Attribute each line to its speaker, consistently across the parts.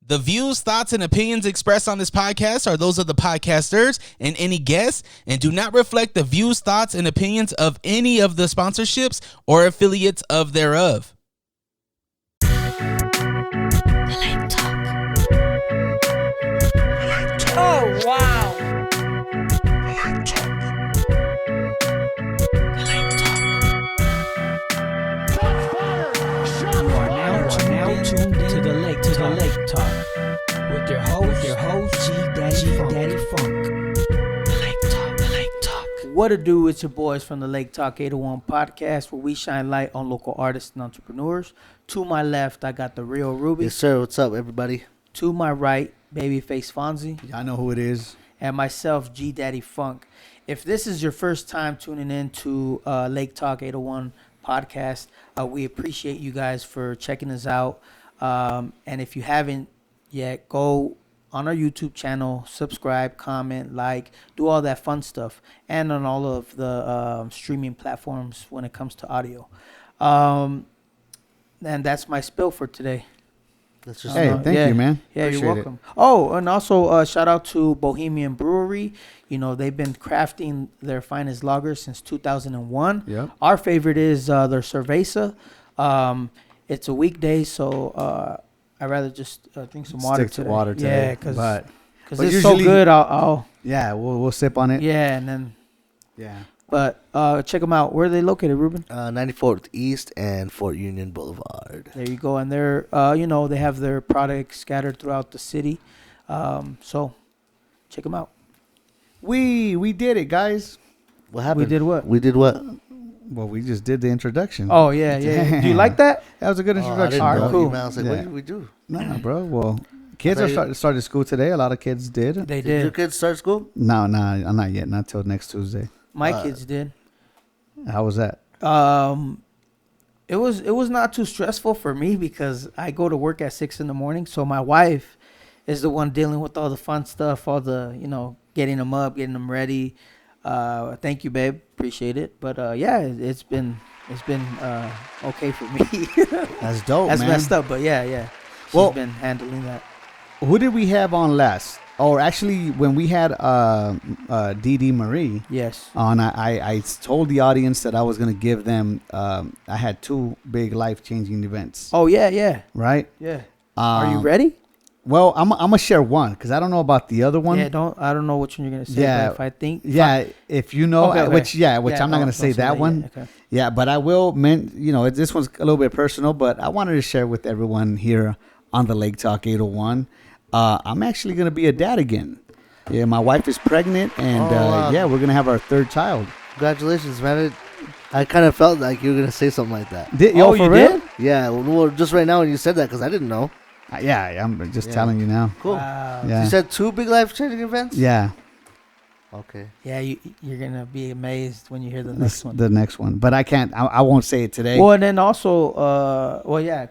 Speaker 1: The views, thoughts, and opinions expressed on this podcast are those of the podcasters and any guests and do not reflect the views, thoughts, and opinions of any of the sponsorships or affiliates of thereof.
Speaker 2: Oh, wow. You are now tuned to the Lake Talk with your host, G Daddy Funk. The Lake Talk. What it do? It's your boys from the Lake Talk 801 podcast, where we shine light on local artists and entrepreneurs. To my left, I got the real Ruby.
Speaker 3: Yes, sir. What's up, everybody?
Speaker 2: To my right, Babyface Fonzie.
Speaker 4: Y'all know who it is.
Speaker 2: And myself, G Daddy Funk. If this is your first time tuning in to Lake Talk 801 podcast, we appreciate you guys for checking us out. And if you haven't yet, go on our YouTube channel, subscribe, comment, like, do all that fun stuff. And on all of the streaming platforms when it comes to audio. And that's my spill for today.
Speaker 4: Hey, thank you, man.
Speaker 2: Yeah,
Speaker 4: Appreciate
Speaker 2: you're welcome. Oh, and also shout out to Bohemian Brewery. You know, they've been crafting their finest lagers since 2001.
Speaker 4: Yep.
Speaker 2: Our favorite is their Cerveza. It's a weekday, so I'd rather just drink some water
Speaker 4: Stick to
Speaker 2: today.
Speaker 4: water today.
Speaker 2: Yeah, because
Speaker 4: but
Speaker 2: it's
Speaker 4: usually,
Speaker 2: so good. I'll
Speaker 4: yeah, we'll sip on it.
Speaker 2: yeah, and then
Speaker 4: Yeah.
Speaker 2: but check them out. Where are they located, Ruben?
Speaker 3: 94th East and Fort Union Boulevard.
Speaker 2: There you go. And they're they have their products scattered throughout the city. So check them out.
Speaker 4: We did it, guys.
Speaker 3: What happened?
Speaker 2: We did what?
Speaker 3: We did what?
Speaker 4: Well, we just did the introduction.
Speaker 2: Oh yeah. Do you like that?
Speaker 4: That was a good
Speaker 3: I
Speaker 4: introduction.
Speaker 3: didn't
Speaker 2: Alright,
Speaker 3: know.
Speaker 2: cool.
Speaker 3: I was like,
Speaker 4: Yeah.
Speaker 3: what did we do?
Speaker 4: Nah, bro. Well, kids
Speaker 3: I
Speaker 4: are
Speaker 3: thought
Speaker 4: started school today. A lot of kids did.
Speaker 2: They
Speaker 3: Did your
Speaker 2: did.
Speaker 3: kids start school?
Speaker 4: No, not yet. Not till next Tuesday.
Speaker 2: My kids did.
Speaker 4: How was that?
Speaker 2: It was not too stressful for me because I go to work at 6 a.m. So my wife is the one dealing with all the fun stuff, all the getting them up, getting them ready. Thank you, babe. Appreciate it. But yeah, it's been okay for me.
Speaker 4: That's dope,
Speaker 2: That's
Speaker 4: man.
Speaker 2: messed up, but yeah. She's
Speaker 4: Well-
Speaker 2: been handling that.
Speaker 4: Who did we have on last? Or actually, when we had DD Marie
Speaker 2: Yes.
Speaker 4: on, I told the audience that I was going to give them. I had two big life-changing events.
Speaker 2: Oh yeah.
Speaker 4: Right?
Speaker 2: Yeah. Are you
Speaker 4: Um,
Speaker 2: ready?
Speaker 4: Well, I'm gonna share one because I don't know about the other one.
Speaker 2: Yeah. I don't know which one you're gonna say.
Speaker 4: Yeah.
Speaker 2: But if I think.
Speaker 4: Yeah, if you know,
Speaker 2: Okay.
Speaker 4: which I'm not
Speaker 2: don't-
Speaker 4: gonna say
Speaker 2: don't
Speaker 4: that one.
Speaker 2: yet. Okay.
Speaker 4: Yeah, but I will. This one's a little bit personal, but I wanted to share with everyone here on the Lake Talk 801. I'm actually gonna be a dad again. Yeah, my wife is pregnant, and
Speaker 3: wow.
Speaker 4: yeah, we're gonna have our third child.
Speaker 3: Congratulations, man. I kind of felt like you were going to say something like that.
Speaker 4: Yo,
Speaker 2: you
Speaker 4: for
Speaker 2: did?
Speaker 4: real?
Speaker 3: Yeah, well, just right now when you said that, because I didn't know.
Speaker 4: Yeah, I'm just
Speaker 3: Yeah.
Speaker 4: telling you now.
Speaker 3: Cool.
Speaker 2: Wow.
Speaker 4: Yeah.
Speaker 3: You said two big life-changing events?
Speaker 4: Yeah,
Speaker 3: Okay.
Speaker 2: Yeah, you're gonna be amazed when you hear the next one.
Speaker 4: the next one, but I can't. I won't say it today.
Speaker 2: Well, and then also,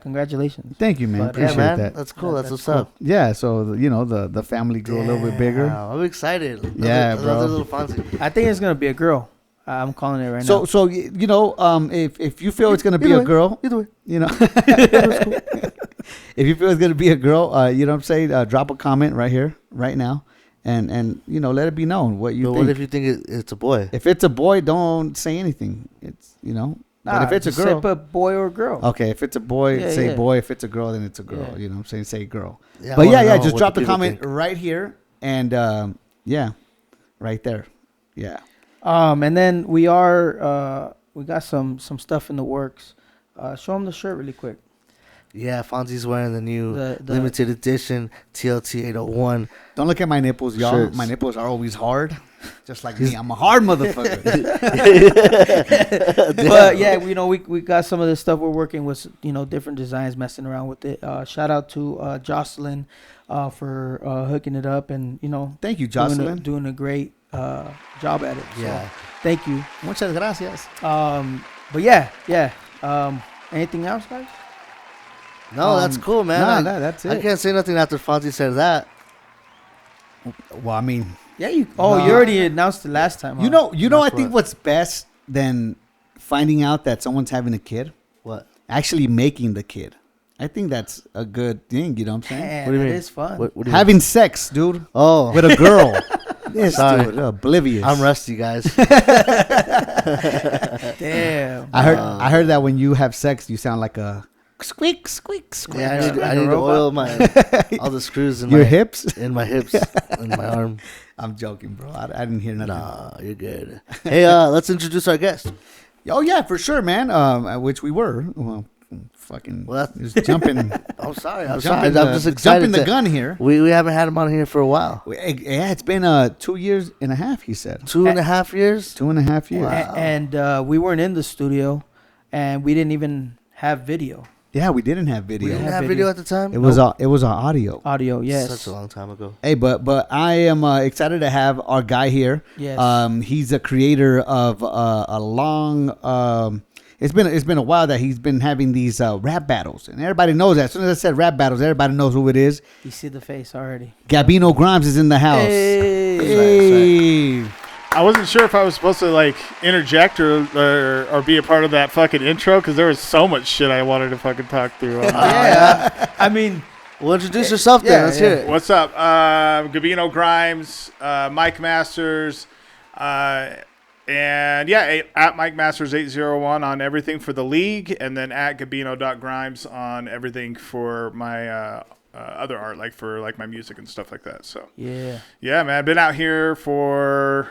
Speaker 2: congratulations.
Speaker 4: Thank you, man.
Speaker 2: But,
Speaker 4: Appreciate
Speaker 3: Yeah, man.
Speaker 4: that.
Speaker 3: That's cool.
Speaker 2: Yeah,
Speaker 3: that's
Speaker 2: that's
Speaker 3: what's
Speaker 2: cool.
Speaker 3: up.
Speaker 4: Yeah, so the family grew a little bit bigger.
Speaker 3: Damn, I'm excited.
Speaker 4: Yeah,
Speaker 3: Another
Speaker 4: bro.
Speaker 3: little Fonzie.
Speaker 2: I think it's gonna be a girl. I'm calling it right
Speaker 4: So
Speaker 2: now.
Speaker 4: so if you feel it's gonna be a girl,
Speaker 3: Either way.
Speaker 4: if you feel it's gonna be a girl, you know what I'm saying, drop a comment right here, right now, and let it be known what you
Speaker 3: But
Speaker 4: think.
Speaker 3: what if you think it's a boy?
Speaker 4: If it's a boy, don't say anything. It's but if it's a
Speaker 2: just say
Speaker 4: girl,
Speaker 2: put boy or girl.
Speaker 4: okay. If it's a boy,
Speaker 2: Yeah,
Speaker 4: say
Speaker 2: yeah.
Speaker 4: boy. If it's a girl, then it's a girl.
Speaker 2: Yeah.
Speaker 4: You know what I'm saying? Say girl.
Speaker 3: Yeah, I
Speaker 4: But
Speaker 3: wanna
Speaker 4: yeah,
Speaker 3: know
Speaker 4: just
Speaker 3: what
Speaker 4: drop the
Speaker 3: people
Speaker 4: comment
Speaker 3: think.
Speaker 4: right here, and yeah, right there. Yeah.
Speaker 2: And then we got some stuff in the works. Show them the shirt really quick.
Speaker 3: Yeah, Fonzie's wearing the new
Speaker 2: The-
Speaker 3: limited edition TLT 801.
Speaker 4: Don't look at my nipples, y'all.
Speaker 3: Shirts.
Speaker 4: My nipples are always hard, just like me. I'm a hard motherfucker.
Speaker 2: But yeah, we got some of this stuff. We're working with different designs, messing around with it. Shout out to Jocelyn for hooking it up, and
Speaker 4: Thank you,
Speaker 2: doing
Speaker 4: Jocelyn.
Speaker 2: doing a great job at it. So,
Speaker 3: Yeah.
Speaker 2: thank you.
Speaker 4: Muchas gracias.
Speaker 2: But yeah. Anything else, guys?
Speaker 3: No, that's cool, man.
Speaker 4: Nah, that's
Speaker 3: I
Speaker 4: it.
Speaker 3: can't say nothing after Fonzie said that.
Speaker 4: Well, I mean,
Speaker 2: Yeah, you.
Speaker 4: No.
Speaker 2: You already announced it last time.
Speaker 4: you
Speaker 2: huh?
Speaker 4: know. I
Speaker 3: That's
Speaker 4: think
Speaker 3: what-
Speaker 4: what's best than finding out that someone's having a kid,
Speaker 3: What?
Speaker 4: actually making the kid. I think that's a good thing. You know what I'm saying?
Speaker 2: Man,
Speaker 3: What do you
Speaker 2: it
Speaker 3: mean?
Speaker 2: is fun.
Speaker 3: What do you mean?
Speaker 4: Having sex, dude,
Speaker 3: Oh,
Speaker 4: with a girl. This
Speaker 3: Sorry.
Speaker 4: dude, oblivious.
Speaker 3: I'm rusty, guys.
Speaker 2: Damn.
Speaker 4: I heard that when you have sex, you sound like a squeak, squeak, squeak.
Speaker 3: Yeah,
Speaker 2: Like
Speaker 3: I
Speaker 2: a
Speaker 3: need to
Speaker 2: robot?
Speaker 3: oil my all the screws in
Speaker 4: Your
Speaker 3: my
Speaker 4: hips?
Speaker 3: in my hips, in my arm.
Speaker 4: I'm joking, bro. I didn't hear nothing.
Speaker 3: Nah, you're good. Hey, let's introduce our guest.
Speaker 4: Oh yeah, for sure, man. Which we were. Well, fucking.
Speaker 3: Well,
Speaker 4: just jumping.
Speaker 3: I'm sorry. I'm
Speaker 4: jumping
Speaker 3: sorry.
Speaker 4: the,
Speaker 3: I'm just excited.
Speaker 4: jumping the gun here.
Speaker 3: We haven't had him on here for a while.
Speaker 4: Yeah, it's been 2 years and a half. He said
Speaker 3: 2.5 years.
Speaker 4: 2.5 years.
Speaker 3: Wow.
Speaker 2: And we weren't in the studio, and we didn't even have video.
Speaker 4: Yeah, we didn't have
Speaker 3: We
Speaker 4: video.
Speaker 3: didn't
Speaker 2: have
Speaker 3: have
Speaker 2: video.
Speaker 3: video at the time.
Speaker 4: It was our audio.
Speaker 2: Audio, yes.
Speaker 3: Such a long time ago.
Speaker 4: Hey, but I am excited to have our guy here.
Speaker 2: Yes.
Speaker 4: He's a creator of a long. It's been a while that he's been having these rap battles, and everybody knows that. As soon as I said rap battles, everybody knows who it is.
Speaker 2: You see the face already.
Speaker 4: Gabino Grhymes is in the house.
Speaker 2: Hey.
Speaker 4: Hey.
Speaker 5: I wasn't sure if I was supposed to like interject or be a part of that fucking intro because there was so much shit I wanted to fucking talk through.
Speaker 2: Yeah. I mean,
Speaker 3: Well, introduce yourself then.
Speaker 2: Yeah,
Speaker 3: Let's
Speaker 2: yeah.
Speaker 3: hear it.
Speaker 5: What's up? Gabino Grhymes, Mike Masters, and yeah, at Mike Masters 801 on everything for the league, and then at Gabino.Grhymes on everything for my other art, like for like my music and stuff like that. So
Speaker 2: yeah.
Speaker 5: yeah, man, I've been out here for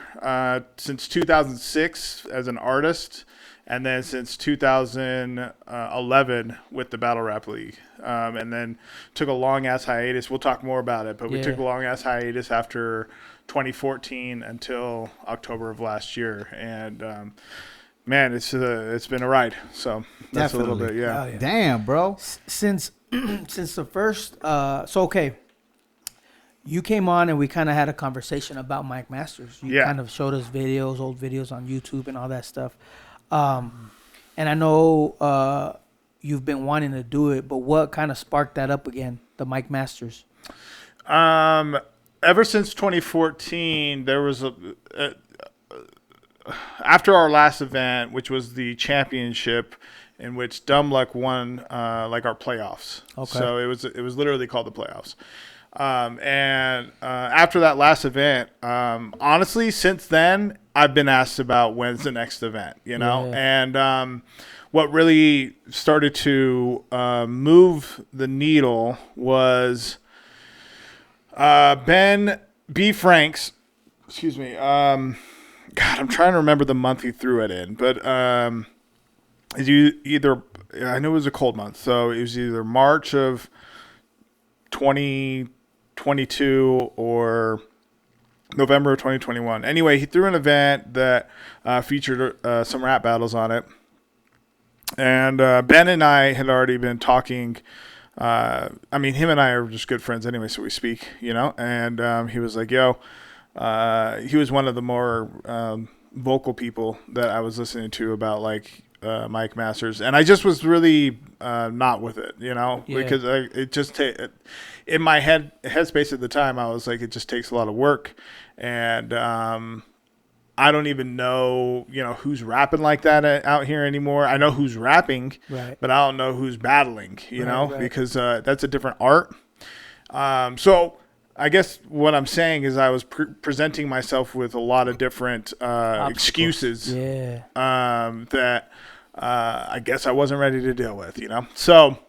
Speaker 5: since 2006 as an artist, and then since 2011 with the Battle Rap League, and then took a long ass hiatus. We'll talk more about it, but we
Speaker 2: Yeah.
Speaker 5: took a long ass hiatus after 2014 until October of last year, and man, it's been a ride. So that's a little bit,
Speaker 4: Definitely.
Speaker 5: yeah.
Speaker 2: Oh, yeah.
Speaker 4: Damn, bro.
Speaker 2: Since the first okay, you came on and we kind of had a conversation about Mike Masters. You
Speaker 5: Yeah.
Speaker 2: kind of showed us old videos on YouTube and all that stuff. And I know you've been wanting to do it, but what kind of sparked that up again, the Mike Masters?
Speaker 5: Ever since 2014, there was after our last event, which was the championship, in which Dumb Luck won like our playoffs.
Speaker 2: Okay.
Speaker 5: So it was literally called the playoffs. And after that last event, honestly, since then I've been asked about when's the next event, you know,
Speaker 2: Yeah.
Speaker 5: and what really started to move the needle was Ben B. Franks. Excuse me. God, I'm trying to remember the month he threw it in, but either I knew it was a cold month, so it was either March of 2022 or November of 2021. Anyway, he threw an event that featured some rap battles on it, and Ben and I had already been talking. I mean, him and I are just good friends anyway, so we speak, you know. And he was like, "Yo," he was one of the more vocal people that I was listening to about like Mike Masters, and I just was really not with it, you know,
Speaker 2: Yeah.
Speaker 5: because it just in my headspace at the time, I was like, it just takes a lot of work, and I don't even know, you know, who's rapping like that out here anymore. I know who's rapping,
Speaker 2: Right.
Speaker 5: but I don't know who's battling, you know,
Speaker 2: right.
Speaker 5: because that's a different art. So I guess what I'm saying is I was presenting myself with a lot of different excuses
Speaker 2: Yeah.
Speaker 5: that I guess I wasn't ready to deal with, you know. So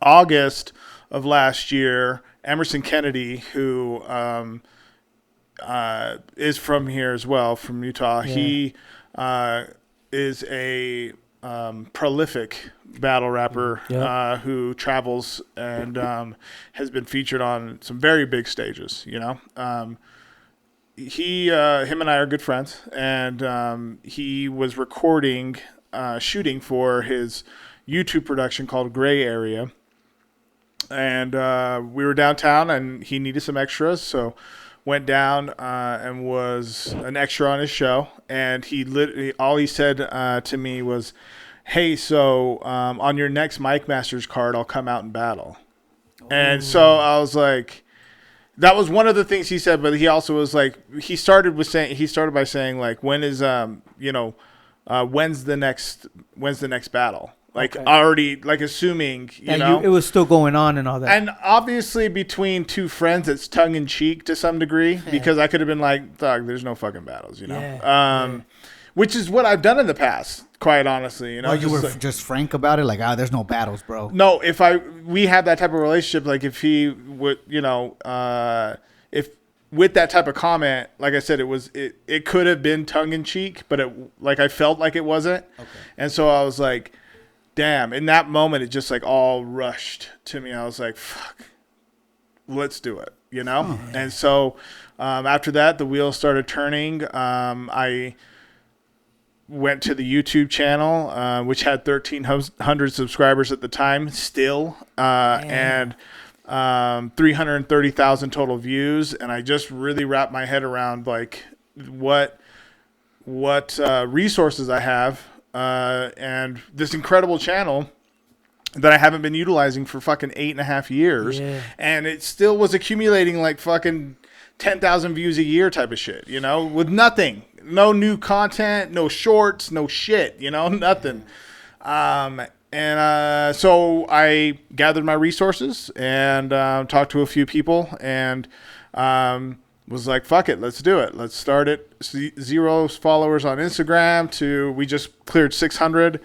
Speaker 5: August of last year, Emerson Kennedy, who is from here as well, from Utah.
Speaker 2: Yeah.
Speaker 5: He is a prolific battle rapper
Speaker 2: Yep.
Speaker 5: who travels and has been featured on some very big stages, you know. Him and I are good friends, and he was shooting for his YouTube production called Gray Area. And we were downtown, and he needed some extras, so went down and was an extra on his show. And all he said to me was, "Hey, so on your next Mike Masters card, I'll come out and battle." And so I was like, that was one of the things he said. But he also was like, he started by saying like, when is when's the next battle? like
Speaker 2: Okay.
Speaker 5: already like assuming, you
Speaker 2: And
Speaker 5: know,
Speaker 2: it was still going on and all that.
Speaker 5: and obviously between two friends, it's tongue in cheek to some degree because I could have been like, dog, there's no fucking battles, you know,
Speaker 2: Yeah,
Speaker 5: which is what I've done in the past, quite honestly, you know.
Speaker 4: Well, you were
Speaker 5: like-
Speaker 4: just frank about it, like, there's no battles, bro.
Speaker 5: No, we had that type of relationship, like if he would, you know, if with that type of comment, like I said, it could have been tongue in cheek, but I felt like it wasn't. Okay. And so I was like, damn, in that moment, it just like all rushed to me. I was like, fuck, let's do it, you know? And so after that, the wheels started turning. I went to the YouTube channel, which had 1,300 subscribers at the time still, and 330,000 total views. And I just really wrapped my head around like what resources I have, and this incredible channel that I haven't been utilizing for fucking 8.5 years.
Speaker 2: Yeah.
Speaker 5: And it still was accumulating like fucking 10,000 views a year type of shit, you know, with nothing, no new content, no shorts, no shit, you know, nothing. So I gathered my resources and talked to a few people and was like, fuck it, let's do it. Let's start it. 0 followers on Instagram to we just cleared 600.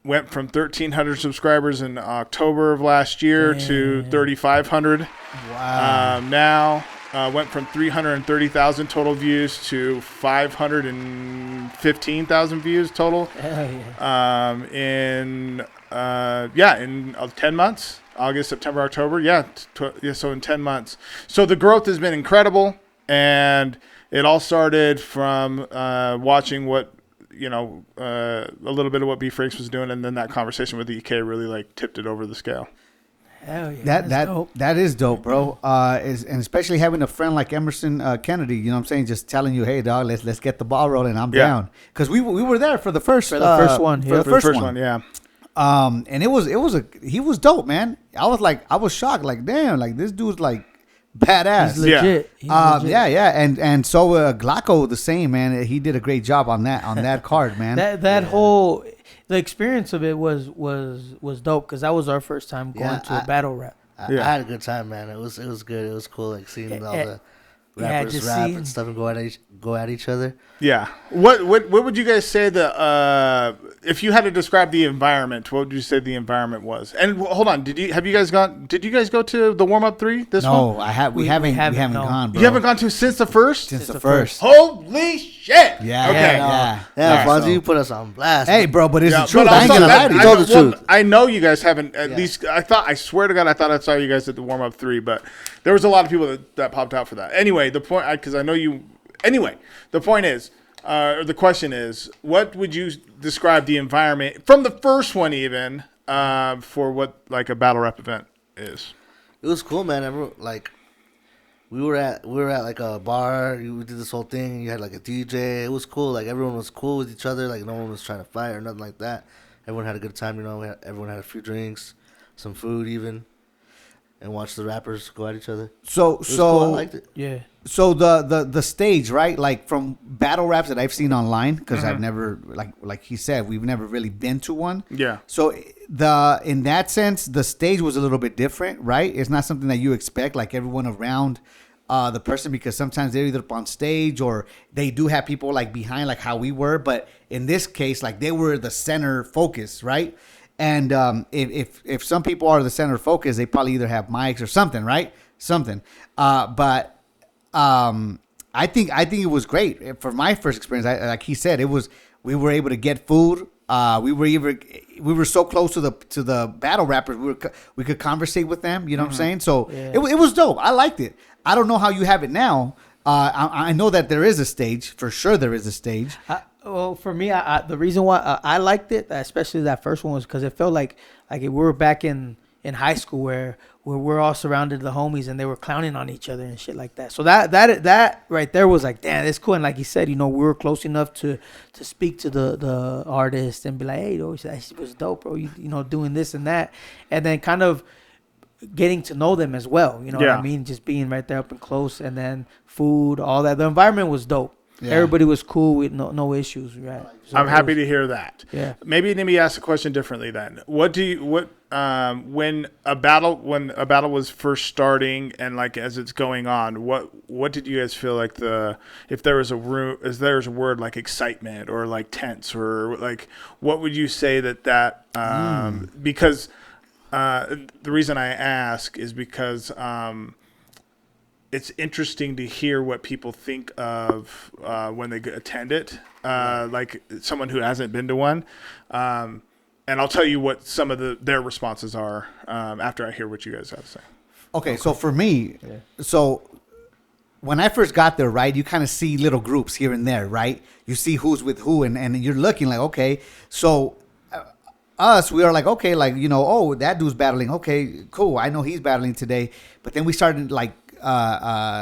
Speaker 5: Went from 1,300 subscribers in October of last year to 3,500.
Speaker 4: Wow.
Speaker 5: Now went from 330,000 total views to 515,000 views total.
Speaker 2: Hell yeah.
Speaker 5: In 10 months, August, September, October. So in 10 months. So the growth has been incredible, and it all started from watching what, you know, a little bit of what B Franks was doing, and then that conversation with EK really like tipped it over the scale.
Speaker 2: Hell yeah. That's dope.
Speaker 4: That is dope, bro. And especially having a friend like Emerson Kennedy, you know what I'm saying, just telling you, hey dog, let's get the ball rolling. I'm down, because we were there for the first
Speaker 2: one.
Speaker 4: For the first one,
Speaker 5: yeah.
Speaker 4: And he was dope, man. I was shocked, like damn, like this dude's like badass.
Speaker 2: He's legit. He's legit.
Speaker 4: Yeah. And so Glocko the same, man. He did a great job on that card, man.
Speaker 2: That whole the experience of it was dope, because that was our first time going to a battle rap.
Speaker 3: I had a good time, man. It was good. It was cool, like seeing all the rappers
Speaker 2: just
Speaker 3: rap
Speaker 2: seeing-
Speaker 3: and stuff and go at each other.
Speaker 5: Yeah. What would you guys say if you had to describe the environment, what would you say the environment was? And hold on, did you guys go to the warm up 3 this one?
Speaker 4: No, we haven't
Speaker 2: no.
Speaker 4: gone, bro.
Speaker 5: You haven't gone to since the first?
Speaker 4: Since the first.
Speaker 5: Holy shit.
Speaker 4: Yeah.
Speaker 5: Okay.
Speaker 4: Yeah.
Speaker 3: Yeah,
Speaker 5: All right,
Speaker 3: Fonzie, you put us on blast.
Speaker 4: Hey, bro, but it's
Speaker 5: Yeah,
Speaker 4: the truth.
Speaker 5: but
Speaker 4: I ain't
Speaker 5: also
Speaker 4: gonna lie
Speaker 5: that-
Speaker 4: to you.
Speaker 3: told the truth.
Speaker 5: I know you guys haven't at least. I swear to God, I thought I saw you guys at the warm up 3, but there was a lot of people that popped out for that. Anyway, the point, because I know you. Anyway, the point is, or the question is, what would you describe the environment from the first one, even for what like a battle rap event is?
Speaker 3: It was cool, man. Everyone, like, we were at like a bar. We did this whole thing. You had like a DJ. It was cool. Like everyone was cool with each other. Like no one was trying to fight or nothing like that. Everyone had a good time. You know, everyone had a few drinks, some food even, and watched the rappers go at each other.
Speaker 4: So
Speaker 3: It was cool. I liked it.
Speaker 2: Yeah.
Speaker 4: So the stage, right? Like from battle raps that I've seen online, because I've never, like he said, we've never really been to one.
Speaker 5: Yeah.
Speaker 4: So in that sense, the stage was a little bit different, right? It's not something that you expect, like everyone around the person, because sometimes they're either up on stage or they do have people like behind, like how we were. But in this case, like they were the center focus, right? And if some people are the center focus, they probably either have mics or something, right? Something. But I think it was great for my first experience. Like he said, we were able to get food. We were so close to the battle rappers. We could conversate with them. You know what I'm saying? So it was dope. I liked it. I don't know how you have it now. I know that there is a stage, for sure. There is a stage.
Speaker 2: Well, for me, the reason why I liked it, especially that first one, was because it felt like we were back in high school where we're all surrounded the homies and they were clowning on each other and shit like that. So that right there was like, damn, it's cool. And like you said, you know, we were close enough to speak to the artist and be like, hey, that shit was dope, bro. You know, doing this and that, and then kind of getting to know them as well. You know what I mean? Just being right there up and close, and then food, all that. The environment was dope.
Speaker 4: Yeah.
Speaker 2: Everybody was cool with no issues, right? So
Speaker 5: I'm
Speaker 2: it
Speaker 5: happy
Speaker 2: was-
Speaker 5: to hear that.
Speaker 2: Yeah.
Speaker 5: Maybe let me ask the question differently then. When a battle was first starting and like as it's going on, what did you guys feel like if there was a word like excitement or like tense or like what would you say that because the reason I ask is because it's interesting to hear what people think of when they attend it, like someone who hasn't been to one. And I'll tell you what some of their responses are after I hear what you guys have to say.
Speaker 4: Okay, so for me, so when I first got there, right, you kind of see little groups here and there, right? You see who's with who, and you're looking like, okay, so we are like, okay, like, oh, that dude's battling. Okay, cool. I know he's battling today. But then we started like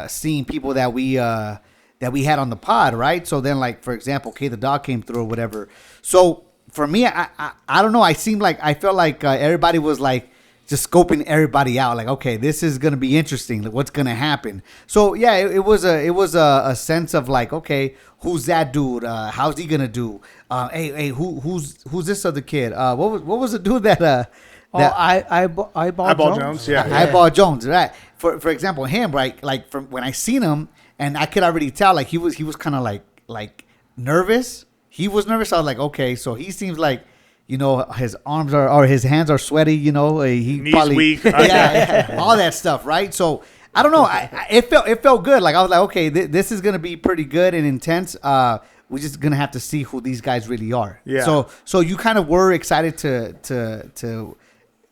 Speaker 4: seeing people that we had on the pod, right? So then, like, for example, the dog came through or whatever. So for me, I don't know. I felt like everybody was like just scoping everybody out. Like, okay, this is gonna be interesting. Like, what's gonna happen? So yeah, it was a sense of like, okay, who's that dude? How's he gonna do? Hey, who's this other kid? What was the dude that?
Speaker 2: Eyeball
Speaker 5: Jones, yeah.
Speaker 4: Eyeball Jones, right? For example, him, right? Like from when I seen him, and I could already tell, like he was kind of like nervous. He was nervous. I was like, okay, so he seems like, his arms or his hands are sweaty. He
Speaker 5: Knees
Speaker 4: probably
Speaker 5: weak.
Speaker 4: yeah, all that stuff, right? So I don't know. It felt good. Like I was like, okay, this is gonna be pretty good and intense. We're just gonna have to see who these guys really are.
Speaker 5: Yeah.
Speaker 4: So you kind of were excited to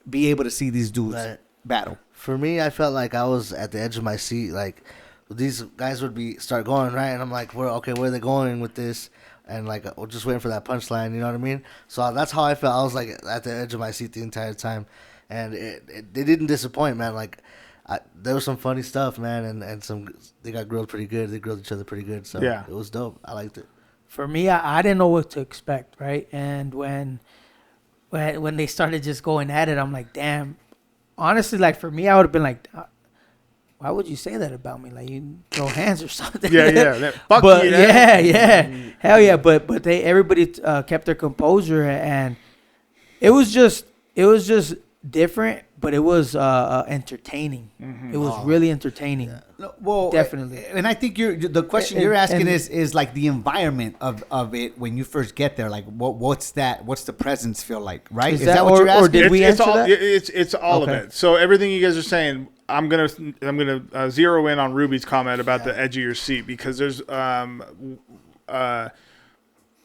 Speaker 4: be able to see these dudes battle.
Speaker 3: For me, I felt like I was at the edge of my seat. Like these guys would start going right, and I'm like, where are they going with this? And like, just waiting for that punchline. You know what I mean? So that's how I felt. I was like at the edge of my seat the entire time, and they didn't disappoint, man. Like there was some funny stuff, man, and they got grilled pretty good. They grilled each other pretty good. So
Speaker 5: yeah,
Speaker 3: it was dope. I liked it.
Speaker 2: For me, I didn't know what to expect, right? And when they started just going at it, I'm like, damn. Honestly, like for me, I would have been like, why would you say that about me? Like you throw hands or something?
Speaker 5: Yeah. Fuck
Speaker 2: but
Speaker 5: you,
Speaker 2: yeah, hell yeah. But everybody kept their composure, and it was just different, but it was entertaining.
Speaker 5: Mm-hmm.
Speaker 2: It was really entertaining.
Speaker 4: Yeah. No, well,
Speaker 2: definitely.
Speaker 4: And I think the question you're asking is like the environment of it when you first get there. Like what's the presence feel like, right? Is that what you're asking?
Speaker 2: Or did we answer that?
Speaker 5: It's all of it. So everything you guys are saying, I'm gonna zero in on Ruby's comment about the edge of your seat because there's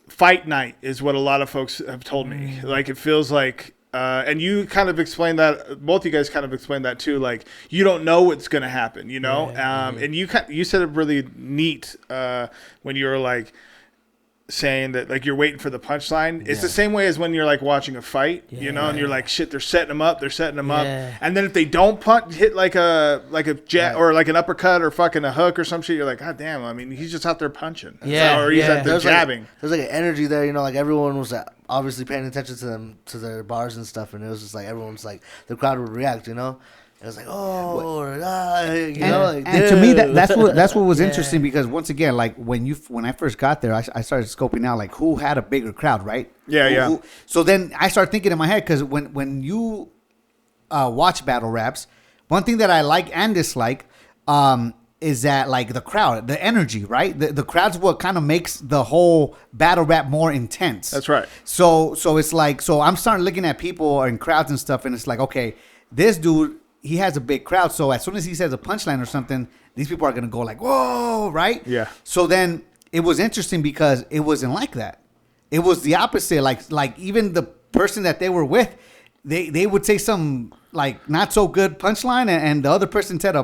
Speaker 5: fight night is what a lot of folks have told me. Like it feels like. And you kind of explained that. Both you guys kind of explained that too. Like you don't know what's going to happen, And you said it really neat when you were like saying that like you're waiting for the punchline. It's the same way as when you're like watching a fight, and you're like, shit, they're setting them up, and then if they don't hit like a jab or like an uppercut or fucking a hook or some shit, you're like, god damn. I mean, he's just out there punching, or he's out there jabbing.
Speaker 3: There's like an energy there, like everyone was obviously paying attention to their bars and stuff, and it was just like everyone's like the crowd would react, It was like,
Speaker 4: and to me that's what was interesting because once again, like when I first got there, I started scoping out like who had a bigger crowd, right? Who, so then I started thinking in my head because when you watch battle raps, one thing that I like and dislike is that like the crowd, the energy, right? The crowd's what kind of makes the whole battle rap more intense.
Speaker 5: That's right.
Speaker 4: So it's like I'm starting looking at people and crowds and stuff, and it's like, okay, this dude. He has a big crowd, so as soon as he says a punchline or something, these people are gonna go like, "Whoa!" Right?
Speaker 5: Yeah.
Speaker 4: So then it was interesting because it wasn't like that. It was the opposite. Like even the person that they were with, they would say some like not so good punchline, and the other person said a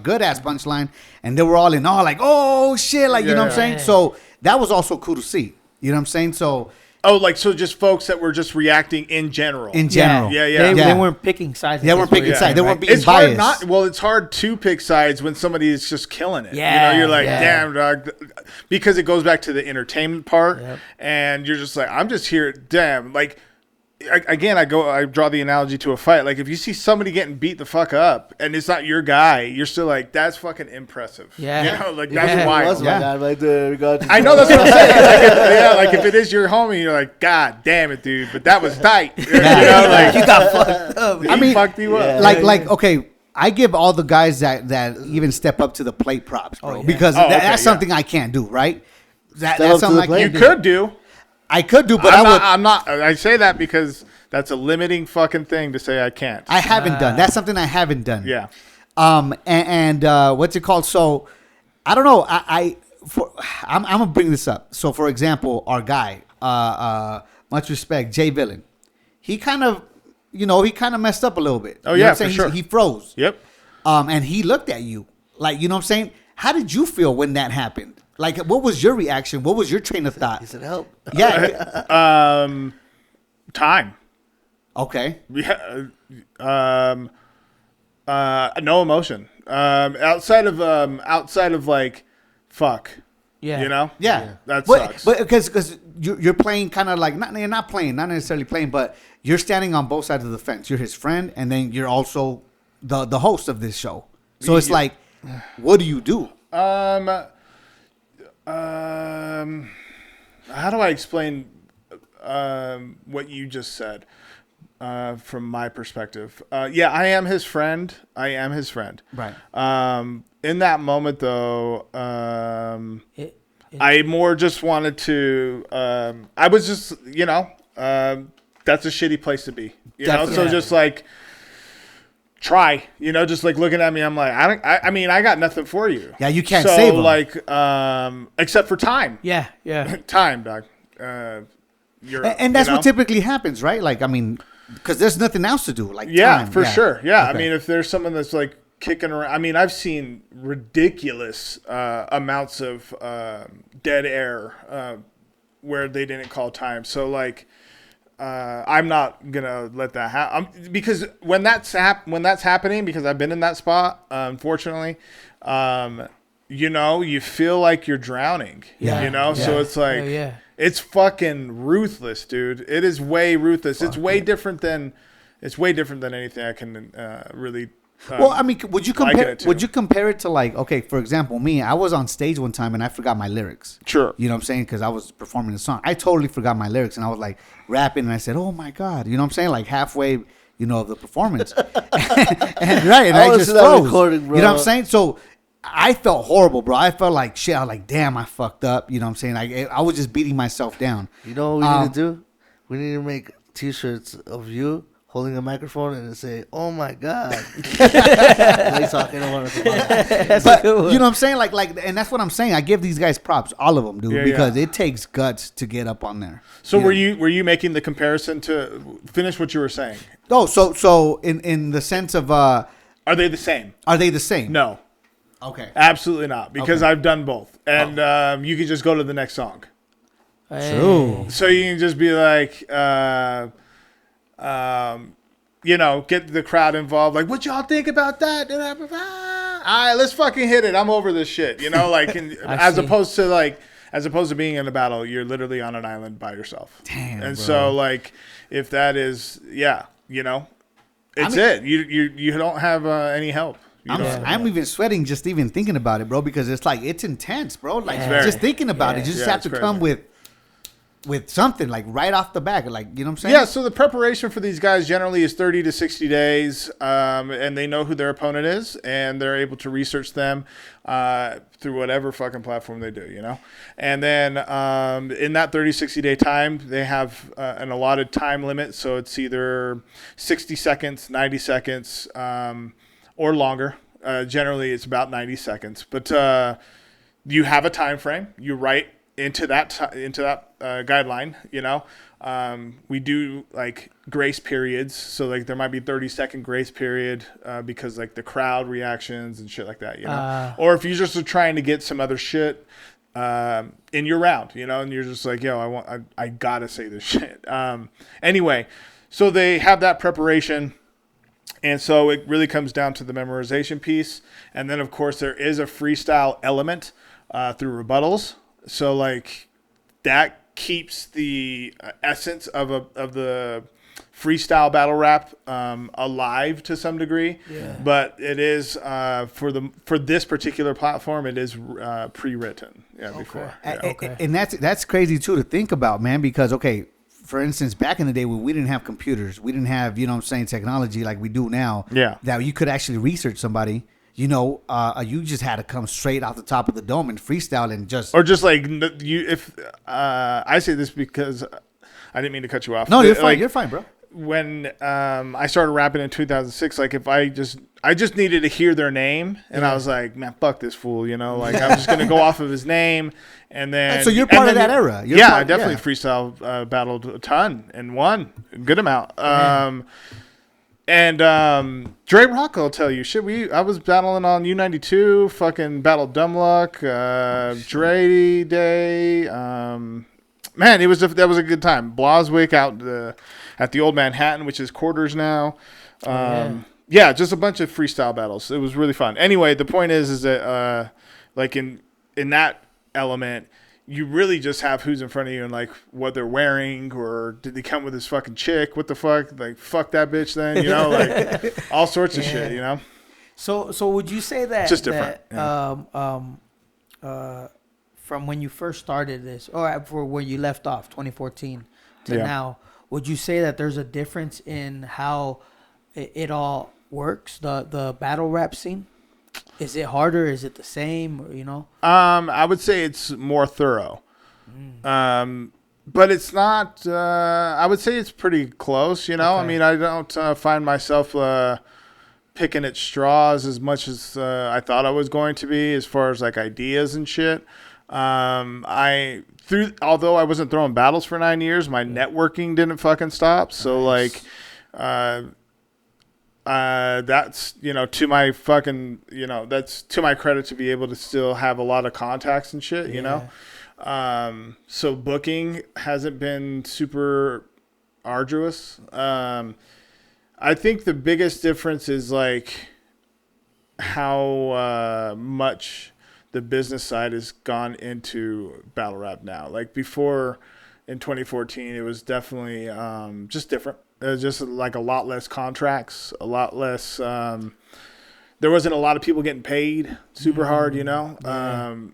Speaker 4: good ass punchline, and they were all in awe, like, "Oh shit!" Like you know what I'm saying. So that was also cool to see. You know what I'm saying? So.
Speaker 5: Oh, like so just folks that were just reacting in general.
Speaker 4: Yeah.
Speaker 2: They weren't picking sides.
Speaker 4: They weren't picking sides. They weren't being
Speaker 5: it's
Speaker 4: biased.
Speaker 5: It's hard to pick sides when somebody is just killing it.
Speaker 2: Yeah,
Speaker 5: you're like, damn, dog. Because it goes back to the entertainment part. Yep. And you're just like, I'm just here. Damn. Like, I draw the analogy to a fight. Like if you see somebody getting beat the fuck up and it's not your guy, you're still like, that's fucking impressive.
Speaker 2: Yeah.
Speaker 5: You know, like
Speaker 2: Yeah.
Speaker 5: that's
Speaker 3: That's
Speaker 5: wild.
Speaker 3: my guy right there. We got you.
Speaker 5: I know that's what I'm saying. Like if it is your homie, you're like, God damn it, dude. But that was tight. You know, like
Speaker 2: You got fucked up.
Speaker 5: I mean, fucked you up.
Speaker 3: Yeah.
Speaker 4: Okay, I give all the guys that even step up to the plate props, bro,
Speaker 2: yeah.
Speaker 4: because
Speaker 5: Oh, okay,
Speaker 4: that's
Speaker 5: yeah.
Speaker 4: something I can't do, right?
Speaker 3: Step up
Speaker 4: That's
Speaker 3: to
Speaker 4: something
Speaker 3: the
Speaker 4: I
Speaker 3: plate?
Speaker 5: You
Speaker 4: can't do.
Speaker 5: could do.
Speaker 4: I could do, but
Speaker 5: I'm not. I say that because that's a limiting fucking thing to say I can't.
Speaker 4: I haven't done. That's something I haven't done.
Speaker 5: Yeah.
Speaker 4: And what's it called? So, I don't know. I'm gonna bring this up. So, for example, our guy, much respect, Jay Villain, he kind of messed up a little bit.
Speaker 5: Oh,
Speaker 4: You know
Speaker 5: yeah,
Speaker 4: what I'm
Speaker 5: for
Speaker 4: saying?
Speaker 5: sure.
Speaker 4: He froze.
Speaker 5: Yep.
Speaker 4: And he looked at you, like, you know what I'm saying? How did you feel when that happened? Like, what was your reaction? What was your train of thought?
Speaker 3: He said, "Help."
Speaker 4: Yeah.
Speaker 5: Time.
Speaker 4: Okay.
Speaker 5: Yeah. No emotion. Outside of like, fuck.
Speaker 2: Yeah.
Speaker 5: You know.
Speaker 4: Yeah.
Speaker 5: That
Speaker 4: but,
Speaker 5: sucks.
Speaker 4: But because you're playing kind of like you're not playing, not necessarily playing, but you're standing on both sides of the fence. You're his friend, and then you're also the host of this show. So it's like, what do you do?
Speaker 5: How do I explain what you just said from my perspective? Yeah, I am his friend.
Speaker 4: Right.
Speaker 5: In that moment, though, I more just wanted to. I was just, that's a shitty place to be. You know, so
Speaker 2: Definitely.
Speaker 5: just like try. Just like looking at me, I'm like, I mean, I got nothing for you.
Speaker 4: Yeah, you can't save 'em.
Speaker 5: like, except for time.
Speaker 2: Yeah. Yeah.
Speaker 5: Time, dog.
Speaker 4: And that's what typically happens, right? Like, I mean, because there's nothing else to do. Like,
Speaker 5: Yeah,
Speaker 4: time.
Speaker 5: for sure. Yeah, I
Speaker 4: Okay.
Speaker 5: mean, if there's someone that's like kicking around, I mean, I've seen ridiculous amounts of dead air where they didn't call time. So like, I'm not gonna let that happen because when that's happening, because I've been in that spot, unfortunately. You feel like you're drowning.
Speaker 4: Yeah.
Speaker 5: So it's like,
Speaker 2: Yeah.
Speaker 5: it's fucking ruthless, dude. It is way ruthless. It's way different than anything I can really.
Speaker 4: Well, I mean, would you
Speaker 5: liken
Speaker 4: compare?
Speaker 5: it to.
Speaker 4: Would you compare it to like, okay, for example, me, I was on stage one time and I forgot my lyrics.
Speaker 5: Sure.
Speaker 4: You know what I'm saying? Because I was performing the song. I totally forgot my lyrics and I was like rapping and I said, "Oh my god," you know what I'm saying? Like halfway, of the performance, and
Speaker 3: I
Speaker 4: I
Speaker 3: was
Speaker 4: just
Speaker 3: in that
Speaker 4: froze.
Speaker 3: recording, bro.
Speaker 4: You know what I'm saying? So I felt horrible, bro. I felt like shit. I was like, damn, I fucked up. You know what I'm saying? I was just beating myself down.
Speaker 3: You know what we need to do? We need to make T-shirts of you holding a microphone and say, "Oh my god." Like talking about it.
Speaker 4: But you know what I'm saying? Like, and that's what I'm saying. I give these guys props, all of them, dude,
Speaker 5: Yeah,
Speaker 4: because
Speaker 5: yeah.
Speaker 4: it takes guts to get up on there.
Speaker 5: So
Speaker 4: You know?
Speaker 5: were you making the comparison to finish what you were saying?
Speaker 4: Oh, so in the sense of
Speaker 5: Are they the same?
Speaker 4: are they the same?
Speaker 5: No,
Speaker 4: Okay.
Speaker 5: absolutely not. Because
Speaker 4: Okay.
Speaker 5: I've done both, and you can just go to the next song.
Speaker 4: True.
Speaker 5: So you can just be like, get the crowd involved. Like, what y'all think about that? All right, let's fucking hit it. I'm over this shit. Like, as
Speaker 2: see.
Speaker 5: opposed to being in a battle, you're literally on an island by yourself.
Speaker 4: Damn,
Speaker 5: And
Speaker 4: bro.
Speaker 5: so, like, if that is, it's
Speaker 4: mean-
Speaker 5: it. You don't have any help. You don't have
Speaker 4: I'm even sweating just even thinking about it, bro, because it's like it's intense, bro. Like
Speaker 2: Yeah.
Speaker 4: just thinking about it, you just
Speaker 5: Yeah,
Speaker 4: have
Speaker 5: it's
Speaker 4: to
Speaker 5: crazy.
Speaker 4: come with something like right off the back, like you know what I'm saying?
Speaker 5: Yeah, so the preparation for these guys generally is 30 to 60 days, and they know who their opponent is, and they're able to research them through whatever fucking platform they do, And then in that 30, 60-day time, they have an allotted time limit, so it's either 60 seconds, 90 seconds, or longer. Generally, it's about 90 seconds. But you have a time frame. You write into that guideline, we do like grace periods, so like there might be 30-second grace period because like the crowd reactions and shit like that, or if you're just trying to get some other shit in your round, and you're just like, yo, I gotta say this shit. Anyway, so they have that preparation. And so it really comes down to the memorization piece. And then, of course, there is a freestyle element through rebuttals. So, like, that keeps the essence of the freestyle battle rap alive to some degree.
Speaker 2: Yeah.
Speaker 5: But it is for this particular platform, it is pre-written. Yeah, before. Yeah.
Speaker 2: Okay.
Speaker 4: And that's crazy too to think about, man, because okay, for instance, back in the day when we didn't have computers, we didn't have, you know what I'm saying, technology like we do now.
Speaker 5: Yeah.
Speaker 4: That you could actually research somebody, you know, you just had to come straight off the top of the dome and freestyle and just.
Speaker 5: Or just like you, if I say this because I didn't mean to cut you off.
Speaker 4: No, you're fine.
Speaker 5: Like,
Speaker 4: You're fine, bro.
Speaker 5: when I started rapping in 2006, like if I just needed to hear their name, and I was like, man, fuck this fool, you know, like I'm just gonna go off of his name, and then
Speaker 4: So you're part of that era. You're
Speaker 5: yeah,
Speaker 4: part-
Speaker 5: I definitely
Speaker 4: yeah.
Speaker 5: freestyle battled a ton and won a good amount. And Dre Rock will tell you shit. I was battling on U92, fucking battled Dumb Luck, Dre Day. Man, that was a good time. Blaswick out at the Old Manhattan, which is Quarters now. Yeah, just a bunch of freestyle battles. It was really fun. Anyway, the point is that like in that element, you really just have who's in front of you and like what they're wearing, or did they come with this fucking chick? What the fuck? Like fuck that bitch then, you know, like all sorts of shit, you know.
Speaker 2: So would you say that
Speaker 5: Just different,
Speaker 2: from when you first started this, or for where you left off, 2014 to now, would you say that there's a difference in how it all works, the battle rap scene? Is it harder? Is it the same? Or, you know?
Speaker 5: I would say it's more thorough. But it's not, I would say it's pretty close, you know?
Speaker 2: Okay.
Speaker 5: I mean, I don't find myself picking at straws as much as I thought I was going to be as far as like ideas and shit. Although I wasn't throwing battles for 9 years, my networking didn't fucking stop. So like, that's, you know, to my fucking, you know, that's to my credit to be able to still have a lot of contacts and shit, you know? So booking hasn't been super arduous. I think the biggest difference is like how much the business side has gone into battle rap now. Like before in 2014, it was definitely just different. It was just like a lot less contracts, a lot less. There wasn't a lot of people getting paid super hard, you know?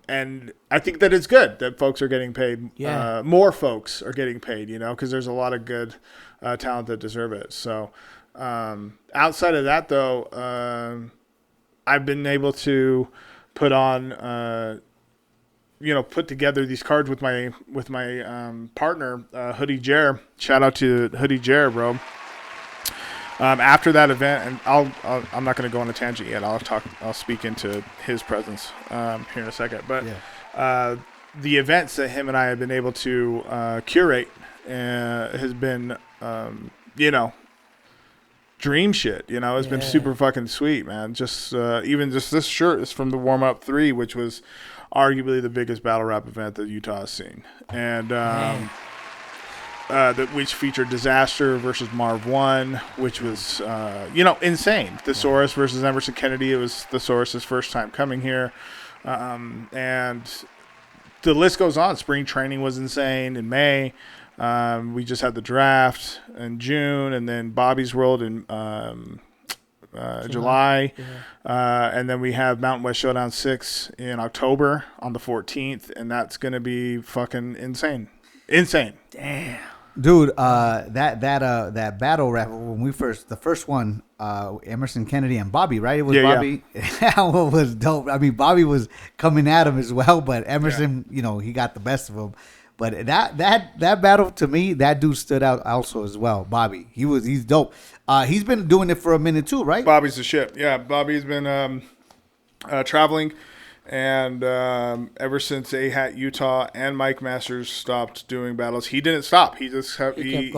Speaker 5: And I think that it's good that folks are getting paid.
Speaker 2: Yeah.
Speaker 5: More folks are getting paid, you know, because there's a lot of good talent that deserve it. So outside of that, though, I've been able to put on, put together these cards with my partner, Hoodie Jer. Shout out to Hoodie Jer, bro. After that event, and I'm not going to go on a tangent yet. I'll speak into his presence here in a second. But the events that him and I have been able to curate has been, dream shit. You know, it's been super fucking sweet, man. Just even just this shirt is from the Warm Up 3, which was arguably the biggest battle rap event that Utah has seen, and which featured Disaster versus Marv 1, which was insane. Thesaurus versus Emerson Kennedy. It was Thesaurus' first time coming here, and the list goes on. Spring training was insane in May. We just had the draft in June, and then Bobby's World in July. And then we have Mountain West Showdown 6 in October on the 14th, and that's going to be fucking insane.
Speaker 2: Damn.
Speaker 4: Dude, that battle rap when the first one, Emerson Kennedy and Bobby, right? It was Bobby. That one was dope. I mean, Bobby was coming at him as well, but Emerson, he got the best of him. But that battle, to me, that dude stood out also as well. Bobby, he's dope. He's been doing it for a minute too, right?
Speaker 5: Bobby's the shit. Yeah, Bobby's been traveling, and ever since A-Hat Utah and Mike Masters stopped doing battles, he didn't stop. He just he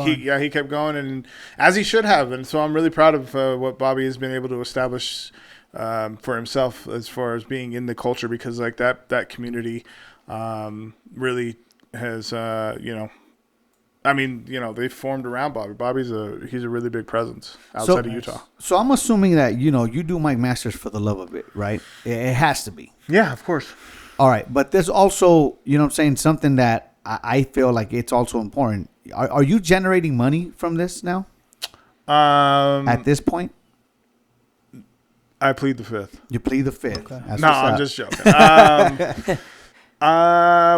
Speaker 5: kept going, and as he should have. And so I'm really proud of what Bobby has been able to establish for himself as far as being in the culture, because like that community really has they formed around Bobby. He's a really big presence outside of Utah.
Speaker 4: So I'm assuming that you do Mike Masters for the love of it, right? It has to be.
Speaker 5: Yeah, of course.
Speaker 4: All right, but there's also something that I feel like it's also important. Are you generating money from this now? At this point,
Speaker 5: I plead the fifth.
Speaker 4: you plead the fifth.
Speaker 2: Okay.
Speaker 4: That's
Speaker 5: No,
Speaker 4: what's
Speaker 5: I'm
Speaker 4: up.
Speaker 5: just joking.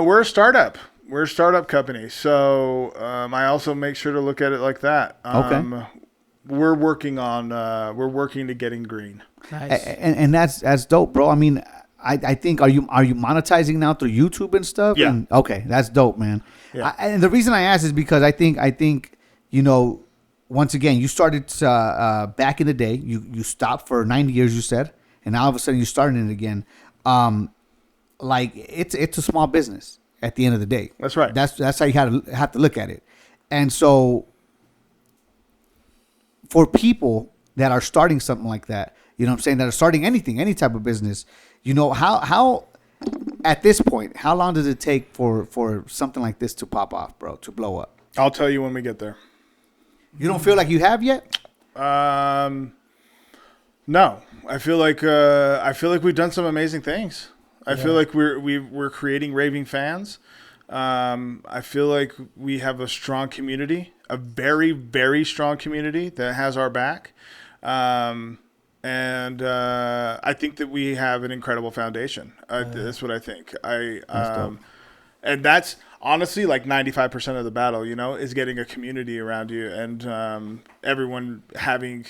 Speaker 5: We're a startup. We're a startup company. So I also make sure to look at it like that.
Speaker 4: Okay.
Speaker 5: We're working to getting green.
Speaker 2: Nice.
Speaker 4: And that's dope, bro. I mean, I think are you monetizing now through YouTube and stuff?
Speaker 5: Yeah.
Speaker 4: And, okay, that's dope, man.
Speaker 5: Yeah.
Speaker 4: And the reason I ask is because I think once again, you started back in the day. You stopped for 90 years, you said, and now all of a sudden you're starting it again. Like it's a small business at the end of the day.
Speaker 5: That's right.
Speaker 4: That's how you have to look at it. And so for people that are starting something like that, you know what I'm saying, that are starting anything, any type of business, how at this point, how long does it take for something like this to pop off, bro, to blow up?
Speaker 5: I'll tell you when we get there.
Speaker 4: You don't feel like you have yet?
Speaker 5: No, I feel like we've done some amazing things. I feel like we're creating raving fans. I feel like we have a strong community, a very, very strong community that has our back. And I think that we have an incredible foundation. That's what I think. And that's honestly like 95% of the battle, is getting a community around you and everyone having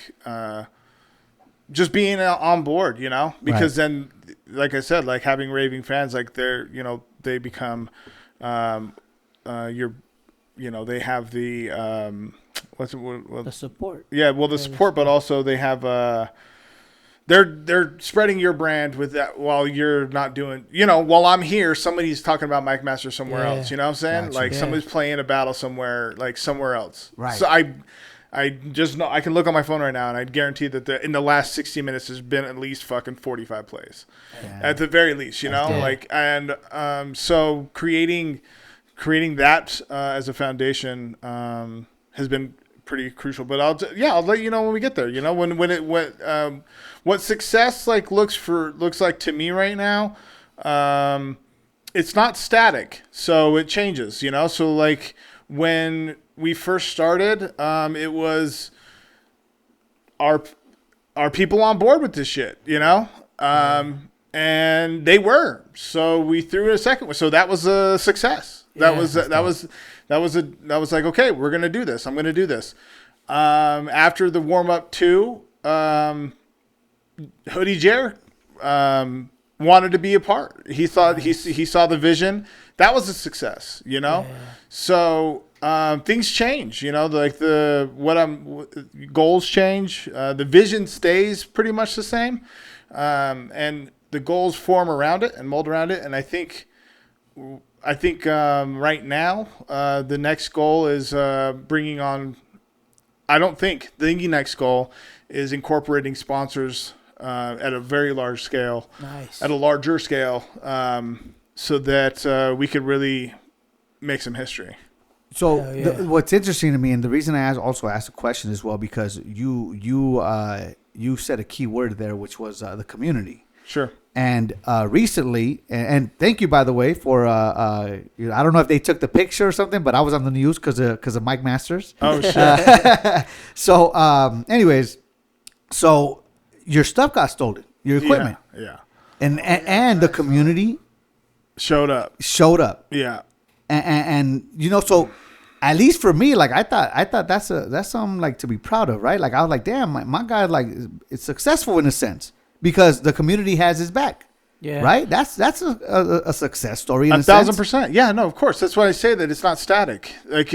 Speaker 5: just being on board, because then, like I said, like having raving fans, like they become they have the
Speaker 2: the support.
Speaker 5: Yeah, well, the support, but also they have they're spreading your brand with that while you're not doing, while I'm here, somebody's talking about Mike Master somewhere else. You know what I'm saying?
Speaker 4: Gotcha.
Speaker 5: Like somebody's playing a battle somewhere, like somewhere else.
Speaker 4: Right.
Speaker 5: So I just know I can look on my phone right now and I guarantee that in the last 60 minutes there's been at least fucking 45 plays, at the very least. So creating that as a foundation has been pretty crucial. But I'll let you know when we get there. What success looks like to me right now. It's not static, so it changes. So like when we first started, it was our people on board with this shit, and they were. So we threw in a second one. So that was a success. That was like, okay, we're gonna do this. I'm gonna do this. After the warm up 2, Hoodie Jer wanted to be a part. He thought he saw the vision. That was a success, So things change, like goals change. The vision stays pretty much the same, and the goals form around it and mold around it. And I think right now the next goal is bringing on. The next goal is incorporating sponsors at a very large scale, at a larger scale, so that we could really make some history.
Speaker 4: So what's interesting to me, and the reason I also asked the question as well, because you said a key word there, which was the community.
Speaker 5: Sure.
Speaker 4: And recently, and thank you, by the way, for I don't know if they took the picture or something, but I was on the news because of Mike Masters.
Speaker 5: Oh shit.
Speaker 4: So, anyways, so your stuff got stolen, your equipment,
Speaker 5: Yeah.
Speaker 4: and the community
Speaker 5: Showed up.
Speaker 4: Yeah, and so at least for me, like I thought that's something like to be proud of, right? Like I was like, damn, my guy is successful in a sense. Because the community has his back, right? That's a success story. In
Speaker 5: 1,000%. Yeah, no, of course. That's why I say that it's not static. Like,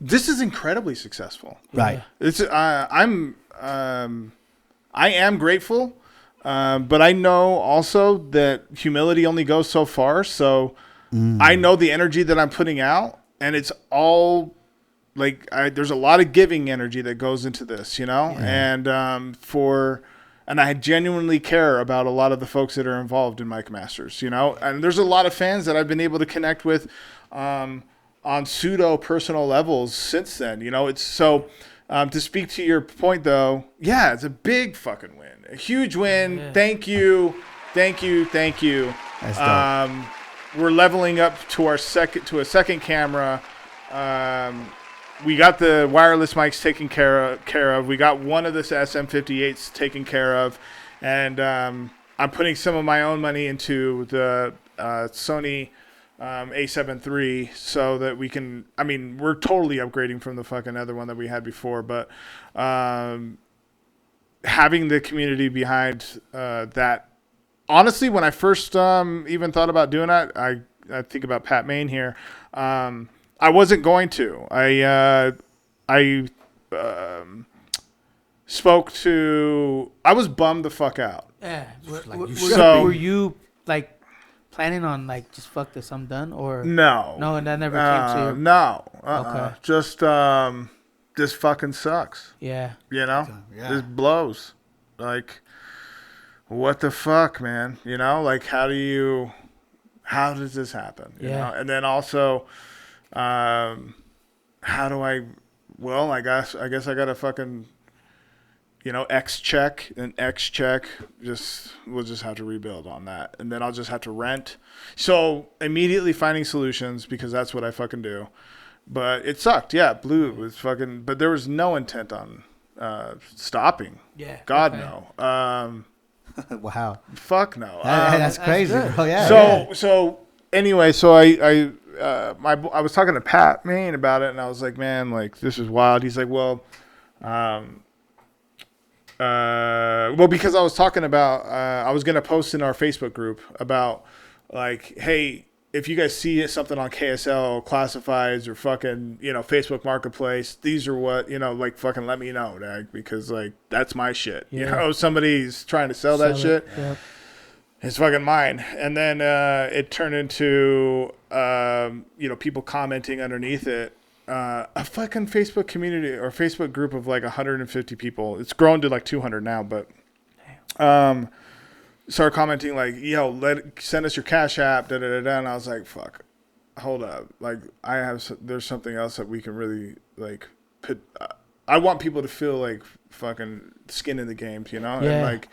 Speaker 5: this is incredibly successful.
Speaker 4: Right.
Speaker 5: It's I am grateful, but I know also that humility only goes so far. So I know the energy that I'm putting out, and it's all like there's a lot of giving energy that goes into this, and and I genuinely care about a lot of the folks that are involved in Mike Masters, and there's a lot of fans that I've been able to connect with on pseudo personal levels since then. It's so to speak to your point though, it's a big fucking win, a huge win. Yeah. Thank you. That's dope. We're leveling up to a second camera. we got the wireless mics taken care of. We got one of the SM58s taken care of, and I'm putting some of my own money into the Sony A7 III so that we can. I mean, we're totally upgrading from the fucking other one that we had before, but having the community behind that. Honestly, when I first even thought about doing that, I think about Pat Main here. I wasn't going to. I spoke to. I was bummed the fuck out.
Speaker 2: Yeah.
Speaker 5: So-
Speaker 2: Were you like planning on like just fuck this, I'm done, or
Speaker 5: No.
Speaker 2: No, that never came to you.
Speaker 5: No.
Speaker 2: Okay.
Speaker 5: Just this fucking sucks.
Speaker 2: Yeah.
Speaker 5: You know,
Speaker 4: Yeah.
Speaker 5: this blows. Like, what the fuck, man? You know, like how does this happen? You
Speaker 2: Yeah.
Speaker 5: know? And then also, how do I? Well, I guess I gotta fucking, X check. We'll just have to rebuild on that, and then I'll just have to rent. So immediately finding solutions because that's what I fucking do. But it sucked. Yeah, Blue was fucking. But there was no intent on stopping.
Speaker 2: Yeah.
Speaker 5: God
Speaker 2: okay.
Speaker 5: no.
Speaker 4: Wow.
Speaker 5: Fuck no.
Speaker 4: That's crazy,
Speaker 2: good.
Speaker 4: bro. Yeah.
Speaker 5: So anyway, so I was talking to Pat Main about it, and I was like, man, like this is wild. He's like, well, because I was talking about, I was gonna post in our Facebook group about like, hey, if you guys see something on KSL classifieds or fucking, Facebook Marketplace, these are what, like fucking let me know, dog, because like that's my shit.
Speaker 2: Yeah.
Speaker 5: Somebody's trying to sell that shit.
Speaker 2: Yep.
Speaker 5: It's fucking mine. And then it turned into, people commenting underneath it. A fucking Facebook community or Facebook group of like 150 people. It's grown to like 200 now, but started commenting like, yo, send us your Cash App, da-da-da-da. And I was like, fuck, hold up. Like, there's something else that we can really like put. I want people to feel like fucking skin in the game,
Speaker 2: Yeah.
Speaker 5: And like,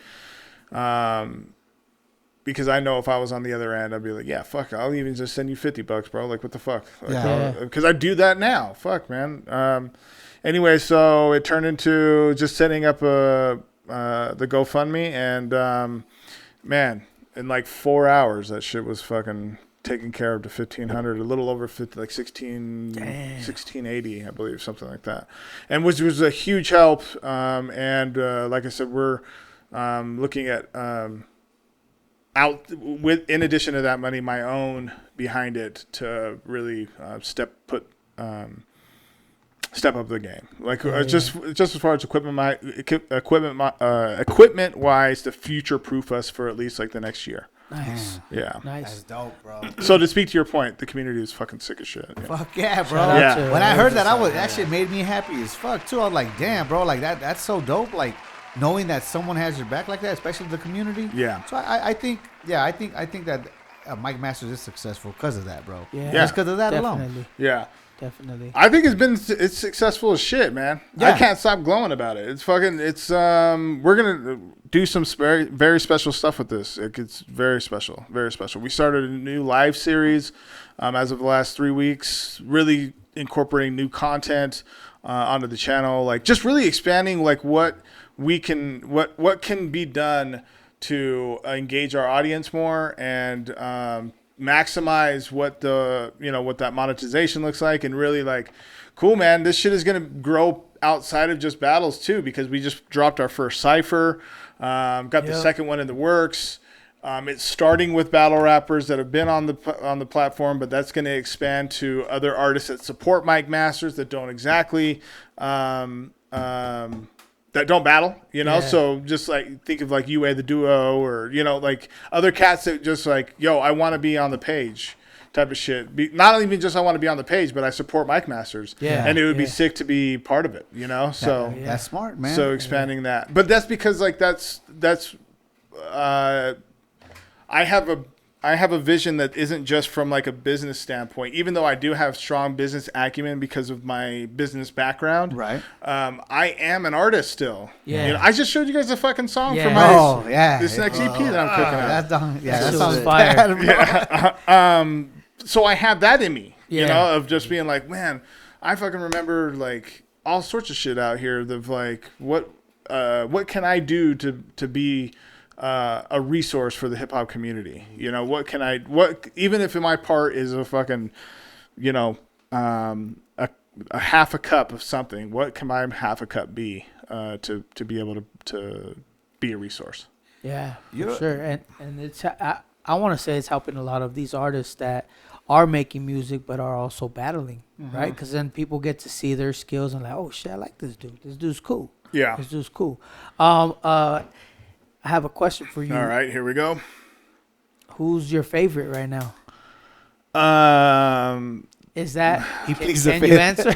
Speaker 5: because I know if I was on the other end, I'd be like, yeah, fuck, I'll even just send you $50, bro. Like, what the fuck? Like,
Speaker 4: Yeah.
Speaker 5: Because I do that now. Fuck, man. Anyway, so it turned into just setting up the GoFundMe, and man, in like 4 hours, that shit was fucking taken care of to 1,500, a little over 50, like 1680, I believe, something like that, and which was a huge help. And like I said, we're looking at in addition to that money, my own behind it to really step up the game. Like just as far as equipment wise, to future proof us for at least like the next year.
Speaker 2: Nice.
Speaker 5: Yeah.
Speaker 2: Nice.
Speaker 4: dope, bro.
Speaker 5: So to speak to your point, the community is fucking sick as shit. Yeah.
Speaker 4: Fuck yeah, bro.
Speaker 2: Shout out
Speaker 5: Yeah.
Speaker 2: to
Speaker 4: When I heard that,
Speaker 2: everyone.
Speaker 4: that shit made me happy as fuck too. I was like, damn, bro, like that's so dope. Like knowing that someone has your back like that, especially the community.
Speaker 5: Yeah.
Speaker 4: So I think that Mike Masters is successful because of that, bro.
Speaker 2: Yeah.
Speaker 4: Just because of that
Speaker 2: Definitely.
Speaker 4: alone.
Speaker 5: Yeah.
Speaker 2: Definitely.
Speaker 5: I think it's successful as shit, man. I
Speaker 4: Yeah.
Speaker 5: can't stop glowing about it. It's we're gonna do some very, very special stuff with this. It's very special, very special. We started a new live series as of the last 3 weeks, really incorporating new content onto the channel, like just really expanding like what can be done to engage our audience more and maximize what that monetization looks like, and really like, cool, man, this shit is going to grow outside of just battles too, because we just dropped our first cipher, got the second one in the works. It's starting with battle rappers that have been on the platform, but that's going to expand to other artists that support Mike Masters that don't exactly that don't battle,
Speaker 2: Yeah.
Speaker 5: So just like think of like UA the Duo, or like other cats that just like, yo, I want to be on the page type of shit. Not even just I want to be on the page, but I support Mike Masters.
Speaker 2: Yeah.
Speaker 5: And it would be
Speaker 2: Yeah.
Speaker 5: sick to be part of it, So
Speaker 2: Yeah.
Speaker 4: That's smart, man.
Speaker 5: so expanding that. But that's because like that's I have a vision that isn't just from like a business standpoint, even though I do have strong business acumen because of my business background.
Speaker 4: Right.
Speaker 5: I am an artist still.
Speaker 2: Yeah.
Speaker 5: I just showed you guys a fucking song
Speaker 2: Yeah.
Speaker 5: for my
Speaker 4: Oh yeah.
Speaker 5: this next EP that I'm cooking out.
Speaker 4: That's done. Yeah,
Speaker 2: That
Speaker 4: that
Speaker 2: shit
Speaker 4: sounds
Speaker 2: was fire.
Speaker 4: bad, bro.
Speaker 5: So I have that in me,
Speaker 2: Yeah.
Speaker 5: of just being like, man, I fucking remember like all sorts of shit out here. Of like what can I do to be a resource for the hip hop community? You know, what even if my part is a fucking, you know, a half a cup of something, what can my half a cup be to be able to be a resource?
Speaker 2: Yeah, for sure. And it's I want to say it's helping a lot of these artists that are making music but are also battling, right? Because then people get to see their skills and like, oh shit, I like this dude. This dude's cool.
Speaker 5: Yeah.
Speaker 2: This dude's cool. I have a question for you.
Speaker 5: All right, here we go.
Speaker 2: Who's your favorite right now? Is that
Speaker 4: He pleads
Speaker 2: can
Speaker 4: the
Speaker 2: you
Speaker 4: fifth.
Speaker 2: answer?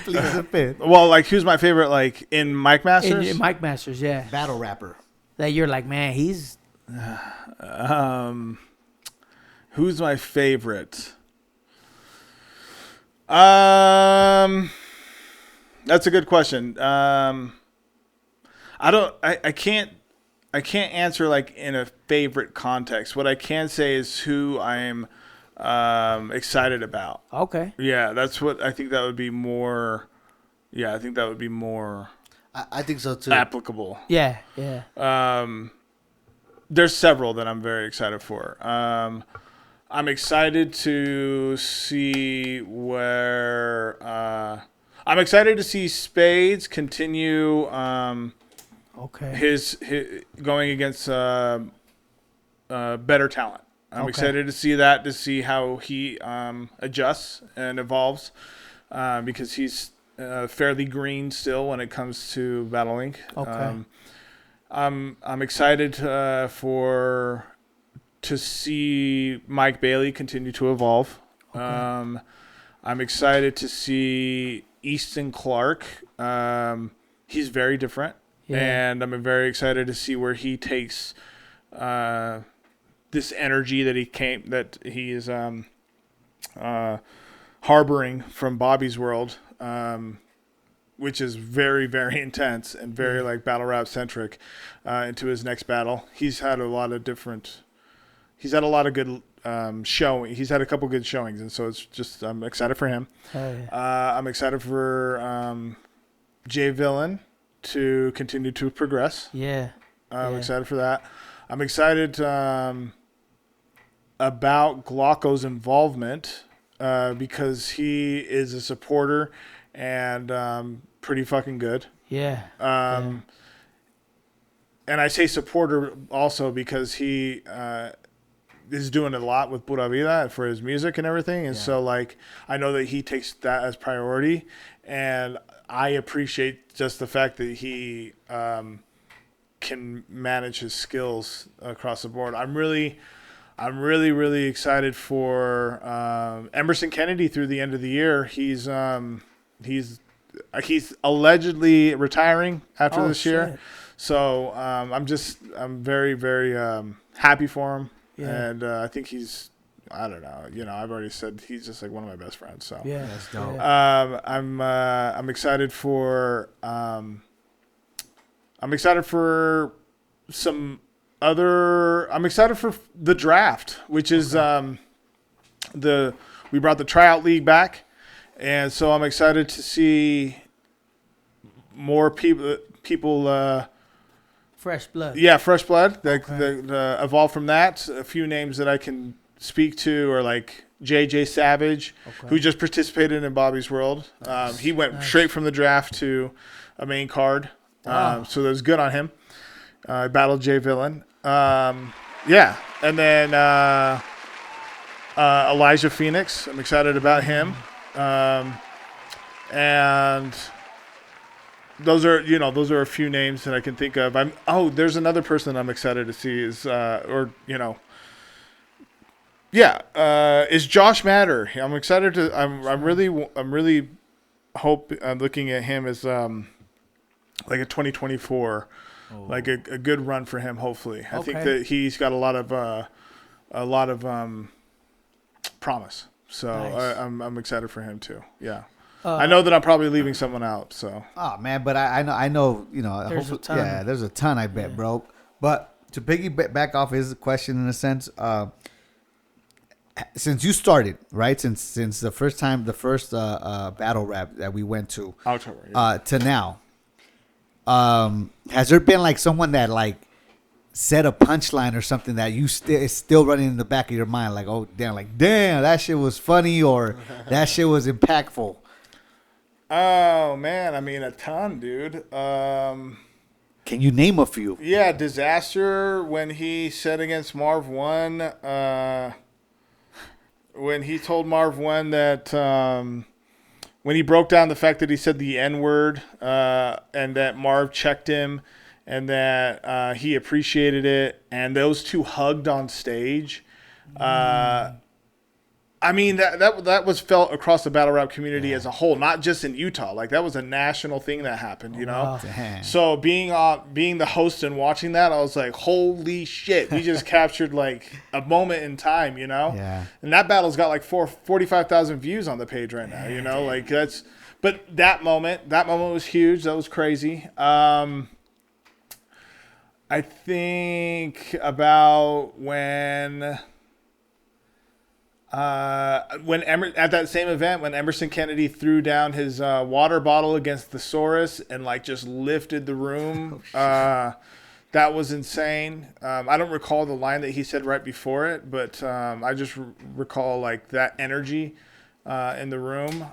Speaker 4: Please the fifth.
Speaker 5: Well, like who's my favorite? Like in Mike Masters.
Speaker 2: in Mike Masters, yeah.
Speaker 4: Battle rapper.
Speaker 2: That you're like, man, he's
Speaker 5: Who's my favorite? That's a good question. I can't answer like in a favorite context. What I can say is who I'm excited about.
Speaker 2: okay.
Speaker 5: Yeah, that's what I think that would be more. Yeah, I think that would be more
Speaker 3: I think so too.
Speaker 5: applicable.
Speaker 2: Yeah, yeah.
Speaker 5: There's several that I'm very excited for. I'm excited to see where. I'm excited to see Spades continue
Speaker 2: Okay.
Speaker 5: his going against better talent. I'm
Speaker 2: Okay.
Speaker 5: excited to see that, to see how he adjusts and evolves, because he's fairly green still when it comes to battling.
Speaker 2: Okay.
Speaker 5: I'm excited to see Mike Bailey continue to evolve. I'm excited to see Easton Clark. He's very different,
Speaker 2: Yeah.
Speaker 5: and I'm very excited to see where he takes this energy that he is harboring from Bobby's world, which is very, very intense and very like battle rap centric, into his next battle. He's had a lot of good showing. He's had a couple good showings, and so it's just I'm excited for him.
Speaker 2: Hell yeah.
Speaker 5: I'm excited for Jay Villain to continue to progress.
Speaker 2: Yeah.
Speaker 5: I'm
Speaker 2: Yeah.
Speaker 5: excited for that. I'm excited about Glocko's involvement because he is a supporter and pretty fucking good.
Speaker 2: Yeah.
Speaker 5: And I say supporter also because he is doing a lot with Pura Vida for his music and everything. And so, like, I know that he takes that as priority. And I appreciate just the fact that he can manage his skills across the board. I'm really excited for Emerson Kennedy through the end of the year. He's allegedly retiring after this year.
Speaker 2: Shit.
Speaker 5: So I'm very, very happy for him.
Speaker 2: Yeah.
Speaker 5: And I think I don't know, I've already said he's just like one of my best friends. So
Speaker 2: Yeah.
Speaker 4: That's dope.
Speaker 2: Yeah.
Speaker 5: I'm excited for some other. I'm excited for the draft, which is we brought the tryout league back, and so I'm excited to see more people.
Speaker 2: Fresh blood.
Speaker 5: Yeah, fresh blood that evolved from that. A few names that I can speak to are like JJ Savage, who just participated in Bobby's World. He went straight from the draft to a main card, so that was good on him. I battled Jay Villain. Yeah, and then Elijah Phoenix. I'm excited about him, and those are a few names that I can think of. There's another person I'm excited to see is is Josh Matter. I'm excited to. I'm really looking at him as like a 2024, like a good run for him. Hopefully, I think that he's got a lot of promise. So
Speaker 2: Nice.
Speaker 5: I'm excited for him too. Yeah. I know that I'm probably leaving someone out, so.
Speaker 4: Oh man, but I know
Speaker 2: There's a ton.
Speaker 4: Yeah, there's a ton. I bet, bro. But to piggyback off his question in a sense, since you started, right? Since the first battle rap that we went to,
Speaker 5: October, yeah.
Speaker 4: to now, has there been like someone that like said a punchline or something that you is still running in the back of your mind, like, oh damn, that shit was funny or that shit was impactful?
Speaker 5: Oh man, I mean a ton, dude.
Speaker 4: Can you name a few?
Speaker 5: Yeah, Disaster when he said against Marv One, when he told Marv One that when he broke down the fact that he said the N-word, and that Marv checked him, and that he appreciated it, and those two hugged on stage. I mean, that was felt across the battle rap community as a whole, not just in Utah. Like, that was a national thing that happened, you know?
Speaker 4: Damn.
Speaker 5: So being the host and watching that, I was like, holy shit, we just captured, like, a moment in time, you know?
Speaker 4: Yeah.
Speaker 5: And that battle's got, like, 45,000 views on the page right now, you know? Like, that's... But that moment was huge. That was crazy. I think about when at that same event when Emerson Kennedy threw down his water bottle against Thesaurus and like just lifted the room. That was insane. I don't recall the line that he said right before it, but I just recall like that energy in the room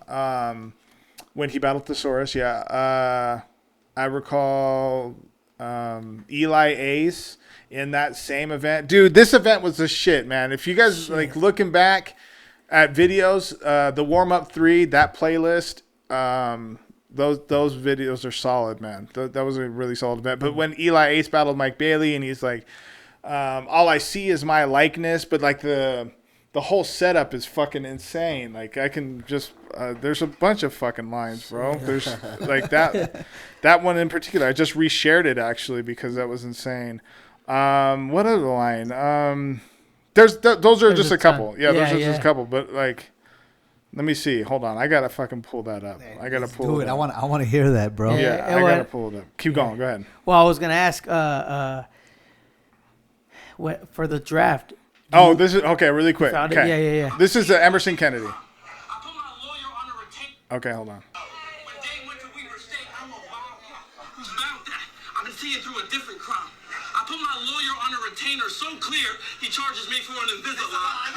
Speaker 5: when he battled Thesaurus. Yeah, I recall Eli Ace in that same event. Dude, this event was the shit, man. If you guys like looking back at videos, the warm-up 3, that playlist, those videos are solid, man. That was a really solid event. But when Eli Ace battled Mike Bailey and he's like, all I see is my likeness, but like the whole setup is fucking insane. Like I can just there's a bunch of fucking lines, bro. There's like that one in particular. I just reshared it actually because that was insane. What other line? Those are just a couple. Yeah, those are just a couple. But like, let me see. Hold on, I gotta fucking pull that up. I gotta pull it.
Speaker 4: I want to hear that, bro.
Speaker 5: Yeah, I gotta pull it up. Keep going. Go ahead.
Speaker 2: Well, I was gonna ask for the draft.
Speaker 5: Oh, this is okay. Really quick.
Speaker 2: Found it?
Speaker 5: Okay.
Speaker 2: Yeah.
Speaker 5: This is Emerson Kennedy. Okay, hold on.
Speaker 6: I've been seeing through a different crime. I put my lawyer on a retainer so clear he charges me for an Invisalign.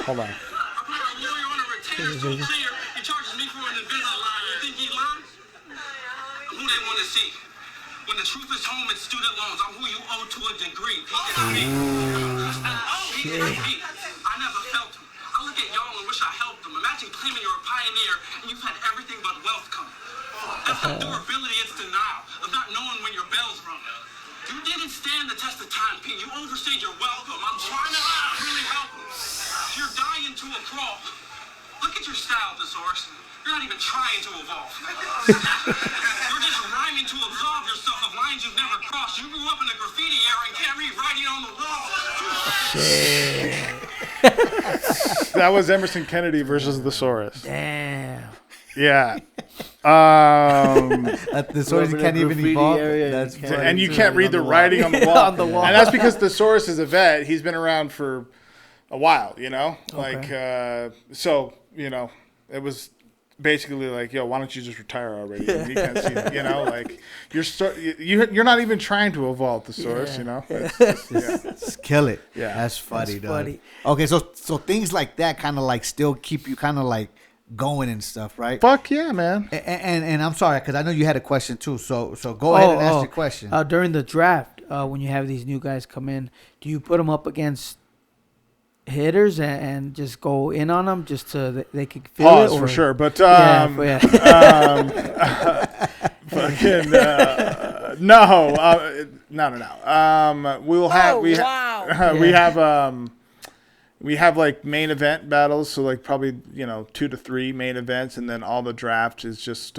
Speaker 5: Hold on.
Speaker 6: I put my lawyer on a retainer so clear he charges me for an Invisalign. You think he lied? I'm who they want to see. When the truth is home, it's student loans. I'm who you owe to a degree. I never felt him. I look at y'all and wish I helped them. Imagine claiming you're a pioneer and you've had everything but wealth come. That's not durability, it's denial of not knowing when your bell's rung. You didn't stand the test of time, Pete. You overstayed your welcome. I'm trying to really help him. You're dying to a crawl. Look at your style, Thesaurus. You're not even trying to evolve. You're just rhyming to absolve yourself of lines you've never crossed. You grew up in a graffiti era and can't read writing on the wall.
Speaker 5: That was Emerson Kennedy versus Thesaurus.
Speaker 2: Damn.
Speaker 5: Yeah.
Speaker 4: Thesaurus can't even evolve.
Speaker 5: And you can't read the writing on the wall.
Speaker 2: On the wall.
Speaker 5: And that's because Thesaurus is a vet. He's been around for a while, you know? Like, so, you know, it was basically like, yo, why don't you just retire already? You can't see it, you know? Like, you're not even trying to evolve Thesaurus, you know?
Speaker 4: Just kill it.
Speaker 5: Yeah.
Speaker 4: That's funny,
Speaker 2: That's
Speaker 4: dog.
Speaker 2: funny.
Speaker 4: Okay, so things like that kind of like still keep you kind of like going and stuff, right?
Speaker 5: Fuck yeah, man.
Speaker 4: And I'm sorry because I know you had a question too. So go ahead and ask your question.
Speaker 2: During the draft, when you have these new guys come in, do you put them up against hitters and just go in on them just to they could feel it?
Speaker 5: Pause for sure, but
Speaker 2: yeah.
Speaker 5: fucking no. We'll have we have like main event battles, so like probably 2 to 3 main events, and then all the draft is just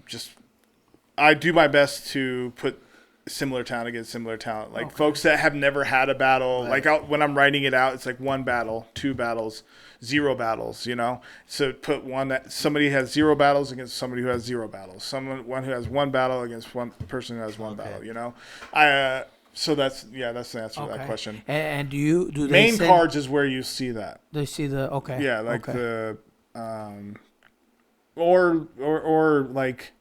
Speaker 5: just I do my best to put similar talent against similar talent, like folks that have never had a battle. Right. Like when I'm writing it out, it's like 1 battle, 2 battles, 0 battles, you know. So put one that somebody has 0 battles against somebody who has 0 battles. One who has 1 battle against one person who has 1 battle, you know. So that's the answer to that
Speaker 2: Okay.
Speaker 5: question.
Speaker 2: And do they
Speaker 5: Main
Speaker 2: send,
Speaker 5: cards is where you see that.
Speaker 2: They see the okay.
Speaker 5: Yeah, like
Speaker 2: okay.
Speaker 5: the or like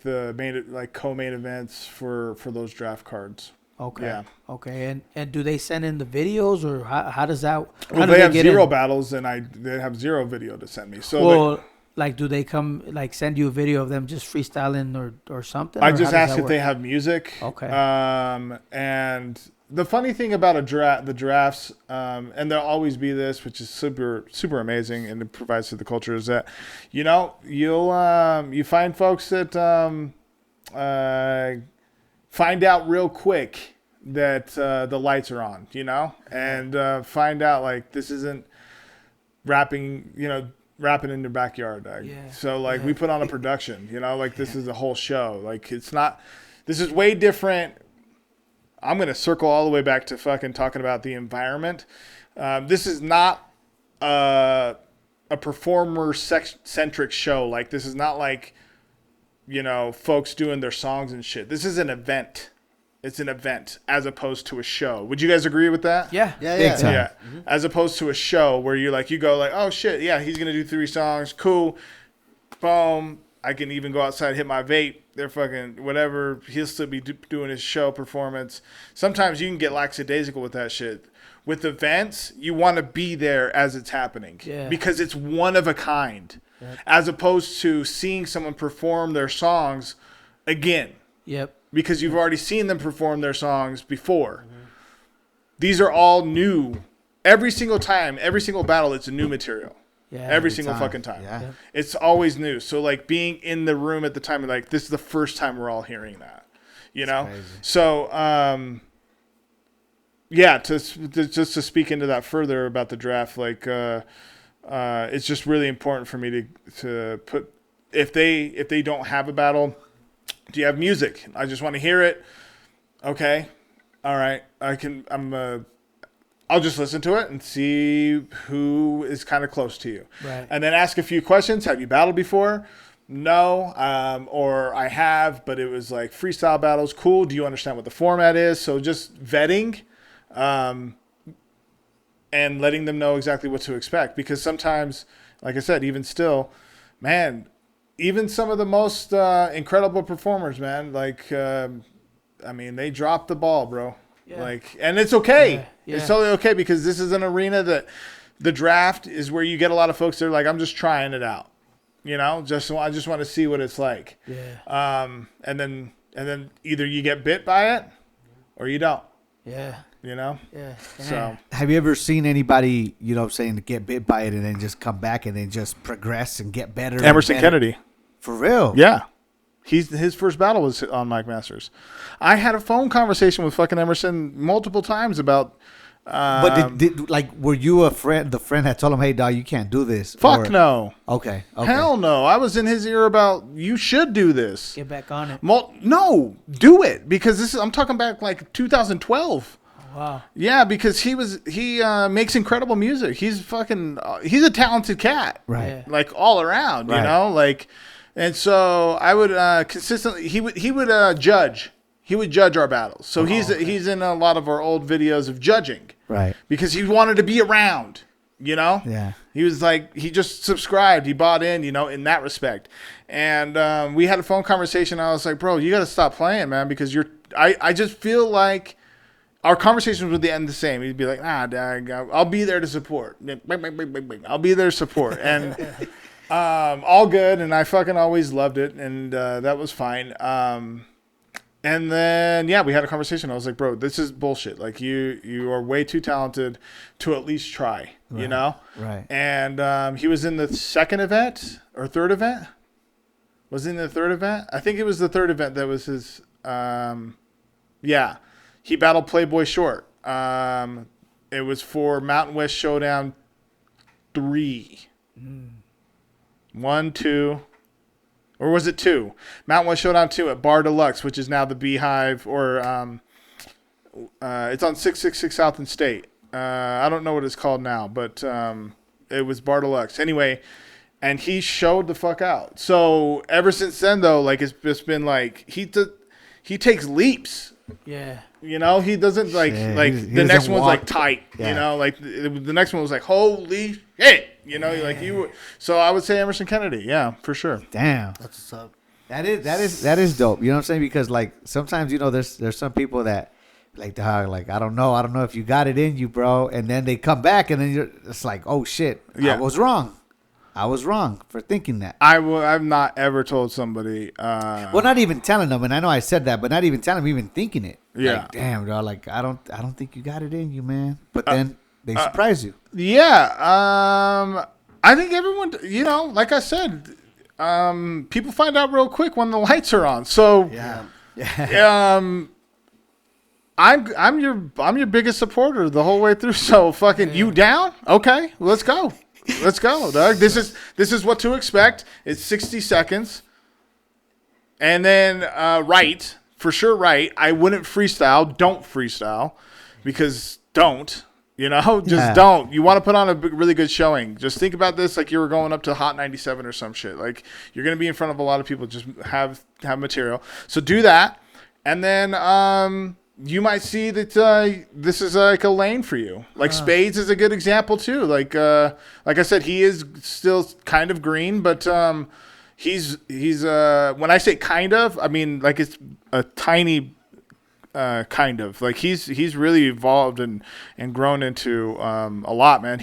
Speaker 5: the co-main events for those draft cards.
Speaker 2: Okay.
Speaker 5: Yeah.
Speaker 2: Okay. And do they send in the videos, or how does that? How
Speaker 5: Well,
Speaker 2: do
Speaker 5: they have
Speaker 2: get
Speaker 5: zero
Speaker 2: in?
Speaker 5: battles, and they have zero video to send me. So
Speaker 2: Well, like, do they come send you a video of them just freestyling or something?
Speaker 5: I
Speaker 2: or
Speaker 5: just
Speaker 2: how does
Speaker 5: ask
Speaker 2: that
Speaker 5: if they
Speaker 2: work?
Speaker 5: have music.
Speaker 2: Okay.
Speaker 5: And the funny thing about the drafts, and there'll always be this, which is super super amazing, and it provides to the culture, is that you'll you find folks that find out real quick that the lights are on, and find out like this isn't rapping in your backyard.
Speaker 2: Yeah.
Speaker 5: So like we put on a production, like this is a whole show. Like it's not, this is way different. I'm going to circle all the way back to fucking talking about the environment. This is not a performer centric show. Like this is not like, folks doing their songs and shit. This is an event. It's an event as opposed to a show. Would you guys agree with that?
Speaker 2: Yeah.
Speaker 3: Yeah,
Speaker 4: Big
Speaker 3: yeah.
Speaker 4: time.
Speaker 5: Yeah. As opposed to a show where you go like, oh shit, yeah, he's gonna do 3 songs, cool, boom. I can even go outside, hit my vape. They're fucking whatever. He'll still be doing his show performance. Sometimes you can get lackadaisical with that shit. With events, you want to be there as it's happening because it's one of a kind, as opposed to seeing someone perform their songs again.
Speaker 2: Yep.
Speaker 5: Because you've already seen them perform their songs before. These are all new. Every single time, every single battle, it's a new material.
Speaker 2: Yeah.
Speaker 5: Every single fucking time.
Speaker 3: Yeah.
Speaker 5: It's always new. So like being in the room at the time, like this is the first time we're all hearing that.
Speaker 3: Crazy.
Speaker 5: So just to speak into that further about the draft, like it's just really important for me to put, if they don't have a battle, do you have music? I just want to hear it. Okay. All right. I'll just listen to it and see who is kind of close to you.
Speaker 2: Right.
Speaker 5: And then ask a few questions. Have you battled before? No. Or I have, but it was like freestyle battles. Cool. Do you understand what the format is? So just vetting, and letting them know exactly what to expect. Because sometimes, like I said, even still, man, even some of the most incredible performers, man, like, they dropped the ball, bro.
Speaker 2: Yeah.
Speaker 5: Like, and it's okay.
Speaker 2: Yeah.
Speaker 5: It's totally okay because this is an arena that the draft is where you get a lot of folks that are like, I'm just trying it out. I just want to see what it's like.
Speaker 2: Yeah.
Speaker 5: And then either you get bit by it or you don't.
Speaker 2: Yeah.
Speaker 5: Yeah. So
Speaker 4: Have you ever seen anybody, get bit by it and then just come back and then just progress and get better?
Speaker 5: Emerson
Speaker 4: and better?
Speaker 5: Kennedy.
Speaker 4: For real?
Speaker 5: Yeah. His first battle was on Mike Masters. I had a phone conversation with fucking Emerson multiple times about.
Speaker 4: But were you the friend that told him, hey, dog, you can't do this?
Speaker 5: Fuck no.
Speaker 4: Okay.
Speaker 5: Hell no. I was in his ear about, you should do this.
Speaker 2: Get back on it.
Speaker 5: No, do it. Because I'm talking back like 2012.
Speaker 2: Wow.
Speaker 5: Yeah, because he makes incredible music. He's he's a talented cat.
Speaker 4: Right.
Speaker 2: Yeah.
Speaker 5: Like all around, and so I would consistently, he would judge. He would judge our battles. So he's in a lot of our old videos of judging.
Speaker 4: Right.
Speaker 5: Because he wanted to be around,
Speaker 4: Yeah.
Speaker 5: He was like, he just subscribed. He bought in that respect. And we had a phone conversation. I was like, bro, you got to stop playing, man, because I just feel like our conversations would end the same. He'd be like, dag, I'll be there to support. I'll be there to support. And all good. And I fucking always loved it. And that was fine. And then, we had a conversation. I was like, bro, this is bullshit. Like, you are way too talented to at least try,
Speaker 4: Right.
Speaker 5: And he was in the second event or third event. Was he in the third event? I think it was the third event that was his. He battled Playboy Short. It was for Mountain West Showdown 3. 1, 2. Or was it 2? Mountain West Showdown 2 at Bar Deluxe, which is now the Beehive, or it's on 666 South and State. I don't know what it's called now, but it was Bar Deluxe. Anyway, and he showed the fuck out. So ever since then, though, like it's just been like he takes leaps.
Speaker 2: Yeah.
Speaker 5: You know, he doesn't like
Speaker 4: Shit,
Speaker 5: like
Speaker 4: he
Speaker 5: the
Speaker 4: doesn't
Speaker 5: next one's like
Speaker 4: walk.
Speaker 5: tight.
Speaker 4: Yeah.
Speaker 5: You know, like the next one was like holy shit. You know, like you. So I would say Emerson Kennedy. Yeah, for sure.
Speaker 4: Damn.
Speaker 3: That's what's up.
Speaker 4: That is dope. You know what I'm saying? Because like sometimes there's some people that like dog, like I don't know if you got it in you, bro, and then they come back and then it's like, oh shit,
Speaker 5: Yeah.
Speaker 4: I was wrong for thinking that.
Speaker 5: I've not ever told somebody.
Speaker 4: Well, not even telling them, and I know I said that, but not even telling them, even thinking it.
Speaker 5: Yeah.
Speaker 4: Like, damn, dog, like I don't think you got it in you, man. But then they surprise you.
Speaker 5: Yeah. I think everyone. You know, like I said, people find out real quick when the lights are on. So I'm your biggest supporter the whole way through. So fucking you down? Okay, let's go. Let's go, dog. This is what to expect. It's 60 seconds. And then right, for sure right. I wouldn't freestyle. Don't freestyle. Because don't. You know, just don't. You want to put on a really good showing. Just think about this like you were going up to Hot 97 or some shit. Like you're going to be in front of a lot of people. Just have material. So do that. And then you might see that this is like a lane for you. Like Spades is a good example too. Like I said, he is still kind of green, but he's when I say kind of, I mean like it's a tiny kind of like he's really evolved and grown into a lot, man.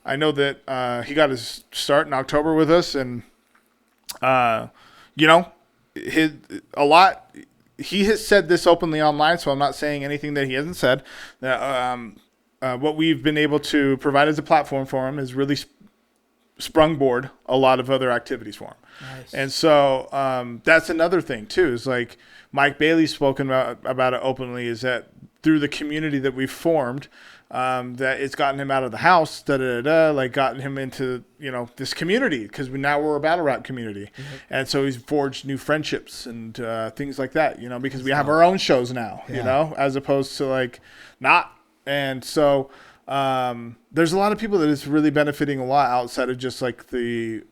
Speaker 5: I know that he got his start in October with us, and you know, he has said this openly online, so I'm not saying anything that he hasn't said. What we've been able to provide as a platform for him is really sprungboard a lot of other activities for him.
Speaker 2: Nice.
Speaker 5: And so that's another thing too, is like Mike Bailey's spoken about it openly, is that through the community that we've formed, that it's gotten him out of the house, like gotten him into, you know, this community, because we're a battle rap community. Mm-hmm. And so he's forged new friendships and things like that, you know, because we have our own shows now, you know, as opposed to like not. And so there's a lot of people that is really benefiting a lot outside of just like the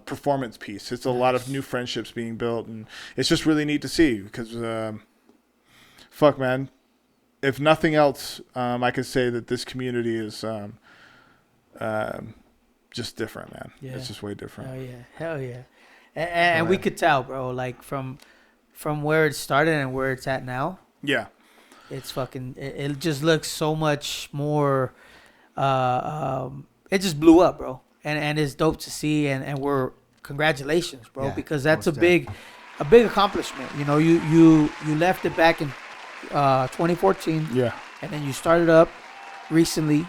Speaker 5: performance piece. It's a lot of new friendships being built, and it's just really neat to see because fuck, man. If nothing else, I can say that this community is just different, man.
Speaker 2: Yeah.
Speaker 5: It's just way different.
Speaker 2: Hell yeah. And we could tell, bro, like from where it started and where it's at now.
Speaker 5: Yeah.
Speaker 2: It's fucking. It just looks so much more. It just blew up, bro, and it's dope to see. And we're congratulations, bro, because that's a big accomplishment. You know, you left it back in 2014.
Speaker 5: Yeah.
Speaker 2: And then you started up recently,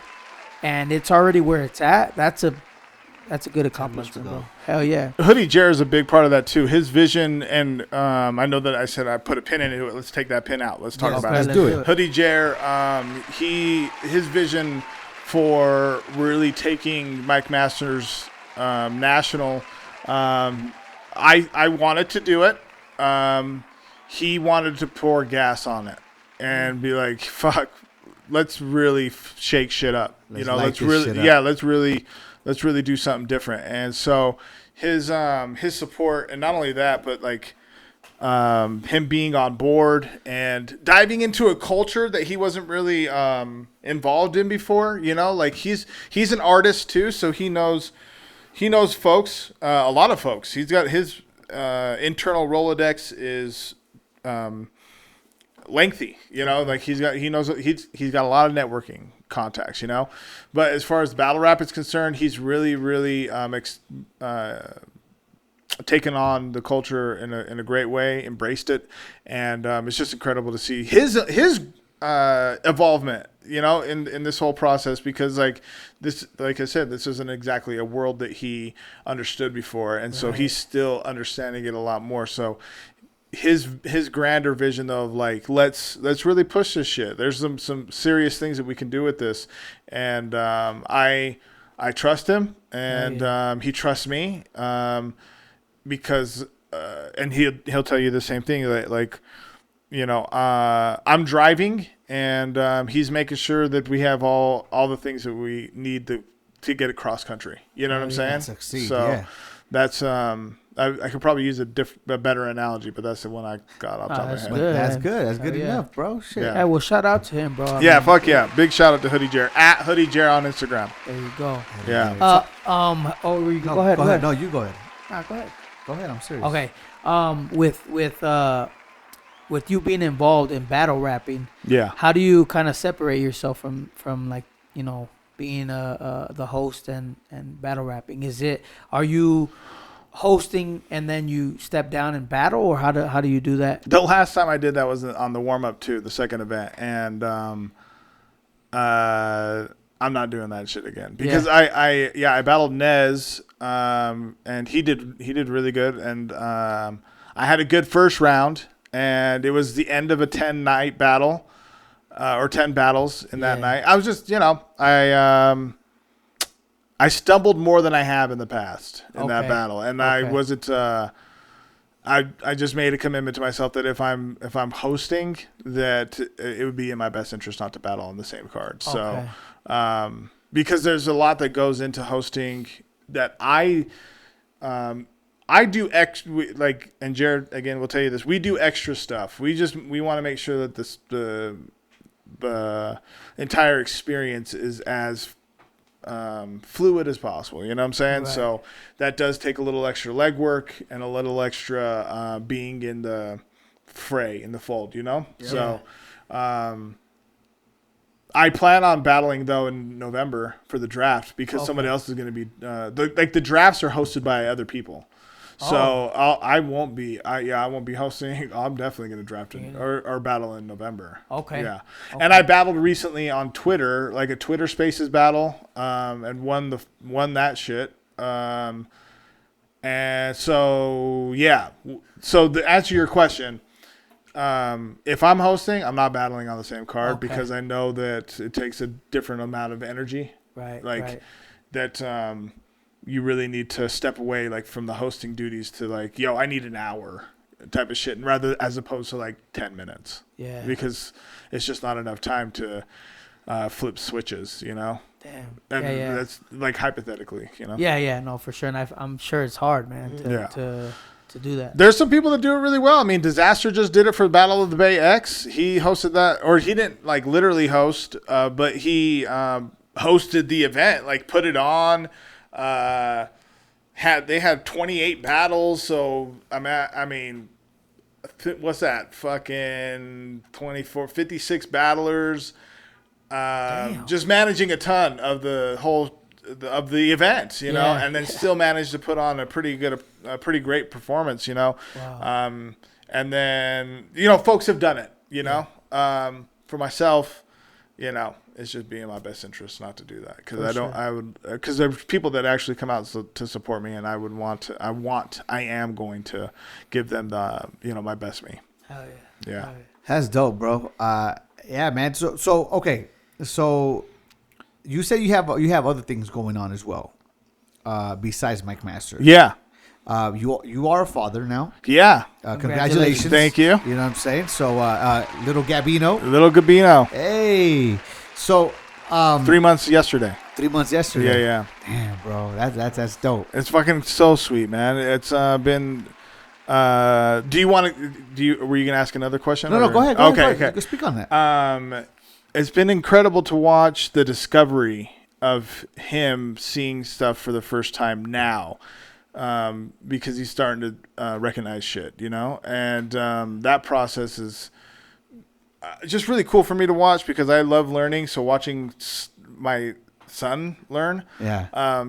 Speaker 2: and it's already where it's at. That's a good accomplishment, bro. Hell yeah.
Speaker 5: Hoodie Jer is a big part of that too. His vision, and I know that I said I put a pin into it. Let's take that pin out. Let's talk about it.
Speaker 2: Let's do it.
Speaker 5: Hoodie Jer, his vision for really taking Mike Masters national. I wanted to do it. He wanted to pour gas on it and be like, "Fuck, let's really shake shit up." Let's really do something different. And so his support, and not only that, but like him being on board and diving into a culture that he wasn't really involved in before. You know, like he's an artist too, so he knows folks, a lot of folks. He's got his internal Rolodex is lengthy, you know, like he's got a lot of networking contacts, you know. But as far as battle rap is concerned, he's really taken on the culture in a great way, embraced it, and it's just incredible to see his involvement, you know, in this whole process, because like I said, this isn't exactly a world that he understood before, and so he's still understanding it a lot more. So his grander vision though, of like let's really push this shit. There's some serious things that we can do with this, and I trust him, and he trusts me, because and he'll tell you the same thing, that like, you know, I'm driving, and he's making sure that we have all the things that we need to get across country. You know what I'm saying?
Speaker 4: Succeed,
Speaker 5: so
Speaker 4: yeah.
Speaker 5: that's I could probably use a better analogy, but that's the one I got off the top of my
Speaker 2: that's
Speaker 5: head.
Speaker 2: good.
Speaker 4: That's good. That's good
Speaker 2: yeah.
Speaker 4: enough, bro. Shit.
Speaker 5: Yeah.
Speaker 2: Hey, well, shout out to him, bro. I
Speaker 5: Yeah,
Speaker 2: mean,
Speaker 5: fuck yeah. Big shout out to Hoodie Jer at Hoodie Jer on Instagram.
Speaker 2: There you go.
Speaker 5: Yeah.
Speaker 2: Oh, go
Speaker 4: No,
Speaker 2: ahead.
Speaker 4: go ahead. No, you go ahead.
Speaker 2: Nah, go ahead.
Speaker 4: Go ahead. I'm serious.
Speaker 2: Okay. With you being involved in battle rapping,
Speaker 5: Yeah.
Speaker 2: how do you kind of separate yourself from like, being the host and battle rapping? Are you hosting and then you step down and battle, or how do you do that?
Speaker 5: The last time I did that was on the warm up too, the second event, and I'm not doing that shit again because I battled Nez, and he did really good, and I had a good first round, and it was the end of a 10-night battle, or 10 battles in that night. I was just I stumbled more than I have in the past in that battle, and I wasn't. I just made a commitment to myself that if I'm hosting, that it would be in my best interest not to battle on the same card. So, because there's a lot that goes into hosting that I do and Jared again will tell you this. We do extra stuff. We want to make sure that the entire experience is as fluid as possible, you know what I'm saying?
Speaker 2: Right.
Speaker 5: So that does take a little extra legwork and a little extra being in the fray, in the fold, you know? Yeah. So I plan on battling though in November for the draft because somebody else is going to be the drafts are hosted by other people. So I won't be hosting. I'm definitely going to draft or battle in November.
Speaker 2: Okay.
Speaker 5: Yeah. Okay. And I battled recently on Twitter, like a Twitter Spaces battle, and won that shit. And so yeah. So to answer your question, if I'm hosting, I'm not battling on the same card because I know that it takes a different amount of energy.
Speaker 2: Right.
Speaker 5: Like that. You really need to step away like from the hosting duties to like, yo, I need an hour type of shit, and as opposed to like 10 minutes. Yeah. Because it's just not enough time to flip switches, you know?
Speaker 2: Damn.
Speaker 5: And that's like hypothetically, you know?
Speaker 2: Yeah, no, for sure. And I'm sure it's hard, man, to do that.
Speaker 5: There's some people that do it really well. I mean, Disaster just did it for Battle of the Bay X. He hosted that, or he didn't like literally host, but he hosted the event, like put it on. They had 28 battles, so what's that? Fucking 56 battlers. Just managing a ton of the whole of the event, you know, and then still managed to put on a pretty great performance, you know. Wow. And then folks have done it, you know. For myself, it's just being in my best interest not to do that because because there's people that actually come out to support me, and I am going to give them the my best me.
Speaker 2: Hell yeah.
Speaker 5: Yeah.
Speaker 4: That's dope, bro. Yeah, man. So okay. So you said you have other things going on as well, besides Mike Master.
Speaker 5: Yeah.
Speaker 4: You are a father now.
Speaker 5: Yeah.
Speaker 4: Congratulations.
Speaker 5: Thank you.
Speaker 4: You know what I'm saying? So little Gabino.
Speaker 5: Little Gabino.
Speaker 4: Hey. So
Speaker 5: 3 months yesterday.
Speaker 4: 3 months yesterday.
Speaker 5: Yeah.
Speaker 4: Damn, bro. That's dope.
Speaker 5: It's fucking so sweet, man. It's been were you gonna ask another question?
Speaker 4: No, go ahead.
Speaker 5: Okay.
Speaker 4: You can speak on that.
Speaker 5: It's been incredible to watch the discovery of him seeing stuff for the first time now. Because he's starting to recognize shit, and that process is just really cool for me to watch because I love learning. So watching my son learn,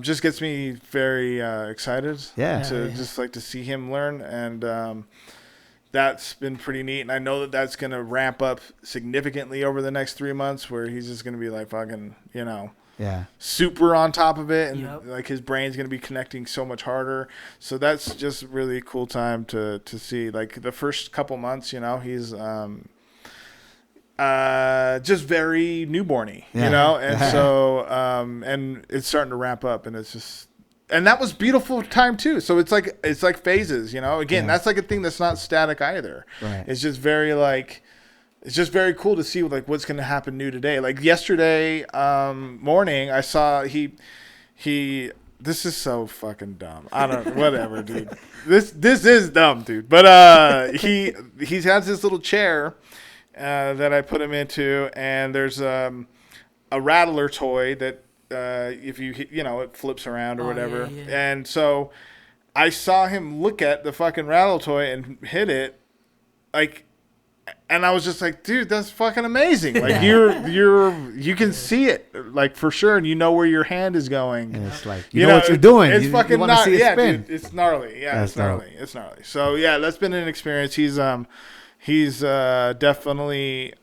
Speaker 5: just gets me very excited. Just like to see him learn, and that's been pretty neat. And I know that that's going to ramp up significantly over the next 3 months, where he's just going to be like fucking, super on top of it, and like his brain's gonna be connecting so much harder. So that's just really a cool time to see. Like the first couple months, he's just very newborny, and so and it's starting to ramp up, and it's just. And that was beautiful time too. So it's like phases, Again, that's like a thing that's not static either.
Speaker 4: Right.
Speaker 5: It's just very it's just very cool to see like what's going to happen new today. Like yesterday morning, I saw This is so fucking dumb. I don't whatever, dude. This is dumb, dude. But he has this little chair that I put him into, and there's a rattler toy that if it flips around or whatever.
Speaker 2: Yeah.
Speaker 5: And so I saw him look at the fucking rattle toy and hit it, like, and I was just like, dude, that's fucking amazing. Like you can see it, like, for sure, and you know where your hand is going.
Speaker 4: And it's like you know what you're doing.
Speaker 5: It's fucking
Speaker 4: you see it spin.
Speaker 5: dude, it's gnarly. Yeah,
Speaker 4: That's
Speaker 5: it's gnarly.
Speaker 4: dope.
Speaker 5: It's gnarly. So yeah, that's been an experience. He's definitely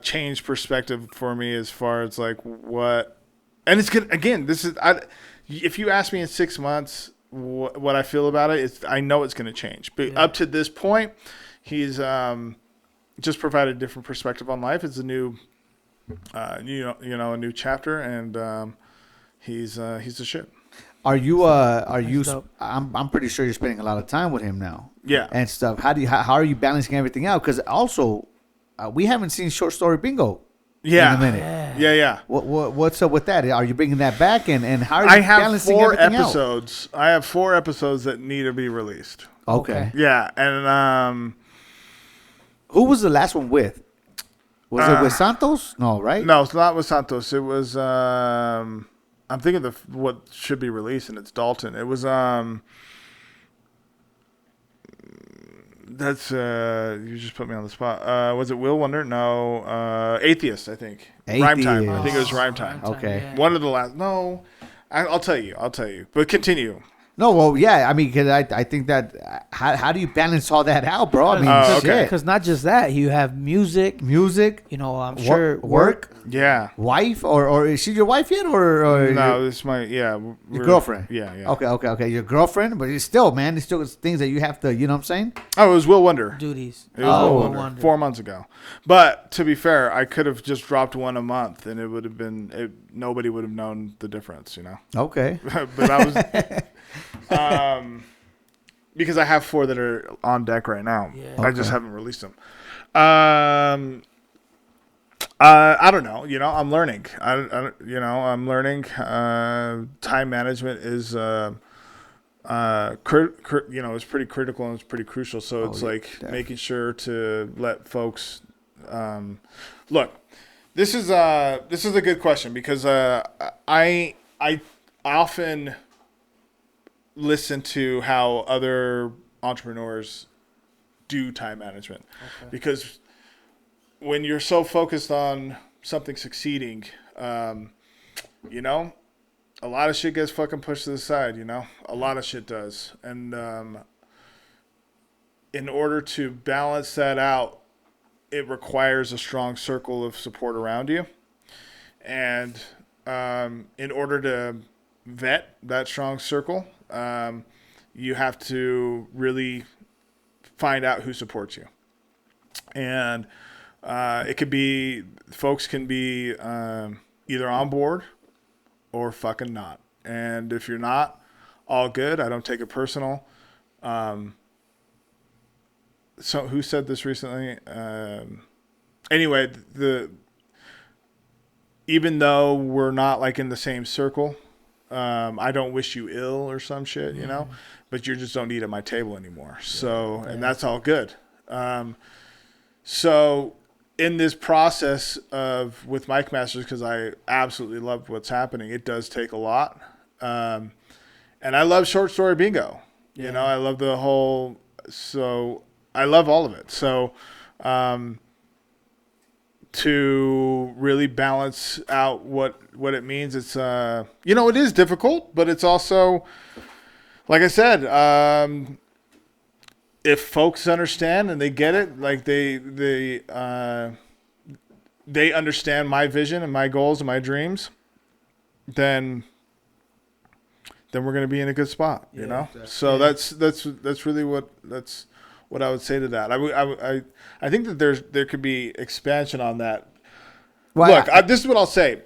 Speaker 5: changed perspective for me as far as like what, and it's good. Again, if you ask me in 6 months what I feel about it, I know it's going to change. But up to this point, he's just provided a different perspective on life. It's a new, a new chapter, and he's the shit.
Speaker 4: Are you?
Speaker 2: dope.
Speaker 4: I'm pretty sure you're spending a lot of time with him now.
Speaker 5: Yeah.
Speaker 4: And stuff. How are you balancing everything out? Because also, we haven't seen Short Story Bingo.
Speaker 5: Yeah.
Speaker 4: In a minute.
Speaker 5: Yeah.
Speaker 4: What's up with that? Are you bringing that back? And how are you
Speaker 5: I have
Speaker 4: balancing
Speaker 5: 4
Speaker 4: everything
Speaker 5: episodes. I have 4 episodes that need to be released.
Speaker 4: out? Okay.
Speaker 5: Yeah, and
Speaker 4: Who was the last one with? Was it with Santos? No, right?
Speaker 5: no, it's not with Santos. It was I'm thinking of what should be released, and it's Dalton. It was that's you just put me on the spot. Was it Will Wonder? No, Atheist. I think. Rhyme Time. I think it was Rhyme Time.
Speaker 4: Okay.
Speaker 2: Yeah.
Speaker 5: One of the last. No, I'll tell you. But continue.
Speaker 4: No, well, yeah. I mean, because I think that how do you balance all that out, bro? I mean,
Speaker 5: okay.
Speaker 4: shit.
Speaker 2: Because not just that, you have music. I'm sure
Speaker 4: work,
Speaker 5: Yeah.
Speaker 4: wife, or is she your wife yet, or
Speaker 5: No, this is my
Speaker 4: your girlfriend?
Speaker 5: Yeah.
Speaker 4: Okay. Your girlfriend, but it's still, man, it's still things that you have to, you know what I'm saying?
Speaker 5: Oh, it was Will Wonder.
Speaker 2: duties.
Speaker 5: It was Will
Speaker 2: Will
Speaker 5: Wonder, 4 months ago. But to be fair, I could have just dropped one a month, and it would have been nobody would have known the difference,
Speaker 4: Okay.
Speaker 5: But I was because I have 4 that are on deck right now.
Speaker 2: Yeah.
Speaker 5: I just haven't released them. I don't know. I'm learning. I'm learning. Time management is it's pretty critical and it's pretty crucial. So it's making sure to let folks look. This is a good question because I often listen to how other entrepreneurs do time management because when you're so focused on something succeeding, a lot of shit gets fucking pushed to the side, a lot of shit does. And in order to balance that out, it requires a strong circle of support around you. And in order to vet that strong circle, you have to really find out who supports you. And it could be, folks can be either on board or fucking not. And if you're not, all good. I don't take it personal. So who said this recently? Anyway, even though we're not like in the same circle, I don't wish you ill or some shit, but you just don't need at my table anymore. So, and that's all good. So in this process with Mike Masters, because I absolutely love what's happening, it does take a lot. And I love Short Story Bingo. I love the whole, so I love all of it. So to really balance out what it means, it's, it is difficult, but it's also, like I said, if folks understand and they get it, like they understand my vision and my goals and my dreams, then we're going to be in a good spot, Exactly. So that's really what I would say to that. I think that there could be expansion on that. Well, look, this is what I'll say,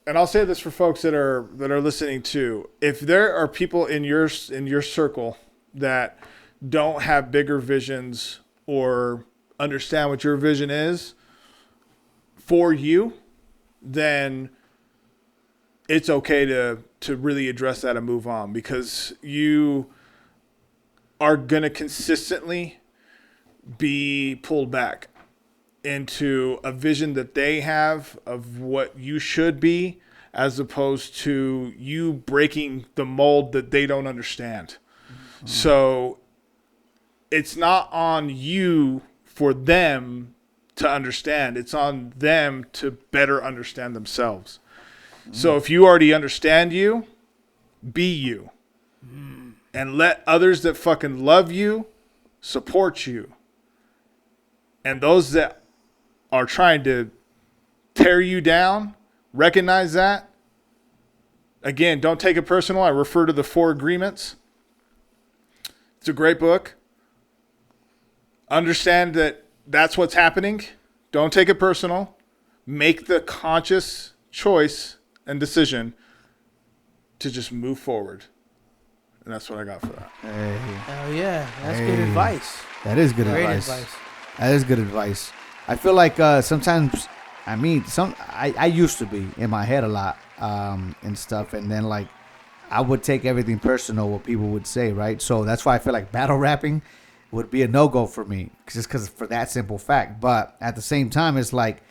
Speaker 5: and I'll say this for folks that are listening too. If there are people in your circle that don't have bigger visions or understand what your vision is for you, then it's okay to really address that and move on, because you are going to consistently be pulled back into a vision that they have of what you should be, as opposed to you breaking the mold that they don't understand. Mm-hmm. So it's not on you for them to understand. It's on them to better understand themselves. So if you already understand you, be you. And let others that fucking love you support you. And those that are trying to tear you down, recognize that. Again, don't take it personal. I refer to the 4 Agreements. It's a great book. Understand that that's what's happening. Don't take it personal. Make the conscious choice and decision to just move forward. And that's what I got for that.
Speaker 4: Hey,
Speaker 2: Oh yeah, that's good advice.
Speaker 4: that is good
Speaker 2: Great
Speaker 4: advice.
Speaker 2: advice.
Speaker 4: That is good advice. I feel like sometimes, I used to be in my head a lot and stuff, and then like I would take everything personal what people would say, right? So that's why I feel like battle rapping would be a no-go for me, just because for that simple fact. But at the same time, it's like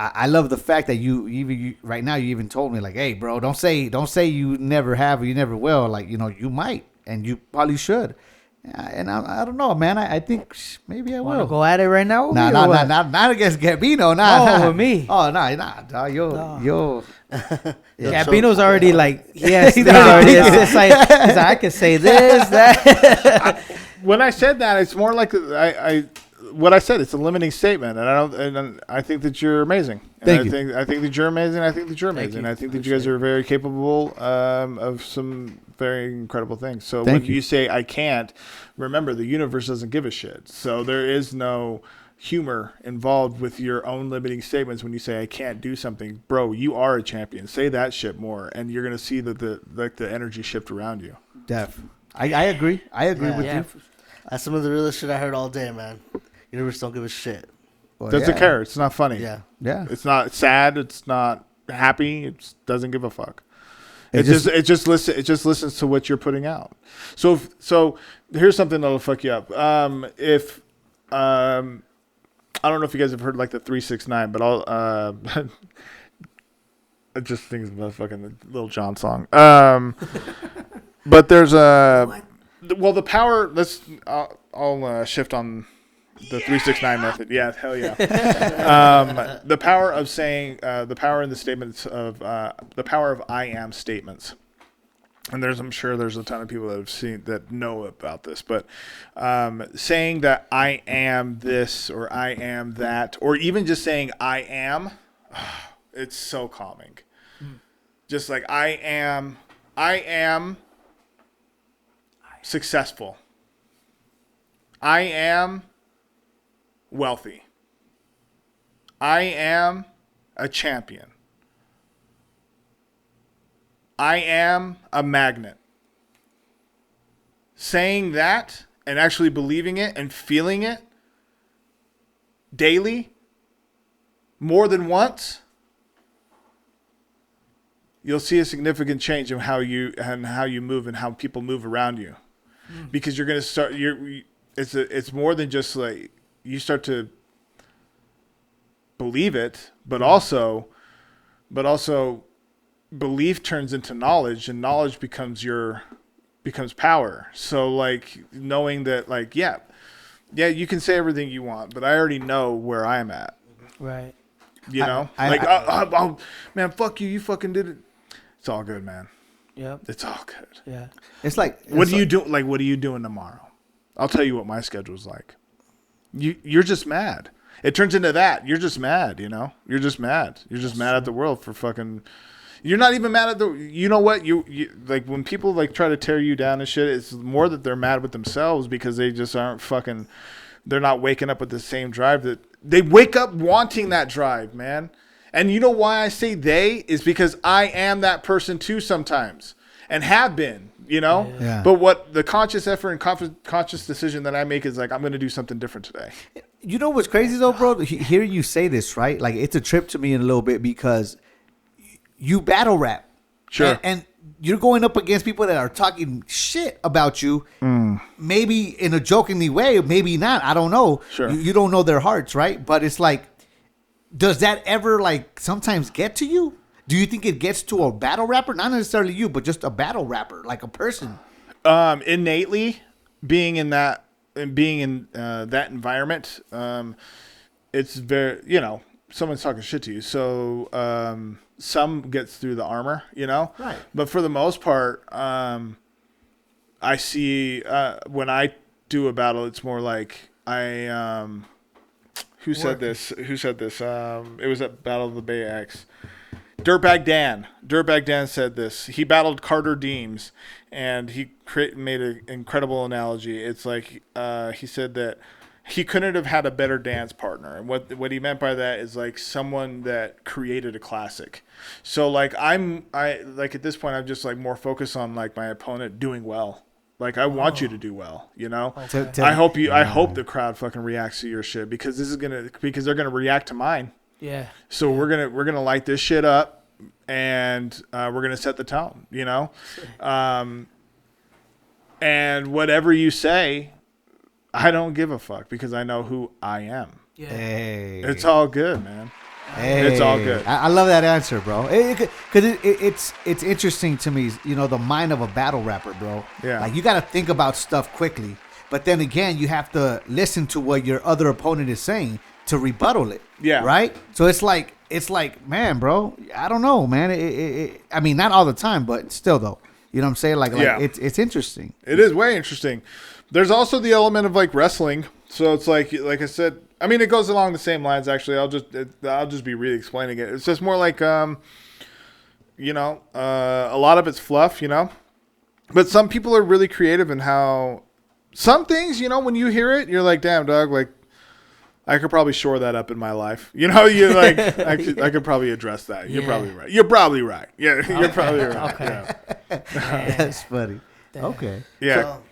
Speaker 4: I love the fact that you right now you even told me like, hey, bro, don't say you never have or you never will. Like, you know, you might and you probably should. And I don't know, man. I think maybe I
Speaker 2: Want to
Speaker 4: will.
Speaker 2: go at it right now? With me or
Speaker 4: Nah,
Speaker 2: what?
Speaker 4: not against Gabino.
Speaker 2: Oh,
Speaker 4: Nah,
Speaker 2: with me.
Speaker 4: Oh, nah, dog. Yo.
Speaker 2: Gabino's already like, yes,
Speaker 4: He's
Speaker 2: he's
Speaker 4: already
Speaker 2: already. It's like, he's like, I can say this, that.
Speaker 5: When I said that, it's more like what I said. It's a limiting statement, and I think that you're amazing.
Speaker 4: Thank
Speaker 5: you. I think that you're amazing. I think that you're
Speaker 2: Thank
Speaker 5: amazing.
Speaker 2: you.
Speaker 5: I think that you guys are very capable of some very incredible things. So
Speaker 4: Thank
Speaker 5: when
Speaker 4: you.
Speaker 5: you say I can't, remember the universe doesn't give a shit. So there is no humor involved with your own limiting statements when you say I can't do something. Bro, you are a champion. Say that shit more, and you're gonna see that the energy shift around you.
Speaker 4: Def. I agree. I agree with
Speaker 2: Yeah.
Speaker 4: you.
Speaker 3: That's some of the realest shit I heard all day, man. Universe don't give a shit.
Speaker 4: Well,
Speaker 5: Doesn't
Speaker 4: yeah.
Speaker 5: care. It's not funny.
Speaker 3: Yeah.
Speaker 4: Yeah.
Speaker 5: It's not sad. It's not happy. It doesn't give a fuck.
Speaker 4: It
Speaker 5: It just listens to what you're putting out. So here's something that'll fuck you up. If I don't know if you guys have heard like the 369, but I'll I just think about fucking Lil Jon song. But there's the power. I'll shift on the 369 method. Yeah, hell yeah. The power of saying, the power in the statements of, the power of I am statements. And I'm sure there's a ton of people that know about this, but saying that I am this or I am that, or even just saying I am, it's so calming. Just like I am successful. I am wealthy. I am a champion. I am a magnet. Saying that and actually believing it and feeling it daily, more than once, you'll see a significant change in how you move and how people move around you. Because you're going to start, it's more than just like, you start to believe it, but also belief turns into knowledge, and knowledge becomes power. So like knowing that like, yeah, you can say everything you want, but I already know where I'm at.
Speaker 2: Right.
Speaker 5: You know, man, fuck you. You fucking did it. It's all good, man.
Speaker 2: Yep.
Speaker 5: It's all good.
Speaker 2: Yeah.
Speaker 4: It's like
Speaker 5: What are you doing? Like, what are you doing tomorrow? I'll tell you what my schedule's like. You're just mad. It turns into that. You're just mad, you know? You're just mad. You're just mad at the world for fucking... You're not even mad at the... You know what? You like, when people, like, try to tear you down and shit, it's more that they're mad with themselves because they just aren't fucking... They're not waking up with the same drive that... They wake up wanting that drive, man. And you know why I say they? Is because I am that person too sometimes. And have been, you know?
Speaker 4: Yeah.
Speaker 5: But what the conscious effort and conscious decision that I make is like, I'm going to do something different today.
Speaker 4: You know what's crazy though, bro? Hearing you say this, right? Like, it's a trip to me in a little bit because you battle rap.
Speaker 5: Sure.
Speaker 4: And you're going up against people that are talking shit about you, maybe in a jokingly way, maybe not. I don't know.
Speaker 5: Sure.
Speaker 4: You don't know their hearts, right? But it's like, does that ever like sometimes get to you? Do you think it gets to a battle rapper? Not necessarily you, but just a battle rapper, like a person.
Speaker 5: Innately, being in that environment, it's very, someone's talking shit to you. So some gets through the armor,
Speaker 4: Right.
Speaker 5: But for the most part, I see when I do a battle, it's more like who said this? It was at Battle of the Bay X. Dirtbag Dan said this. He battled Carter Deems, and he made an incredible analogy. It's like he said that he couldn't have had a better dance partner, and what he meant by that is like someone that created a classic. So like at this point I'm just like more focused on like my opponent doing well. Like I want you to do well,
Speaker 2: Okay.
Speaker 5: I hope the crowd fucking reacts to your shit because they're gonna react to mine.
Speaker 2: Yeah.
Speaker 5: So we're gonna light this shit up, and we're gonna set the tone, and whatever you say, I don't give a fuck because I know who I am.
Speaker 2: Yeah.
Speaker 4: Hey,
Speaker 5: It's all good, man.
Speaker 4: hey.
Speaker 5: It's all good.
Speaker 4: I love that answer, bro. Because it's interesting to me, the mind of a battle rapper, bro.
Speaker 5: Yeah.
Speaker 4: Like you got to think about stuff quickly, but then again, you have to listen to what your other opponent is saying to rebuttal it.
Speaker 5: Yeah.
Speaker 4: Right. So it's like, man, bro. I don't know, man. I mean, not all the time, but still, though. You know what I'm saying? Like
Speaker 5: Yeah.
Speaker 4: it's interesting.
Speaker 5: It is way interesting. There's also the element of like wrestling. So it's like I said, I mean, it goes along the same lines. Actually, I'll just be re-explaining it. It's just more like, a lot of it's fluff, but some people are really creative in how some things, when you hear it, you're like, damn, dog, like I could probably shore that up in my life. You like, I could probably address that. You're
Speaker 2: Yeah.
Speaker 5: probably right. You're probably right. Yeah, you're probably right.
Speaker 2: Okay.
Speaker 5: Yeah.
Speaker 4: That's funny. Okay.
Speaker 5: Yeah.
Speaker 3: So,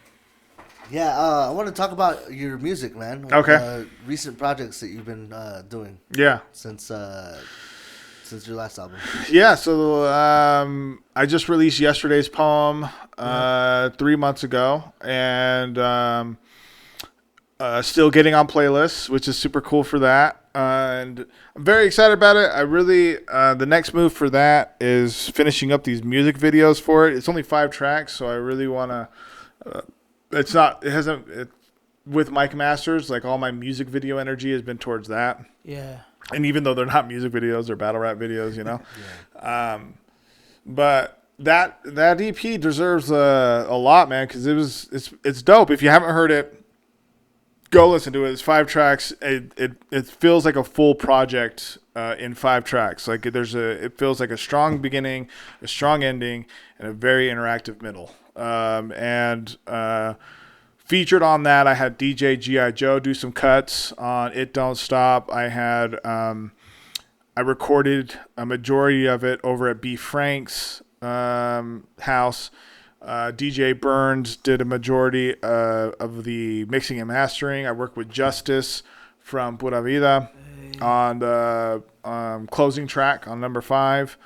Speaker 3: I want to talk about your music, man.
Speaker 5: Okay.
Speaker 3: Recent projects that you've been doing
Speaker 5: Yeah.
Speaker 3: since your last album.
Speaker 5: Yeah, so I just released yesterday's poem 3 months ago, and still getting on playlists, which is super cool for that. And I'm very excited about it. I really, the next move for that is finishing up these music videos for it. It's only 5 tracks, so I really want to, with Mike Masters, like all my music video energy has been towards that.
Speaker 2: Yeah.
Speaker 5: And even though they're not music videos, they're battle rap videos, But that EP deserves a lot, man, because it's dope. If you haven't heard it, go listen to it. It's 5 tracks. It feels like a full project in 5 tracks. Like it feels like a strong beginning, a strong ending, and a very interactive middle. Featured on that, I had DJ G.I. Joe do some cuts on It Don't Stop. I had I recorded a majority of it over at B. Frank's house. DJ Burns did a majority of the mixing and mastering. I worked with Justice from Pura Vida on the closing track on number 5.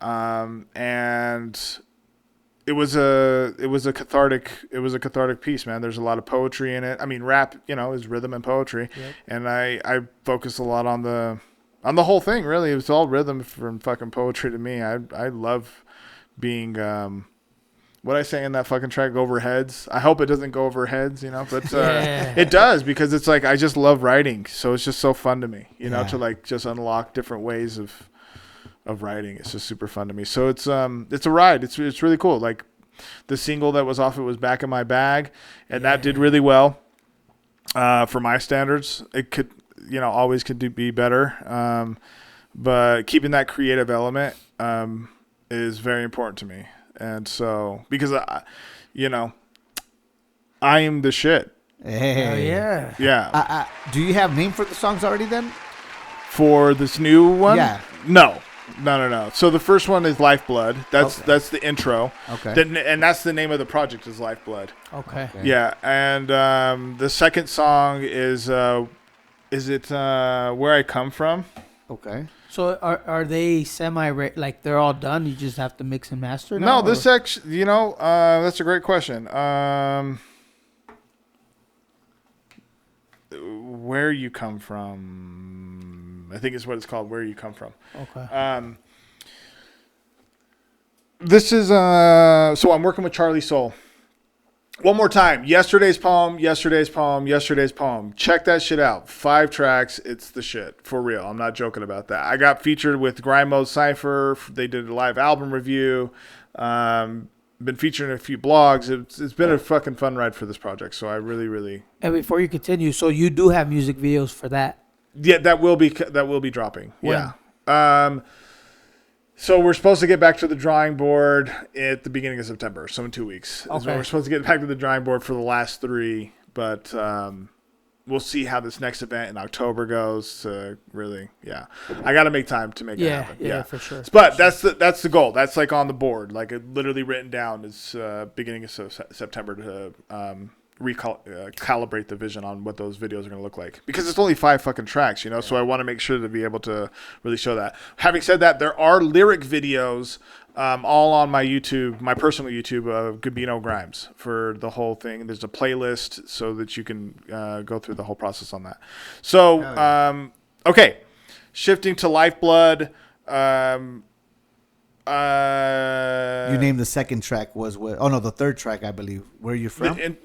Speaker 5: And it was a cathartic piece, man. There's a lot of poetry in it. I mean, rap, is rhythm and poetry. Yep. And I focus a lot on the whole thing, really. It's all rhythm from fucking poetry to me. I love being what I say in that fucking track, go over heads. I hope it doesn't go over heads, but it does, because it's like I just love writing. So it's just so fun to me, to like just unlock different ways of writing. It's just super fun to me. So it's a ride. It's really cool. Like the single that was off it was Back in My Bag, and that did really well for my standards. It could, always could be better. But keeping that creative element is very important to me. And so, because I am the shit.
Speaker 4: Hey.
Speaker 2: Oh, yeah.
Speaker 5: Yeah.
Speaker 4: Do you have name for the songs already then?
Speaker 5: For this new one?
Speaker 4: Yeah.
Speaker 5: No. So the first one is Lifeblood. That's the intro.
Speaker 4: Okay.
Speaker 5: And that's the name of the project, is Lifeblood.
Speaker 2: Okay.
Speaker 5: Yeah. And the second song is it Where I Come From?
Speaker 4: Okay.
Speaker 2: So are they like they're all done? You just have to mix and master?
Speaker 5: No,
Speaker 2: now,
Speaker 5: this
Speaker 2: or?
Speaker 5: section, that's a great question. Where you come from, I think is what it's called. Where you come from.
Speaker 2: Okay.
Speaker 5: This is so I'm working with Charlie Soul. One more time. Yesterday's poem. Check that shit out. 5 tracks. It's the shit. For real. I'm not joking about that. I got featured with Grime Mode Cypher. They did a live album review. Been featured in a few blogs. It's been a fucking fun ride for this project. So I really, really.
Speaker 2: And before you continue, so you do have music videos for that?
Speaker 5: Yeah, that will be dropping.
Speaker 2: When?
Speaker 5: Yeah. So we're supposed to get back to the drawing board at the beginning of September. So in 2 weeks. Is when we're supposed to get back to the drawing board for the last 3. But we'll see how this next event in October goes. Really, yeah. I got to make time to make it happen.
Speaker 2: Yeah, for sure.
Speaker 5: But that's the goal. That's like on the board. Like it literally written down is beginning of September to recalibrate the vision on what those videos are going to look like, because it's only 5 fucking tracks, so I want to make sure to be able to really show that. Having said that, there are lyric videos all on my YouTube, my personal YouTube of Gabino Grhymes for the whole thing. There's a playlist so that you can go through the whole process on that. So okay, shifting to Lifeblood.
Speaker 4: You named the second track was the third track, I believe. Where you from?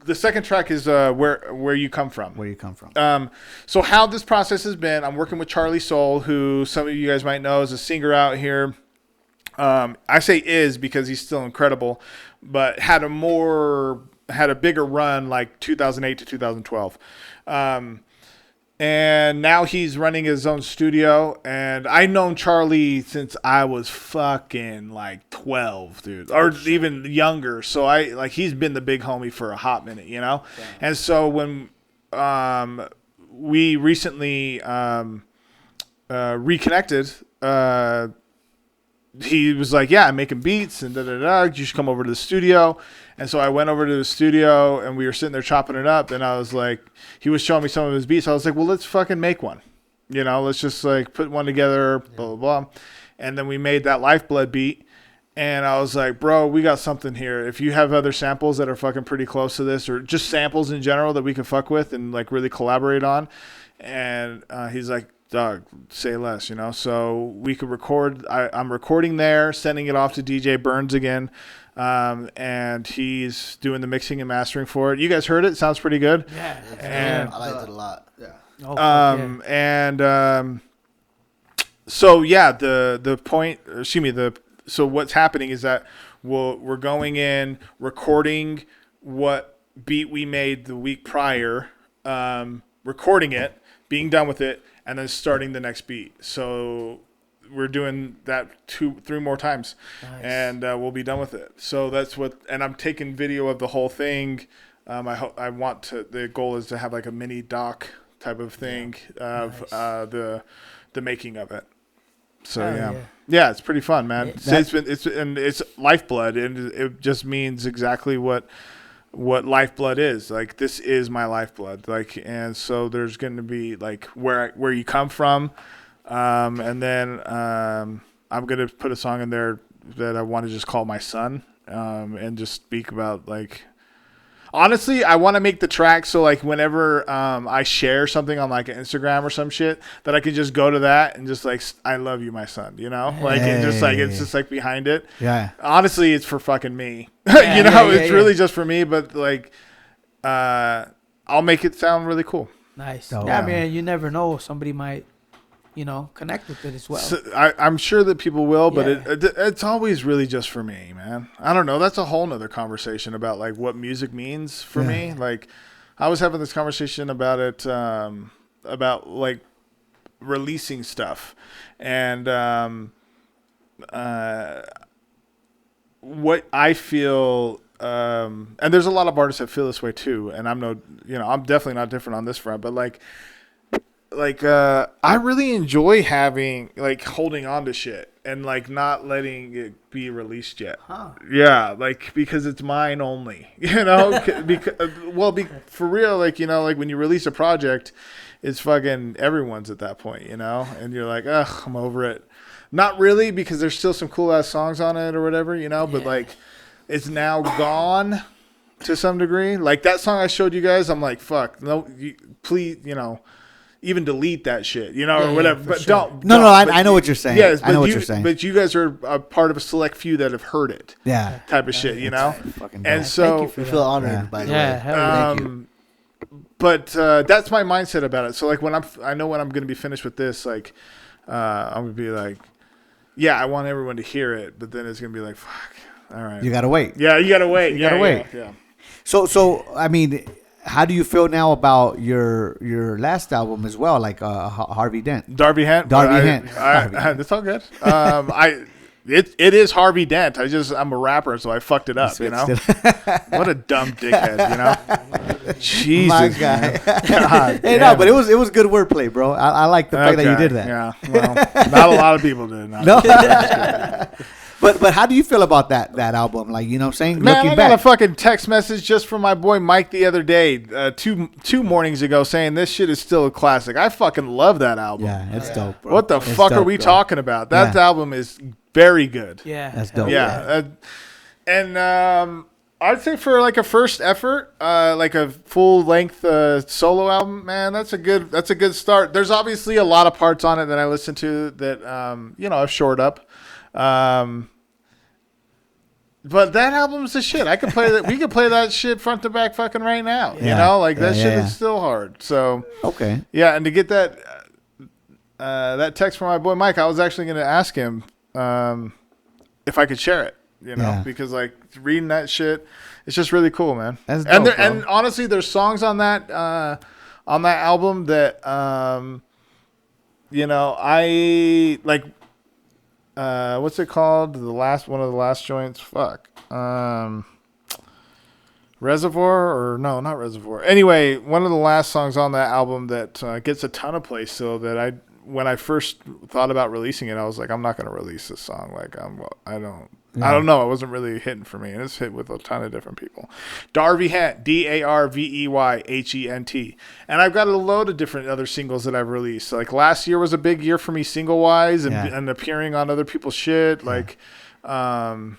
Speaker 5: The second track is where you come from.
Speaker 4: Where you come from.
Speaker 5: So how this process has been, I'm working with Charlie Soul, who some of you guys might know is a singer out here. I say is because he's still incredible, but had a bigger run like 2008 to 2012. And now he's running his own studio. And I've known Charlie since I was fucking like 12, dude, or even younger. So he's been the big homie for a hot minute, Yeah. And so when we recently reconnected, he was like, yeah, I'm making beats and you should come over to the studio. And so I went over to the studio and we were sitting there chopping it up. And I was like, he was showing me some of his beats. I was like, well, let's fucking make one. Let's just like put one together, blah, blah, blah. And then we made that Lifeblood beat. And I was like, bro, we got something here. If you have other samples that are fucking pretty close to this, or just samples in general that we could fuck with and like really collaborate on. And he's like, dog, say less, So we could record. I'm recording there, sending it off to DJ Burns again. And he's doing the mixing and mastering for it. You guys heard it? Sounds pretty good.
Speaker 2: Yeah.
Speaker 5: And
Speaker 3: I liked it a lot. Yeah.
Speaker 5: So yeah, the point, so what's happening is that we're going in, recording what beat we made the week prior, recording it, being done with it, and then starting the next beat. So we're doing that 2-3 more times. Nice. And we'll be done with it. So that's and I'm taking video of the whole thing. The goal is to have like a mini doc type of thing of the making of it. So yeah, it's pretty fun, man. It's Lifeblood, and it just means exactly what Lifeblood is. Like, this is my lifeblood. Like, and so there's going to be like where you come from, and then I'm going to put a song in there that I want to just call my son, and just speak about like. Honestly, I want to make the track so like whenever I share something on like Instagram or some shit, that I could just go to that and just like, I love you, my son, like, and just like, it's just like behind it.
Speaker 4: Yeah.
Speaker 5: Honestly, it's for fucking me.
Speaker 2: Yeah,
Speaker 5: it's really just for me, but like, I'll make it sound really cool.
Speaker 2: Nice.
Speaker 4: Oh,
Speaker 2: yeah,
Speaker 4: wow.
Speaker 2: man, you never know. Somebody might, connect with it as well.
Speaker 5: So I'm sure that people will, but it's always really just for me, man. I don't know. That's a whole nother conversation about like what music means for me. Like, I was having this conversation about it, about like releasing stuff, and what I feel. And there's a lot of artists that feel this way too. And I'm I'm definitely not different on this front, but like I really enjoy having like holding on to shit and like not letting it be released yet. Yeah, like because it's mine only, because for real, like like when you release a project it's fucking everyone's at that point, you know? And you're like, ugh, I'm over it. Not really, because there's still some cool ass songs on it or whatever, you know, but like it's now gone to some degree. Like that song I showed you guys, I'm like, fuck, no, please, you know, even delete that shit, you know, or whatever. But
Speaker 2: sure.
Speaker 5: don't.
Speaker 4: No,
Speaker 5: but
Speaker 4: I know what you're saying.
Speaker 5: Yes,
Speaker 4: I know what
Speaker 5: you,
Speaker 4: you're saying.
Speaker 5: But you guys are a part of a select few that have heard it.
Speaker 4: Yeah.
Speaker 5: Type of shit, you know?
Speaker 4: Fucking
Speaker 5: And
Speaker 4: dope.
Speaker 5: so,
Speaker 2: Thank you for
Speaker 3: We feel honored,
Speaker 4: Yeah.
Speaker 3: by the
Speaker 2: Yeah,
Speaker 3: way.
Speaker 2: hell yeah.
Speaker 4: Thank you.
Speaker 5: But that's my mindset about it. So like when I know when I'm gonna be finished with this, like I'm gonna be like, yeah, I want everyone to hear it, but then it's gonna be like, fuck, all right,
Speaker 4: You gotta wait.
Speaker 5: yeah, you gotta wait,
Speaker 4: You gotta wait.
Speaker 5: yeah.
Speaker 4: So I mean, how do you feel now about your last album as well, like Harvey Dent?
Speaker 5: Darby Hent.
Speaker 4: Hent.
Speaker 5: That's all good. It is Harvey Dent. I'm a rapper, so I fucked it up. You know, what a dumb dickhead. You know, Jesus,
Speaker 4: My guy.
Speaker 5: man. God,
Speaker 4: Hey, no, but it was good wordplay, bro. I like the fact that you did that.
Speaker 5: Yeah, well, not a lot of people did.
Speaker 4: No. But how do you feel about that album? Like, you know what I'm saying?
Speaker 5: Man,
Speaker 4: Looking
Speaker 5: I got
Speaker 4: back.
Speaker 5: a fucking text message just from my boy Mike the other day, two mornings ago, saying this shit is still a classic. I fucking love that album.
Speaker 4: Yeah, it's dope, bro.
Speaker 5: What the
Speaker 4: It's
Speaker 5: fuck are
Speaker 4: dope,
Speaker 5: we
Speaker 4: bro.
Speaker 5: talking about? That
Speaker 4: Yeah.
Speaker 5: album is very good.
Speaker 2: Yeah,
Speaker 4: That's
Speaker 2: hell
Speaker 4: dope.
Speaker 5: Yeah. And I'd say for like a first effort, like a full length solo album, man, that's a good start. There's obviously a lot of parts on it that I listen to that you know, I've shored up. But that album's the shit. I could play that. We could play that shit front to back, fucking right now. You
Speaker 4: Yeah.
Speaker 5: know, like that
Speaker 4: Yeah,
Speaker 5: shit
Speaker 4: yeah.
Speaker 5: is still hard. So
Speaker 4: Okay.
Speaker 5: yeah, and to get that that text from my boy Mike, I was actually going to ask him if I could share it. You know,
Speaker 4: Yeah.
Speaker 5: because like reading that shit, it's just really cool, man.
Speaker 4: That's
Speaker 5: and
Speaker 4: dope,
Speaker 5: and
Speaker 4: bro.
Speaker 5: honestly, there's songs on that album that you know, I like. What's it called? One of the last joints. Fuck. Reservoir or no, not Reservoir. Anyway, one of the last songs on that album that gets a ton of play still. That when I first thought about releasing it, I was like, I'm not going to release this song. Like I don't know. It wasn't really hitting for me, and it's hit with a ton of different people. Darby Hent, DarveyHent, and I've got a load of different other singles that I've released. Like last year was a big year for me, single wise, and appearing on other people's shit. Like,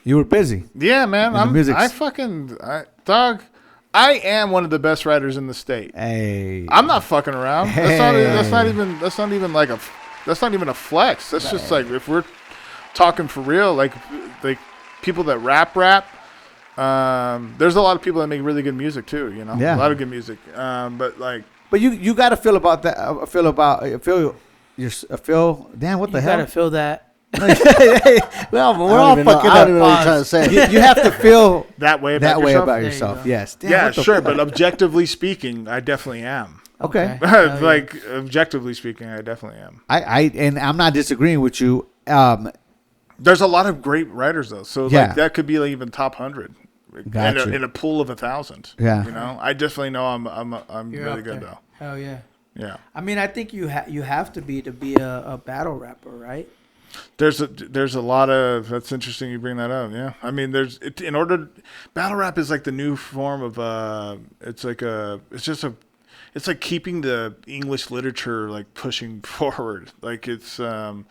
Speaker 4: You were busy.
Speaker 5: yeah, man, dog. I am one of the best writers in the state.
Speaker 4: Hey.
Speaker 5: I'm not fucking around. That's not even a flex. That's just like if we're talking for real, like people that rap. There's a lot of people that make really good music too. You know,
Speaker 4: Yeah.
Speaker 5: a lot of good music. But like,
Speaker 4: But you got to feel about that. Feel. Damn, what the
Speaker 2: You
Speaker 4: hell?
Speaker 2: gotta feel that.
Speaker 4: Well, we're all fucking
Speaker 3: I don't even know what
Speaker 4: up.
Speaker 3: you're trying to say.
Speaker 4: You have to feel
Speaker 5: that way about
Speaker 4: that way
Speaker 5: yourself?
Speaker 4: about
Speaker 2: There you
Speaker 4: yourself.
Speaker 2: go.
Speaker 4: Yes. Damn,
Speaker 5: Yeah,
Speaker 4: what the
Speaker 5: sure.
Speaker 4: fuck?
Speaker 5: But objectively speaking, I definitely am.
Speaker 4: Okay.
Speaker 5: Like objectively speaking, I definitely am.
Speaker 4: And I'm not disagreeing with you.
Speaker 5: There's a lot of great writers though, so
Speaker 4: Yeah.
Speaker 5: like that could be like even top 100
Speaker 4: Gotcha.
Speaker 5: in a pool of 1,000.
Speaker 4: Yeah.
Speaker 5: You know, I definitely know I'm
Speaker 2: You're
Speaker 5: really
Speaker 2: up
Speaker 5: good
Speaker 2: there.
Speaker 5: though.
Speaker 2: Hell yeah.
Speaker 5: Yeah.
Speaker 2: I mean, I think you have to be a battle rapper, right?
Speaker 5: There's a lot of that's interesting you bring that up. Yeah, I mean battle rap is like the new form of it's like keeping the English literature like pushing forward. Like it's a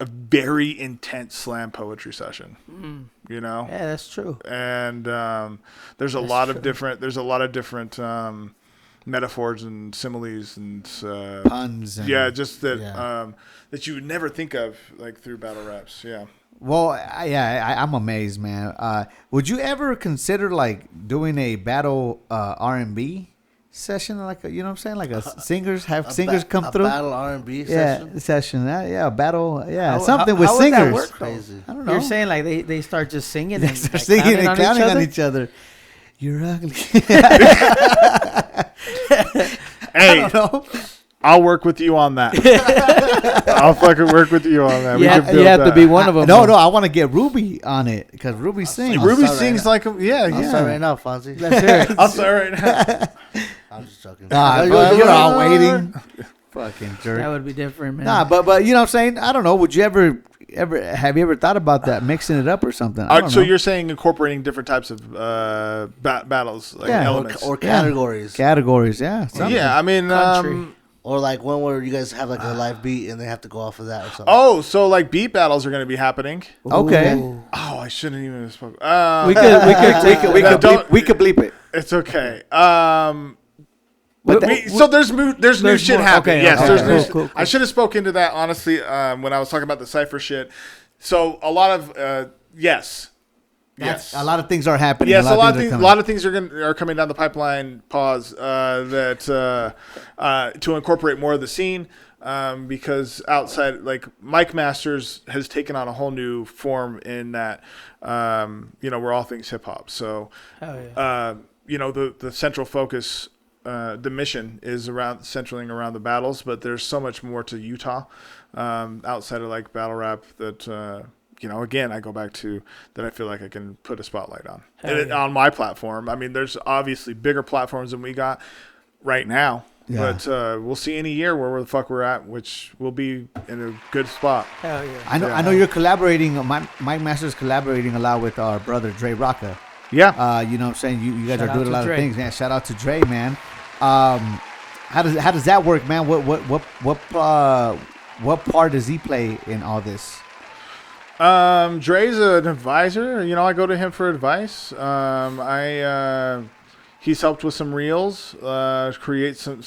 Speaker 5: very intense slam poetry session. You know,
Speaker 2: Yeah, that's true.
Speaker 5: and there's a lot of different metaphors and similes and
Speaker 4: Puns. And,
Speaker 5: yeah, just that
Speaker 4: yeah.
Speaker 5: that you would never think of like through battle raps. Yeah.
Speaker 4: Well, I'm amazed, man. Would you ever consider like doing a battle R&B session, like you know what I'm saying, like singers come
Speaker 3: a
Speaker 4: through?
Speaker 3: battle R&B
Speaker 4: Yeah,
Speaker 3: session.
Speaker 4: session. Yeah, battle. Yeah,
Speaker 2: How-
Speaker 4: something
Speaker 2: how-
Speaker 4: with
Speaker 2: how would that
Speaker 4: singers.
Speaker 2: work, though?
Speaker 3: Crazy.
Speaker 4: I don't know.
Speaker 2: You're saying like they start just singing
Speaker 4: They
Speaker 2: and
Speaker 4: start
Speaker 2: like,
Speaker 4: singing and
Speaker 2: clowning
Speaker 4: clowning on
Speaker 2: each
Speaker 4: each other. You're ugly.
Speaker 5: Hey,
Speaker 4: I don't know.
Speaker 5: I'll work with you on that. I'll fucking work with you on that.
Speaker 2: other?
Speaker 5: We
Speaker 2: You
Speaker 5: can
Speaker 2: have,
Speaker 5: build
Speaker 2: you have to
Speaker 5: that.
Speaker 2: be one of them.
Speaker 4: No, I want to get Ruby on it because Ruby sings.
Speaker 5: Ruby
Speaker 3: I'll start
Speaker 5: sings
Speaker 3: right
Speaker 5: like a, yeah.
Speaker 3: I'll start right now, Fonzie.
Speaker 2: Let's hear it.
Speaker 5: I'll start right now.
Speaker 3: I'm just joking.
Speaker 4: You're all waiting. Fucking jerk.
Speaker 2: That would be different, man.
Speaker 4: Nah, but you know what I'm saying? I don't know. Would you ever have you ever thought about that, mixing it up or something? I don't
Speaker 5: So
Speaker 4: know.
Speaker 5: you're saying incorporating different types of battles, like
Speaker 4: Yeah.
Speaker 5: elements.
Speaker 3: Or categories.
Speaker 4: Categories, yeah. Something.
Speaker 5: Yeah, I mean,
Speaker 2: Country.
Speaker 3: Or like one where you guys have like a live beat and they have to go off of that or something.
Speaker 5: oh, so like beat battles are going to be happening.
Speaker 4: Okay.
Speaker 2: Ooh.
Speaker 5: Oh, I shouldn't even have spoken.
Speaker 4: We could bleep it.
Speaker 5: It's okay.
Speaker 4: But
Speaker 5: So there's new shit
Speaker 2: more.
Speaker 5: happening.
Speaker 2: Okay,
Speaker 5: Yes,
Speaker 2: okay.
Speaker 5: there's new.
Speaker 2: Cool.
Speaker 5: I should have spoken to that honestly when I was talking about the cipher shit. So a lot of yes.
Speaker 4: A lot of things are happening.
Speaker 5: Yes, a lot
Speaker 4: are
Speaker 5: of
Speaker 4: coming.
Speaker 5: things are coming down the pipeline. Pause. To incorporate more of the scene, because outside, like Mike Masters has taken on a whole new form in that, we're all things hip hop. So,
Speaker 2: Hell yeah.
Speaker 5: the central focus, the mission is centering around the battles, but there's so much more to Utah, outside of like battle rap that. Again, I go back to that I feel like I can put a spotlight on. On my platform. I mean, there's obviously bigger platforms than we got right now.
Speaker 4: Yeah.
Speaker 5: But we'll see in a year where the fuck we're at, which will be in a good spot.
Speaker 2: Hell yeah.
Speaker 4: I know you're collaborating. Mike Masters collaborating a lot with our brother Dre Rocca.
Speaker 5: Yeah.
Speaker 4: You know what I'm saying? You guys
Speaker 2: Shout
Speaker 4: are
Speaker 2: out
Speaker 4: doing a
Speaker 2: to
Speaker 4: lot
Speaker 2: Dre.
Speaker 4: of things, man. Shout out to Dre, man. How does that work, man? What part does he play in all this?
Speaker 5: Dre's an advisor. I go to him for advice. He's helped with some reels, create some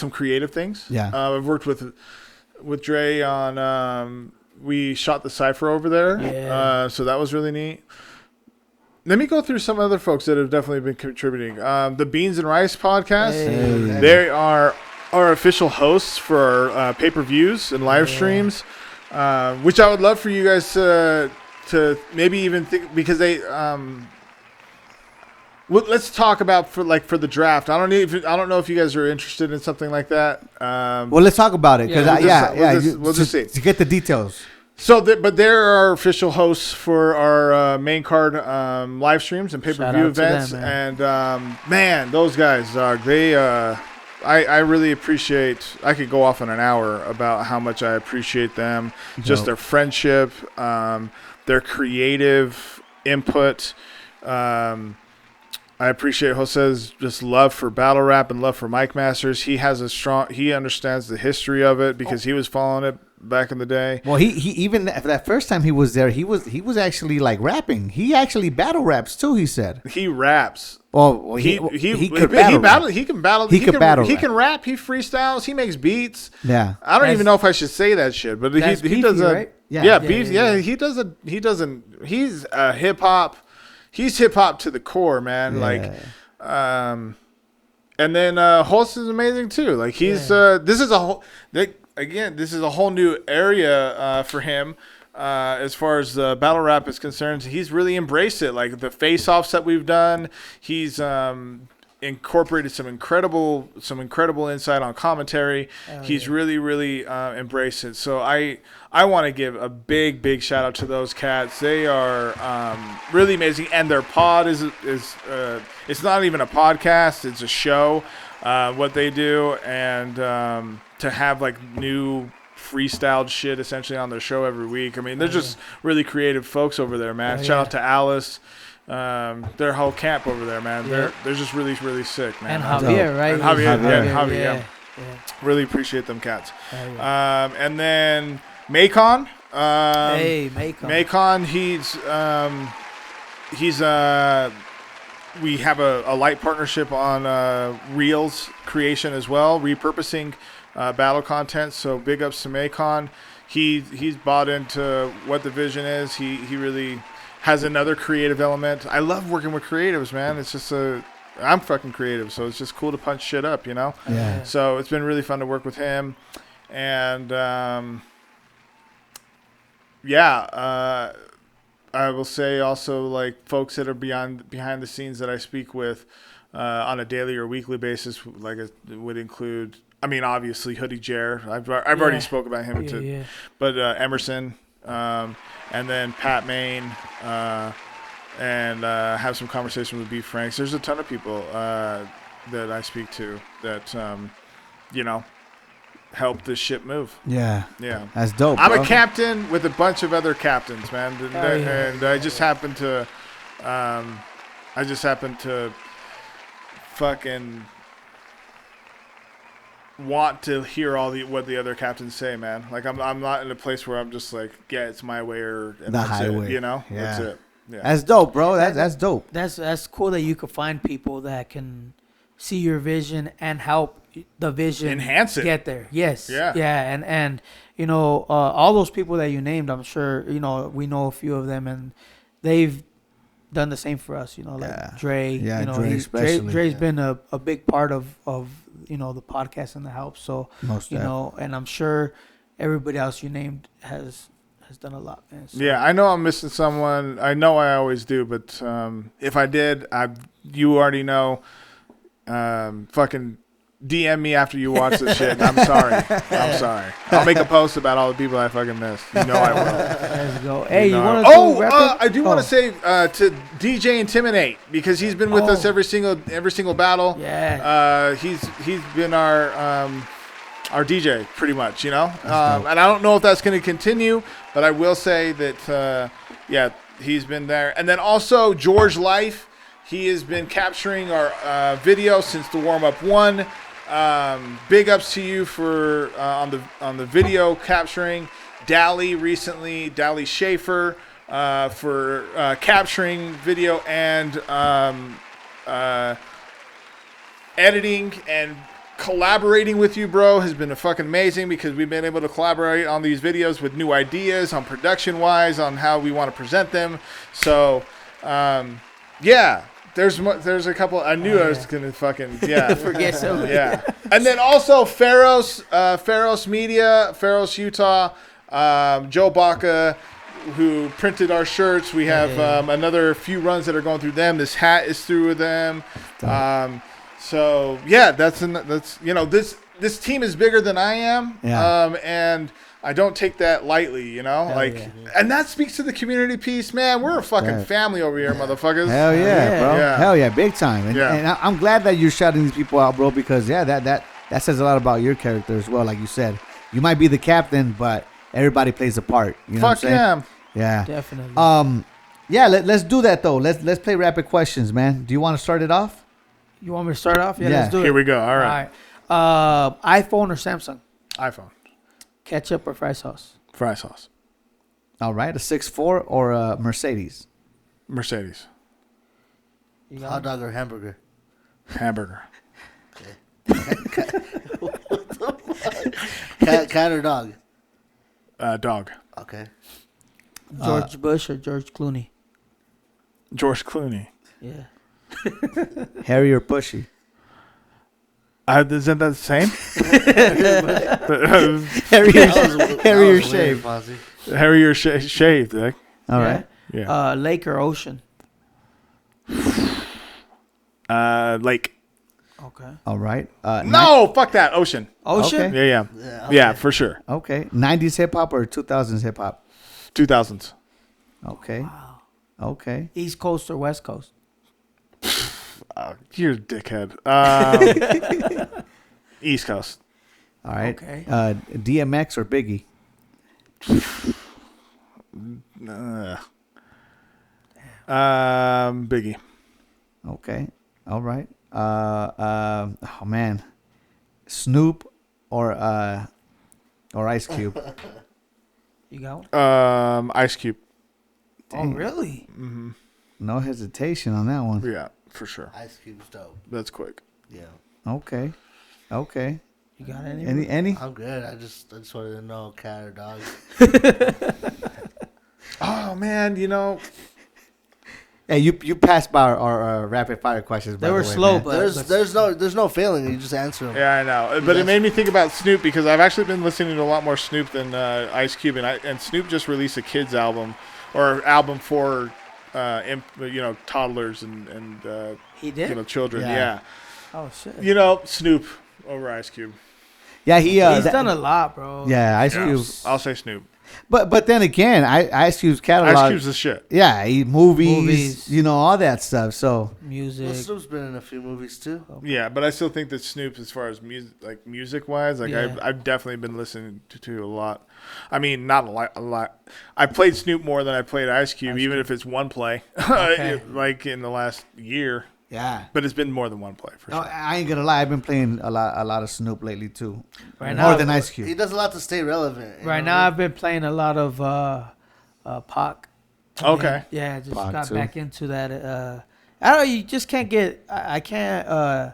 Speaker 5: creative things.
Speaker 4: Yeah.
Speaker 5: I've worked with Dre on. We shot the cipher over there.
Speaker 2: Yeah.
Speaker 5: So that was really neat. Let me go through some other folks that have definitely been contributing. The Beans and Rice podcast.
Speaker 2: Hey.
Speaker 5: They are our official hosts for our pay-per-views and live streams. Which I would love for you guys to maybe even think, because they let's talk about for the draft. I don't know if you guys are interested in something like that.
Speaker 4: Well, let's talk about it because
Speaker 5: we'll just see
Speaker 4: to get the details.
Speaker 5: So, but they're our official hosts for our main card live streams and pay-per-view
Speaker 2: out to them,
Speaker 5: events.
Speaker 2: man.
Speaker 5: And man, those guys, dog, they I really appreciate. I could go off on an hour about how much I appreciate them, just their friendship, their creative input. I appreciate Jose's just love for battle rap and love for Mike Masters. He understands the history of it because he was following it back in the day.
Speaker 4: Well, he even that first time he was there, he was actually like rapping. He actually battle raps too. He said.
Speaker 5: He raps.
Speaker 4: Well, he could battle rap.
Speaker 5: He can battle.
Speaker 4: He could battle
Speaker 5: He
Speaker 4: rap.
Speaker 5: can rap. He freestyles. He makes beats.
Speaker 4: Yeah.
Speaker 5: I don't even know if I should say that shit, but
Speaker 2: That's
Speaker 5: he
Speaker 2: beefy,
Speaker 5: does a
Speaker 2: right?
Speaker 5: yeah beef. Yeah, he does a he doesn't. He's a hip hop. He's hip hop to the core, man.
Speaker 4: Yeah.
Speaker 5: Like, and then Holst is amazing too. Like he's this is a whole this is a whole new area for him. As far as battle rap is concerned, he's really embraced it. Like the face-offs that we've done, he's incorporated some incredible insight on commentary. He's really embraced it. So I want to give a big shout out to those cats. They are really amazing, and their pod is it's not even a podcast; it's a show. What they do, and to have like new freestyled shit essentially on their show every week. I mean, they're just really creative folks over there, man. Shout out to Alice, their whole camp over there, man. They're just really sick, man.
Speaker 2: And Javier, right?
Speaker 5: And Javier,
Speaker 2: Javier,
Speaker 5: yeah. Really appreciate them cats.
Speaker 2: Yeah.
Speaker 5: And then Macon.
Speaker 2: Hey, Macon.
Speaker 5: Macon, we have a light partnership on Reels creation as well, repurposing battle content. So big ups to Macon. He's bought into what the vision is. He really has another creative element. I love working with creatives, man. It's just I'm fucking creative, so it's just cool to punch shit up, you know?
Speaker 4: Yeah.
Speaker 5: So it's been really fun to work with him. And I will say also, like, folks that are behind the scenes that I speak with on a daily or weekly basis, like it would include, I mean, obviously Hoodie Jer. I've already spoke about him, but Emerson, and then Pat Main, and have some conversation with B Franks. There's a ton of people that I speak to that, help this ship move.
Speaker 4: Yeah.
Speaker 5: Yeah.
Speaker 4: That's dope.
Speaker 5: I'm
Speaker 4: bro.
Speaker 5: a captain with a bunch of other captains, man, and I just happen to, fucking want to hear what the other captains say, man. Like I'm not in a place where I'm just like, yeah, it's my way or
Speaker 4: The
Speaker 5: that's
Speaker 4: highway.
Speaker 5: it, you know?
Speaker 4: Yeah.
Speaker 5: That's it. Yeah.
Speaker 4: That's dope, bro. That's dope.
Speaker 2: That's cool that you could find people that can see your vision and help the vision
Speaker 5: Enhance it.
Speaker 2: get there. Yes.
Speaker 5: Yeah.
Speaker 2: Yeah. And you know, all those people that you named, I'm sure, you know, we know a few of them, and they've done the same for us. You know, like
Speaker 4: Yeah.
Speaker 2: Dre.
Speaker 4: Yeah,
Speaker 2: you know,
Speaker 4: Dre especially.
Speaker 2: Dre's been a big part of you know, the podcast and the help. So
Speaker 4: Most
Speaker 2: you
Speaker 4: def.
Speaker 2: know, and I'm sure everybody else you named has done a lot, man. So,
Speaker 5: Yeah, I know I'm missing someone. I know I always do, but if I did, you already know. Fucking DM me after you watch this shit. I'm sorry. I'm sorry. I'll make a post about all the people I fucking missed. You know I will.
Speaker 2: Let's go. Hey, you
Speaker 5: know.
Speaker 2: want to
Speaker 5: I do want to say to DJ Intimidate, because he's been with us every single battle.
Speaker 2: Yeah.
Speaker 5: He's been our DJ pretty much, you know. And I don't know if that's going to continue, but I will say that he's been there. And then also George Life, he has been capturing our video since the warm up one. Big ups to you for on the video capturing. Dally Schaefer for capturing video and editing and collaborating with you, bro, has been fucking amazing, because we've been able to collaborate on these videos with new ideas on production wise, on how we want to present them. So yeah, there's a couple. I knew I was gonna fucking
Speaker 2: forget some.
Speaker 5: yeah. And then also Pharos Media, Pharos Utah, Joe Baca, who printed our shirts. We have another few runs that are going through them. This hat is through with them. So yeah, that's you know, this team is bigger than I am.
Speaker 4: Yeah.
Speaker 5: And I don't take that lightly, you know, and that speaks to the community piece, man. We're a fucking family over here, motherfuckers.
Speaker 4: Hell yeah, bro.
Speaker 5: Yeah.
Speaker 4: Hell yeah, big time. And,
Speaker 5: Yeah.
Speaker 4: and I'm glad that you're shouting these people out, bro, because that says a lot about your character as well. Like you said, you might be the captain, but everybody plays a part. You know what I'm saying? Yeah.
Speaker 2: Definitely.
Speaker 4: Yeah. Let's do that though. Let's play rapid questions, man. Do you want to start it off?
Speaker 2: You want me to start off? Yeah,
Speaker 4: Yeah.
Speaker 2: let's do it.
Speaker 5: Here we go. All right.
Speaker 2: iPhone or Samsung?
Speaker 5: iPhone.
Speaker 2: Ketchup or fry sauce?
Speaker 5: Fry sauce.
Speaker 4: All right. A 6'4" or a Mercedes?
Speaker 5: Mercedes.
Speaker 2: You got
Speaker 3: Hot
Speaker 2: it?
Speaker 3: dog or hamburger?
Speaker 5: Hamburger.
Speaker 3: Cat or dog?
Speaker 5: Dog.
Speaker 3: Okay.
Speaker 2: George Bush or George Clooney?
Speaker 5: George Clooney.
Speaker 2: Yeah.
Speaker 4: Hairy or pushy?
Speaker 5: Isn't that the same?
Speaker 4: Hairy or shaved?
Speaker 5: Hairy or shaved, like.
Speaker 4: All right.
Speaker 5: Yeah.
Speaker 2: Lake or ocean?
Speaker 5: Lake.
Speaker 2: Okay.
Speaker 4: All right.
Speaker 5: No, fuck that. Ocean.
Speaker 2: Ocean?
Speaker 4: Okay.
Speaker 5: Yeah, for sure.
Speaker 4: Okay. 90s hip hop or 2000s hip hop?
Speaker 5: 2000s.
Speaker 4: Okay.
Speaker 2: Wow.
Speaker 4: Okay.
Speaker 2: East Coast or West Coast?
Speaker 5: You're a dickhead. East Coast.
Speaker 4: All right.
Speaker 2: Okay.
Speaker 4: DMX or Biggie?
Speaker 5: Biggie.
Speaker 4: Okay. All right. Oh man, Snoop or Ice Cube?
Speaker 2: You got one?
Speaker 5: Ice Cube.
Speaker 2: Oh, really?
Speaker 4: No hesitation on that one.
Speaker 5: Yeah, for sure.
Speaker 3: Ice Cube's dope.
Speaker 5: That's quick.
Speaker 3: Yeah.
Speaker 4: Okay. Okay.
Speaker 2: You got any?
Speaker 4: Any?
Speaker 3: I'm good. I just wanted to know cat or dog.
Speaker 5: Oh man, you know.
Speaker 4: Hey, you passed by our rapid fire questions.
Speaker 2: They
Speaker 4: by
Speaker 2: were
Speaker 4: the way,
Speaker 2: slow,
Speaker 4: man.
Speaker 2: but
Speaker 3: There's no failing. You just answer them.
Speaker 5: Yeah, I know. But it made me think about Snoop, because I've actually been listening to a lot more Snoop than Ice Cube, and Snoop just released a kids album, or album for toddlers and
Speaker 2: he did.
Speaker 5: children.
Speaker 4: Yeah.
Speaker 5: Yeah.
Speaker 2: Oh shit.
Speaker 5: Snoop over Ice Cube.
Speaker 4: Yeah,
Speaker 2: He's done a lot, bro.
Speaker 4: Yeah, Ice
Speaker 5: Yeah.
Speaker 4: Cube.
Speaker 5: I'll say Snoop.
Speaker 4: But then again, Ice Cube's catalog.
Speaker 5: Ice Cube's the shit.
Speaker 4: Yeah, movies, all that stuff. So
Speaker 2: Music.
Speaker 3: Well, Snoop's been in a few movies too.
Speaker 5: Yeah, but I still think that Snoop, as far as music wise,
Speaker 2: Yeah.
Speaker 5: I've definitely been listening to a lot. I mean, not a lot. I played Snoop more than I played Ice Cube, even if it's one play,
Speaker 2: Okay.
Speaker 5: like in the last year.
Speaker 4: yeah.
Speaker 5: But it's been more than one play for
Speaker 4: No,
Speaker 5: sure.
Speaker 4: I ain't gonna lie. I've been playing a lot of Snoop lately too.
Speaker 2: Right
Speaker 4: More
Speaker 2: now-
Speaker 4: than Ice
Speaker 3: He
Speaker 4: Cube.
Speaker 3: does a lot to stay relevant. you
Speaker 2: Right
Speaker 3: know
Speaker 2: now,
Speaker 3: what
Speaker 2: I've been playing a lot of Pac.
Speaker 5: Okay.
Speaker 2: Yeah, just
Speaker 4: Pac,
Speaker 2: got
Speaker 4: too.
Speaker 2: back into that. I don't know. You just can't get. I can't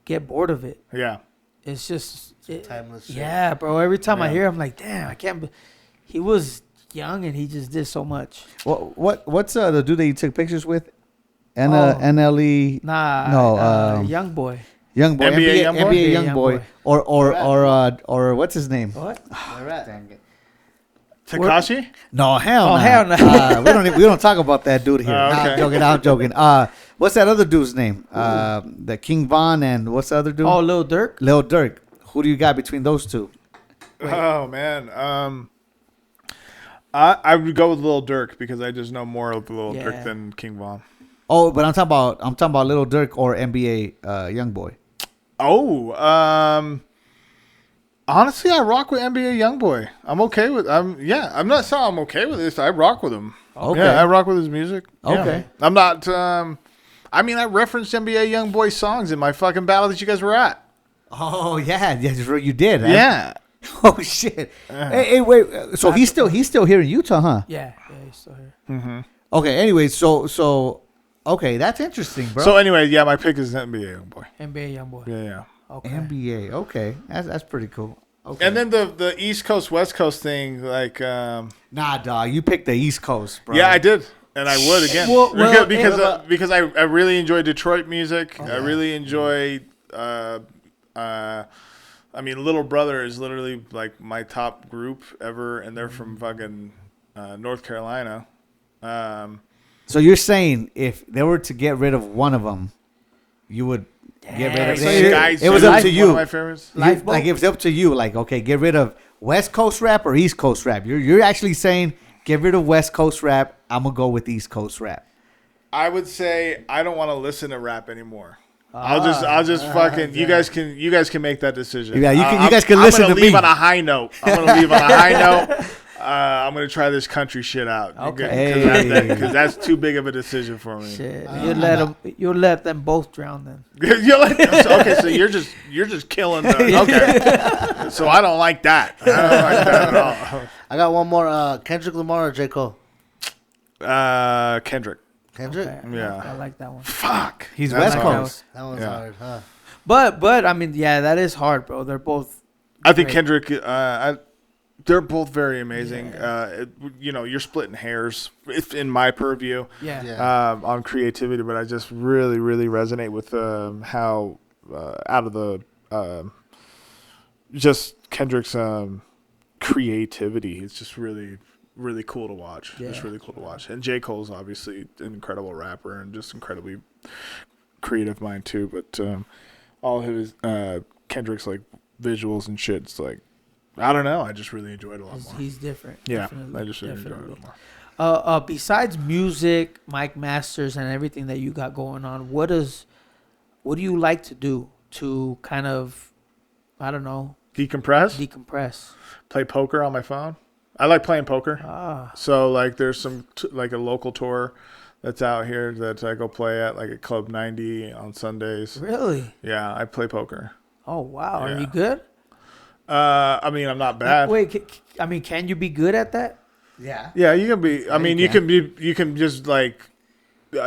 Speaker 2: get bored of it.
Speaker 5: Yeah.
Speaker 2: It's just
Speaker 3: timeless shit.
Speaker 2: Yeah, bro. Every time I
Speaker 5: Yeah.
Speaker 2: hear, I'm like, damn, I can't. He was young and he just did so much.
Speaker 4: What's the dude that you took pictures with?
Speaker 2: Oh.
Speaker 4: NLE
Speaker 2: Nah,
Speaker 4: No,
Speaker 2: young boy.
Speaker 4: Young Boy,
Speaker 5: NBA Young Boy?
Speaker 4: NBA Young Boy,
Speaker 2: Boy.
Speaker 4: or what's his name?
Speaker 2: What?
Speaker 3: All right.
Speaker 5: Takashi?
Speaker 4: No, hell
Speaker 2: Oh,
Speaker 4: no.
Speaker 2: hell no.
Speaker 4: We don't talk about that dude here.
Speaker 5: Oh,
Speaker 4: Nah,
Speaker 5: okay.
Speaker 4: I'm joking. What's that other dude's name? The King Von and what's the other dude?
Speaker 2: Oh, Lil Durk.
Speaker 4: Lil Durk. Who do you got between those two?
Speaker 5: Oh man. I would go with Lil Durk because I just know more of Lil
Speaker 2: Yeah.
Speaker 5: Durk than King Von.
Speaker 4: Oh, but I'm talking about Lil Durk or NBA Young Boy.
Speaker 5: Oh, honestly, I rock with NBA YoungBoy. I'm okay with. I'm not saying I'm okay with this. I rock with him.
Speaker 4: Okay.
Speaker 5: Yeah, I rock with his music. Yeah.
Speaker 4: Okay.
Speaker 5: I'm not. I mean, I referenced NBA YoungBoy songs in my fucking battle that you guys were at.
Speaker 4: Oh yeah, you did. Huh?
Speaker 5: Yeah.
Speaker 4: Oh shit. Hey, wait. So he's still here in Utah, huh?
Speaker 2: Yeah, he's still here.
Speaker 4: Okay. Anyway, so okay, that's interesting, bro.
Speaker 5: So anyway, yeah, my pick is NBA YoungBoy.
Speaker 2: NBA young boy.
Speaker 5: Yeah, yeah.
Speaker 2: Okay.
Speaker 4: NBA. Okay, that's pretty cool. Okay.
Speaker 5: And then the East Coast West Coast thing, like,
Speaker 4: Nah, dog, you picked the East Coast, bro.
Speaker 5: yeah, I did, and I would again
Speaker 2: Well,
Speaker 5: because I really enjoy Detroit music. I really enjoy. I mean, Little Brother is literally like my top group ever, and they're from fucking North Carolina.
Speaker 4: So you're saying if they were to get rid of one of them, you would get rid of
Speaker 2: So
Speaker 4: it?
Speaker 2: you're-
Speaker 5: Guys,
Speaker 4: It was
Speaker 5: One
Speaker 4: up to
Speaker 5: of
Speaker 4: you.
Speaker 5: my favorites.
Speaker 2: Lifeboat?
Speaker 4: Like, if it's up to you, like, okay, get rid of West Coast rap or East Coast rap. You're actually saying get rid of West Coast rap. I'm gonna go with East Coast rap.
Speaker 5: I would say I don't want to listen to rap anymore. I'll just fucking you guys can make that decision.
Speaker 4: Yeah, you guys can listen
Speaker 5: I'm
Speaker 4: to
Speaker 5: gonna leave
Speaker 4: me.
Speaker 5: on a high note. I'm gonna leave on a high note. I'm gonna try this country shit out.
Speaker 4: Okay.
Speaker 5: Because that's too big of a decision for me.
Speaker 2: Shit. You let them both drown then.
Speaker 5: You're like, okay, so you're just killing the okay. So I don't like that. I don't like that at all.
Speaker 3: I got one more. Kendrick Lamar or J. Cole?
Speaker 5: Kendrick.
Speaker 3: Kendrick?
Speaker 2: Okay.
Speaker 5: Yeah.
Speaker 2: I like that one.
Speaker 5: Fuck.
Speaker 4: He's
Speaker 5: That's
Speaker 4: West
Speaker 2: hard.
Speaker 4: Coast.
Speaker 3: That one's
Speaker 5: Yeah.
Speaker 3: hard, huh?
Speaker 2: But I mean, yeah, that is hard, bro. They're both.
Speaker 5: I think
Speaker 2: great.
Speaker 5: Kendrick. They're both very amazing. You're splitting hairs in my purview.
Speaker 2: Yeah.
Speaker 3: Yeah.
Speaker 5: On creativity, but I just really, really resonate with how out of the just Kendrick's creativity. It's just really, really cool to watch.
Speaker 2: Yeah.
Speaker 5: It's really cool to watch. And J. Cole's obviously an incredible rapper and just incredibly creative mind too. But all of his Kendrick's like visuals and shit. It's like I don't know. I just really enjoyed it a lot more.
Speaker 2: He's different.
Speaker 5: Yeah,
Speaker 2: Definitely,
Speaker 5: I just really enjoyed it a
Speaker 2: definitely.
Speaker 5: lot more.
Speaker 2: Besides music, Mike Masters, and everything that you got going on, what do you like to do to kind of, I don't know,
Speaker 5: Decompress.
Speaker 2: decompress?
Speaker 5: Play poker on my phone. I like playing poker.
Speaker 2: Ah,
Speaker 5: So like there's some like a local tour that's out here that I go play at, like at Club 90 on Sundays.
Speaker 2: really?
Speaker 5: Yeah, I play poker.
Speaker 2: Oh wow, are
Speaker 5: Yeah.
Speaker 2: you good?
Speaker 5: I mean, I'm not bad.
Speaker 2: Wait, I mean, can you be good at that?
Speaker 4: Yeah.
Speaker 5: Yeah, you can be. I mean,
Speaker 4: you
Speaker 5: you can just like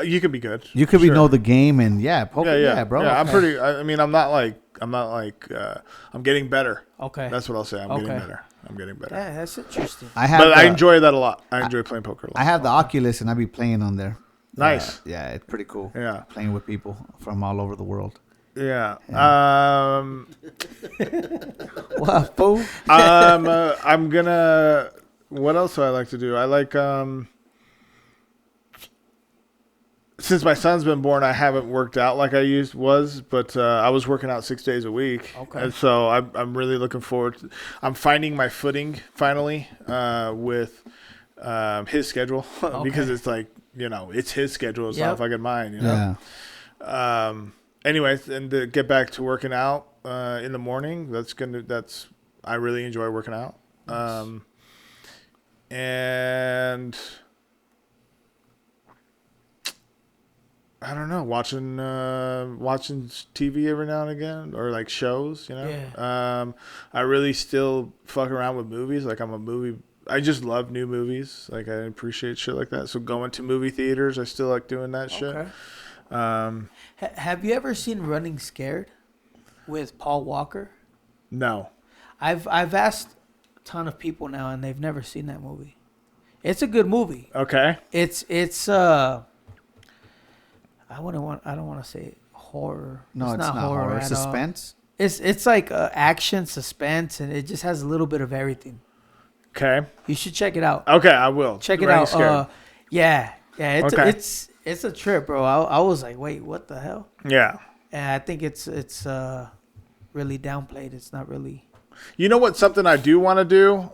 Speaker 5: you can be good.
Speaker 4: You could
Speaker 5: Sure.
Speaker 4: know the game and poker. Yeah, bro.
Speaker 5: Yeah, I'm
Speaker 4: Okay.
Speaker 5: pretty. I mean, I'm not like I'm getting better.
Speaker 2: Okay,
Speaker 5: That's what I'll say. I'm
Speaker 2: Okay.
Speaker 5: getting better. I'm getting better.
Speaker 2: yeah, that's interesting.
Speaker 4: I have.
Speaker 5: But I
Speaker 4: the-
Speaker 5: enjoy that a lot. I enjoy playing poker a lot.
Speaker 4: I have the Oculus and I be playing on there.
Speaker 5: Nice.
Speaker 4: Yeah, it's pretty cool.
Speaker 5: Yeah.
Speaker 4: Playing with people from all over the world.
Speaker 5: Yeah.
Speaker 4: What, fool?
Speaker 5: I'm gonna. What else do I like to do? I like since my son's been born, I haven't worked out like I was, but I was working out 6 days a week.
Speaker 2: Okay.
Speaker 5: And so I'm really looking forward to, I'm finding my footing finally with his schedule because it's like, it's his schedule. It's not fucking mine,
Speaker 4: Yeah.
Speaker 5: Anyways, and to get back to working out in the morning, I really enjoy working out. And I don't know, watching TV every now and again, or like shows,
Speaker 2: Yeah.
Speaker 5: I really still fuck around with movies. Like I just love new movies. Like I appreciate shit like that. So going to movie theaters, I still like doing that shit.
Speaker 2: Okay. Have you ever seen Running Scared with Paul Walker?
Speaker 5: No.
Speaker 2: I've asked a ton of people now, and they've never seen that movie. It's a good movie.
Speaker 5: Okay.
Speaker 2: It's I don't want to say horror.
Speaker 4: No, it's not horror.
Speaker 2: at all.
Speaker 4: Suspense.
Speaker 2: It's like action, suspense, and it just has a little bit of everything.
Speaker 5: Okay.
Speaker 2: You should check it out.
Speaker 5: Okay, I will.
Speaker 2: Check it
Speaker 5: Running
Speaker 2: out.
Speaker 5: Scared.
Speaker 2: Yeah.
Speaker 5: Okay.
Speaker 2: It's a trip, bro. I was like, wait, what the hell?
Speaker 5: Yeah.
Speaker 2: And I think it's really downplayed. It's not really.
Speaker 5: You know what? Something I do want to do,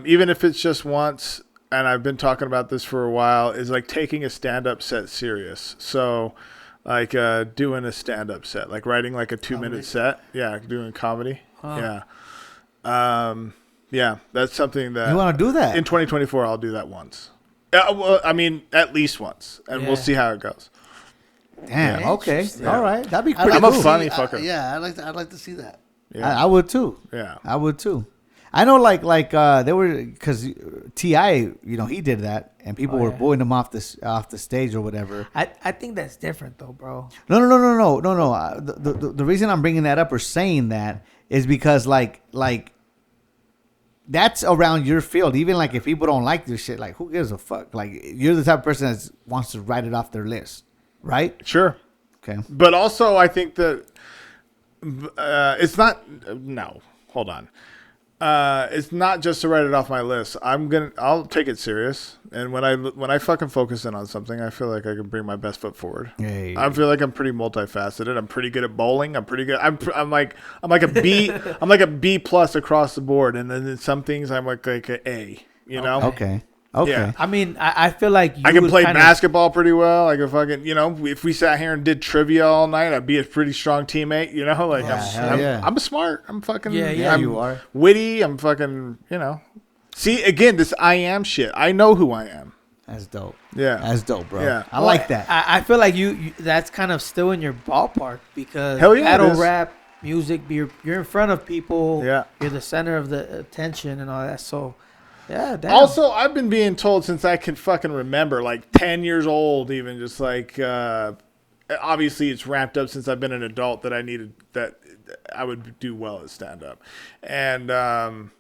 Speaker 5: even if it's just once, and I've been talking about this for a while, is like taking a stand-up set serious. So, like doing a stand-up set, like writing like a 2-minute set. Yeah, doing comedy.
Speaker 2: Huh.
Speaker 5: Yeah. Yeah, that's something that
Speaker 4: You want to do that?
Speaker 5: in 2024 I'll do that once. Well, I mean, at least once, and we'll see how it goes.
Speaker 4: Damn.
Speaker 5: Yeah.
Speaker 4: Okay.
Speaker 2: Interesting.
Speaker 4: All right. That'd be
Speaker 3: I'd
Speaker 4: pretty
Speaker 5: I'm a
Speaker 4: cool.
Speaker 5: funny fucker.
Speaker 3: Yeah, I'd like to see that.
Speaker 5: Yeah.
Speaker 4: I would too.
Speaker 5: Yeah.
Speaker 4: I would too. I know, like they were, because T.I., he did that, and people were
Speaker 2: yeah.
Speaker 4: booing him off the stage or whatever.
Speaker 2: I think that's different though, bro.
Speaker 4: No. The reason I'm bringing that up or saying that is because like that's around your field. Even like if people don't like this shit, like who gives a fuck? Like you're the type of person that wants to write it off their list, right?
Speaker 5: Sure.
Speaker 4: Okay.
Speaker 5: But also, I think that it's not. No, hold on. It's not just to write it off my list. I'll take it serious, and when I fucking focus in on something, I feel like I can bring my best foot forward.
Speaker 4: Hey.
Speaker 5: I feel like I'm pretty multifaceted. I'm pretty good at bowling. I'm pretty good. I'm like a B. I'm like a B plus across the board, and then in some things I'm like an A.
Speaker 4: Okay.
Speaker 5: Yeah.
Speaker 2: I mean, I feel like you
Speaker 5: I can
Speaker 2: would
Speaker 5: play
Speaker 2: kinda-
Speaker 5: basketball pretty well. I can fucking, if we sat here and did trivia all night, I'd be a pretty strong teammate. Like
Speaker 4: hell yeah.
Speaker 5: I'm smart. I'm fucking
Speaker 2: Yeah,
Speaker 5: I'm
Speaker 4: you are.
Speaker 5: witty. I'm fucking See again, this I am shit. I know who I am.
Speaker 4: That's dope.
Speaker 5: Yeah.
Speaker 4: That's dope, bro.
Speaker 5: Yeah.
Speaker 4: I like that.
Speaker 2: I feel like you that's kind of still in your ballpark because
Speaker 5: Hell yeah, it
Speaker 2: battle
Speaker 5: is.
Speaker 2: rap music, you're in front of people.
Speaker 5: Yeah.
Speaker 2: You're the center of the attention and all that. So, yeah. Damn.
Speaker 5: Also, I've been being told since I can fucking remember, like 10 years old, even just like, obviously it's ramped up since I've been an adult that I would do well at stand up. And,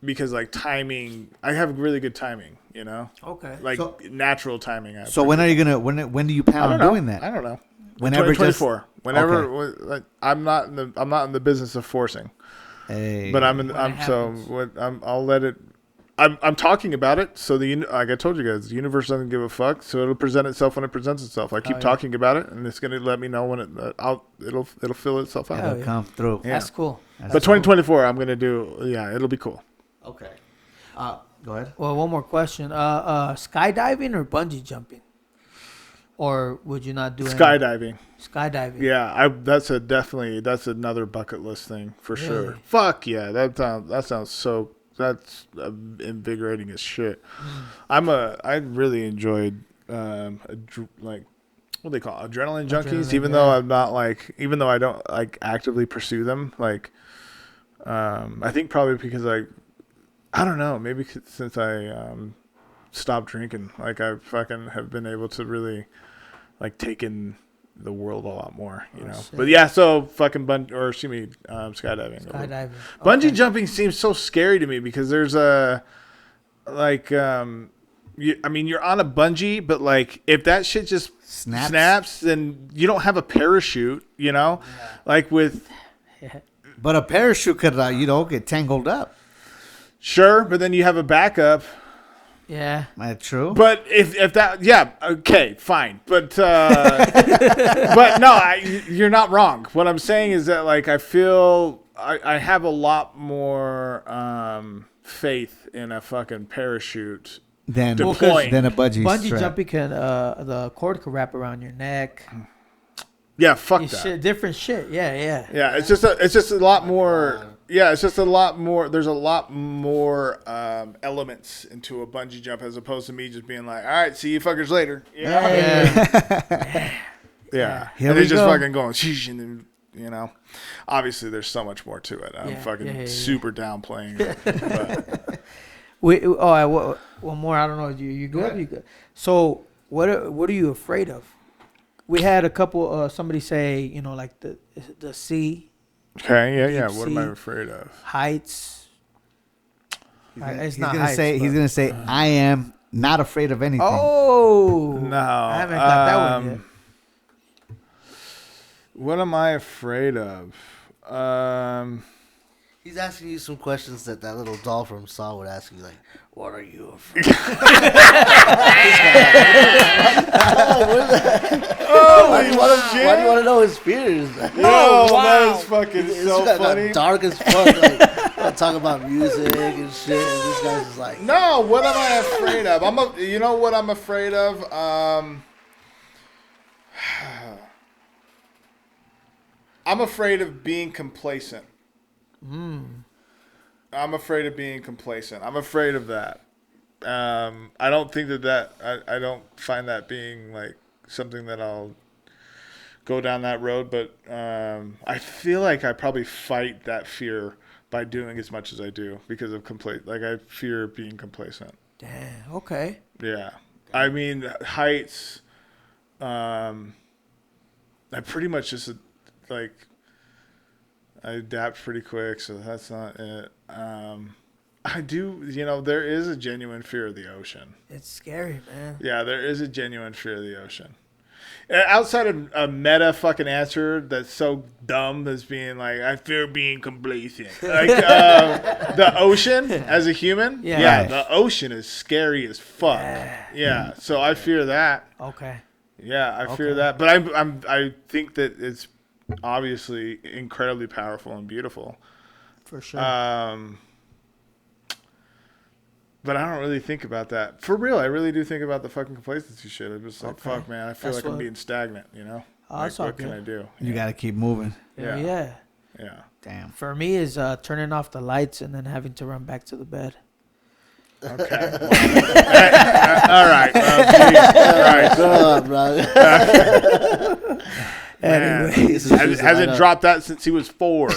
Speaker 5: because like timing, I have really good timing,
Speaker 2: Okay.
Speaker 5: like
Speaker 4: So-
Speaker 5: natural timing.
Speaker 4: So when are you gonna? When do you plan on doing that?
Speaker 5: I don't know.
Speaker 4: Whenever,
Speaker 5: 2024.
Speaker 4: just
Speaker 5: Whenever like, I'm not in the business of forcing,
Speaker 4: Hey.
Speaker 5: but I'm
Speaker 2: happens.
Speaker 5: I'll let it. I'm talking about it, so like I told you guys, the universe doesn't give a fuck, so it'll present itself when it presents itself. I keep talking about it, and it's gonna let me know when it'll fill itself out.
Speaker 2: Hell
Speaker 4: It'll come through.
Speaker 5: Yeah.
Speaker 2: That's cool.
Speaker 5: But 2024, I'm gonna do. Yeah, it'll be cool.
Speaker 4: Okay. Go ahead.
Speaker 2: Well, one more question. Skydiving or bungee jumping? Or would you not do any-
Speaker 5: Skydiving.
Speaker 2: Skydiving.
Speaker 5: Yeah, that's another bucket list thing for sure.
Speaker 2: Really?
Speaker 5: Fuck yeah, that sounds so. That's invigorating as shit. I really enjoyed like what they call adrenaline junkies.
Speaker 2: Adrenaline,
Speaker 5: Even though I don't like actively pursue them. Like, I think probably because I don't know. Maybe since I stopped drinking, like I fucking have been able to really like take in the world a lot more,
Speaker 2: shit.
Speaker 5: But yeah, so fucking skydiving.
Speaker 2: Skydiving.
Speaker 5: Bungee
Speaker 2: Okay.
Speaker 5: jumping seems so scary to me because there's you're on a bungee, but like if that shit just snaps, then you don't have a parachute, like with.
Speaker 4: But a parachute could, get tangled up.
Speaker 5: Sure, but then you have a backup.
Speaker 2: Yeah.
Speaker 4: Am I true?
Speaker 5: But if that, yeah, okay, fine. But but no, you're not wrong. What I'm saying is that like I feel I have a lot more faith in a fucking parachute
Speaker 4: Then
Speaker 5: deploying.
Speaker 4: a bungee strap.
Speaker 2: Jumping can the cord could wrap around your neck.
Speaker 5: Yeah, fuck
Speaker 2: You
Speaker 5: that.
Speaker 2: shit, different shit. Yeah.
Speaker 5: Yeah, it's just a lot more. Yeah, it's just a lot more. There's a lot more elements into a bungee jump as opposed to me just being like, "All right, see you fuckers later." You know? Yeah.
Speaker 4: Here
Speaker 5: And
Speaker 4: we
Speaker 5: it's just
Speaker 4: go.
Speaker 5: fucking going, sheesh, and then, you know. Obviously, there's so much more to it. I'm fucking super downplaying it. But.
Speaker 2: One more. I don't know. You good? You good? So what are you afraid of? We had a couple. Somebody say, you know, like the sea,
Speaker 5: Okay, yeah.
Speaker 2: Deep
Speaker 5: What am I
Speaker 2: sea.
Speaker 5: afraid of?
Speaker 2: heights. It's
Speaker 4: He's
Speaker 2: not
Speaker 4: gonna
Speaker 2: heights,
Speaker 4: say. He's
Speaker 2: but-
Speaker 4: gonna say, "I am not afraid of anything."
Speaker 2: Oh
Speaker 5: No.
Speaker 2: I haven't got that one yet.
Speaker 5: What am I afraid of?
Speaker 3: He's asking you some questions that little doll from Saw would ask you, like, "What are you afraid why do you want to know his fears?
Speaker 5: Yo, that is fucking
Speaker 3: It's
Speaker 5: so
Speaker 3: got
Speaker 5: funny.
Speaker 3: dark as fuck. Like, talk about music and shit. And this guy's just like,
Speaker 5: No, what am I afraid of? You know what I'm afraid of? I'm afraid of being complacent. I'm afraid of being complacent. I'm afraid of that. I don't think I don't find that being like something that I'll go down that road, but I feel like I probably fight that fear by doing as much as I do because of like I fear being complacent.
Speaker 2: Damn. Okay.
Speaker 5: Yeah. I mean, heights, I pretty much just like I adapt pretty quick, so that's not it. I do, there is a genuine fear of the ocean.
Speaker 2: It's scary, man.
Speaker 5: Yeah, there is a genuine fear of the ocean. Outside of a meta fucking answer that's so dumb as being like, I fear being complacent. Like, the ocean as a human,
Speaker 2: Yeah.
Speaker 4: Right.
Speaker 5: the ocean is scary as fuck. Yeah, so I fear that.
Speaker 2: Okay.
Speaker 5: Yeah, I fear
Speaker 2: Okay.
Speaker 5: that. But I think that it's obviously incredibly powerful and beautiful.
Speaker 2: For sure.
Speaker 5: But I don't really think about that. For real, I really do think about the fucking complacency shit. I'm just like,
Speaker 2: Okay.
Speaker 5: fuck, man. I feel
Speaker 2: That's
Speaker 5: like I'm
Speaker 2: what-
Speaker 5: being stagnant,
Speaker 2: Oh,
Speaker 5: Like,
Speaker 2: that's all
Speaker 5: what can
Speaker 2: good.
Speaker 5: I do?
Speaker 4: You gotta keep moving.
Speaker 2: Yeah.
Speaker 5: yeah.
Speaker 2: Yeah.
Speaker 5: Yeah.
Speaker 4: Damn.
Speaker 2: For me, is turning off the lights and then having to run back to the bed.
Speaker 5: Okay. All right. All right.
Speaker 3: shut up, bro.
Speaker 5: Man.
Speaker 3: This is
Speaker 5: Hasn't
Speaker 3: lineup.
Speaker 5: dropped that since he was 4.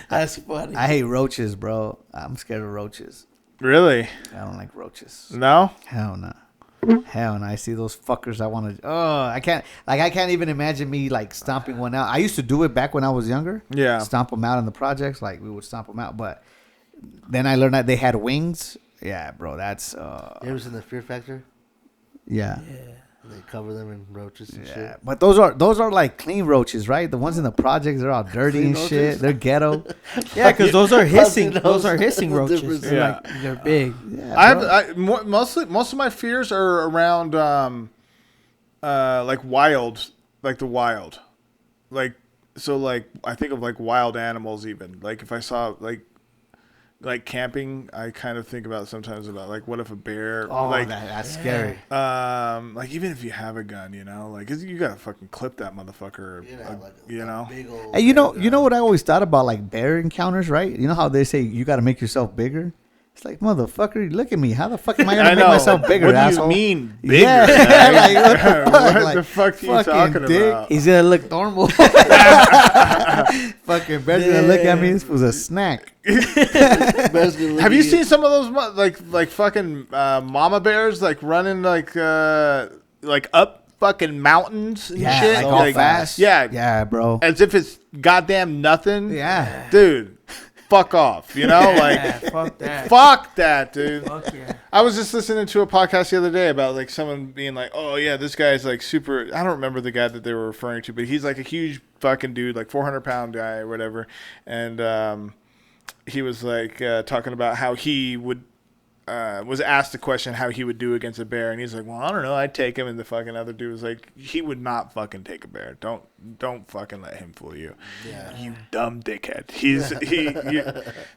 Speaker 2: That's funny.
Speaker 4: I hate roaches, bro. I'm scared of roaches.
Speaker 5: Really?
Speaker 4: I don't like roaches.
Speaker 5: No?
Speaker 4: Hell no. Hell no. I see those fuckers. I want to. Oh, I can't. Like, I can't even imagine me like stomping one out. I used to do it back when I was younger.
Speaker 5: Yeah.
Speaker 4: Stomp them out in the projects. Like, we would stomp them out. But then I learned that they had wings. Yeah, bro. That's.
Speaker 3: You ever seen the Fear Factor?
Speaker 4: Yeah.
Speaker 3: They cover them in roaches and
Speaker 4: Yeah,
Speaker 3: shit.
Speaker 4: but those are like clean roaches, right? The ones in the projects, they're all dirty and
Speaker 3: Clean
Speaker 4: shit.
Speaker 3: roaches?
Speaker 4: They're ghetto.
Speaker 2: Yeah, because those are hissing.
Speaker 3: knows
Speaker 2: Those are hissing
Speaker 3: the
Speaker 2: roaches.
Speaker 3: difference?
Speaker 2: They're
Speaker 5: Yeah.
Speaker 2: like they're big.
Speaker 4: Yeah, bro.
Speaker 5: Most of my fears are around like wild, like the wild. Like so like I think of like wild animals even. Like if I saw like camping, I kind of think about sometimes about like what if a bear
Speaker 4: Oh,
Speaker 5: like
Speaker 4: that's scary.
Speaker 5: like even if you have a gun, like 'cause you gotta fucking clip that motherfucker,
Speaker 3: Big old
Speaker 4: Hey, you know what I always thought about like bear encounters, right? You know how they say you got to make yourself bigger? It's like, motherfucker, look at me. How the fuck am I gonna
Speaker 5: I
Speaker 4: make
Speaker 5: know.
Speaker 4: myself bigger,
Speaker 5: What do
Speaker 4: asshole?
Speaker 5: you mean bigger?
Speaker 4: Yeah, like, what the fuck?
Speaker 5: What
Speaker 4: Like,
Speaker 5: the fuck are you
Speaker 4: fucking
Speaker 5: talking
Speaker 4: dick.
Speaker 5: about?
Speaker 2: He's gonna look normal.
Speaker 4: Fucking bear's gonna look at me. This was a snack.
Speaker 5: Have you seen some of those like fucking mama bears like running like up fucking mountains and
Speaker 4: Yeah,
Speaker 5: shit?
Speaker 4: like all fast.
Speaker 5: Yeah,
Speaker 4: Yeah, bro.
Speaker 5: as if it's goddamn nothing.
Speaker 4: Yeah.
Speaker 5: Dude, fuck off. Like
Speaker 2: Yeah, fuck that.
Speaker 5: fuck that, dude.
Speaker 2: Fuck yeah.
Speaker 5: I was just listening to a podcast the other day about like someone being like, "Oh yeah, this guy's like super." I don't remember the guy that they were referring to, but he's like a huge fucking dude, like 400-pound guy or whatever. And he was like talking about how he would was asked the question how he would do against a bear, and he's like, "Well, I don't know. I'd take him." And the fucking other dude was like, "He would not fucking take a bear. Don't fucking let him fool you.
Speaker 3: Yeah.
Speaker 5: You dumb dickhead.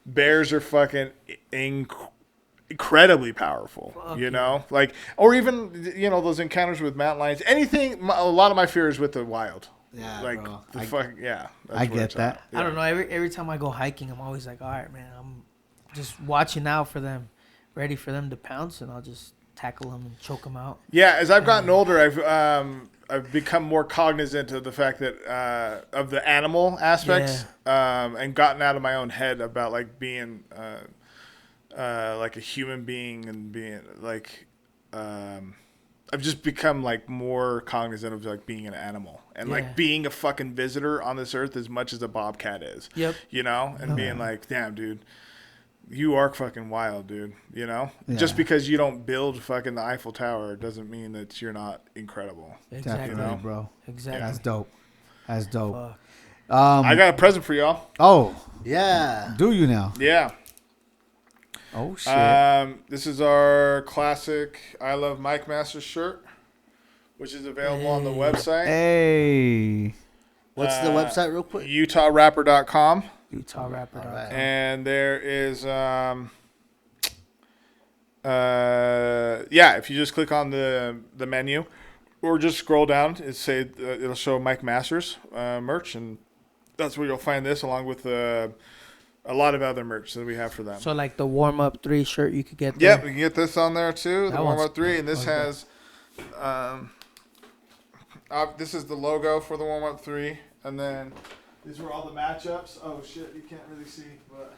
Speaker 5: Bears are fucking incredibly powerful. You know, like, or even those encounters with mountain lions. Anything. A lot of my fear is with the wild.
Speaker 4: Yeah,
Speaker 5: like
Speaker 4: bro.
Speaker 5: the fucking yeah.
Speaker 4: I get that.
Speaker 2: I don't know. Every time I go hiking, I'm always like, all right, man, I'm just watching out for them, ready for them to pounce, and I'll just tackle them and choke them out.
Speaker 5: Yeah, as I've gotten older, I've become more cognizant of the fact that of the animal aspects, and gotten out of my own head about like being like a human being and being like I've just become like more cognizant of like being an animal and like being a fucking visitor on this earth as much as a bobcat is.
Speaker 2: Yep.
Speaker 5: And being like, damn, dude. You are fucking wild, dude. Just because you don't build fucking the Eiffel Tower doesn't mean that you're not incredible.
Speaker 2: Exactly,
Speaker 4: bro.
Speaker 2: Exactly.
Speaker 4: That's dope. That's dope.
Speaker 2: Fuck.
Speaker 5: I got a present for y'all.
Speaker 4: Oh,
Speaker 3: Yeah.
Speaker 4: do you now?
Speaker 5: Yeah.
Speaker 4: Oh shit.
Speaker 5: This is our classic I Love Mike Masters shirt, which is available on the website.
Speaker 4: Hey.
Speaker 3: What's the website, real quick?
Speaker 5: UtahRapper.com.
Speaker 2: Utah rapper.
Speaker 3: All right.
Speaker 5: And there is if you just click on the menu or just scroll down, it'll show Mike Masters merch, and that's where you'll find this along with a lot of other merch that we have for them.
Speaker 2: So like the warm up 3 shirt you could get there.
Speaker 5: Yep, we can get this on there too. The
Speaker 2: That
Speaker 5: warm
Speaker 2: one's-
Speaker 5: up 3, and this
Speaker 2: okay.
Speaker 5: has this is the logo for the warm up 3, and then these were all the matchups. Oh shit, you can't really see, but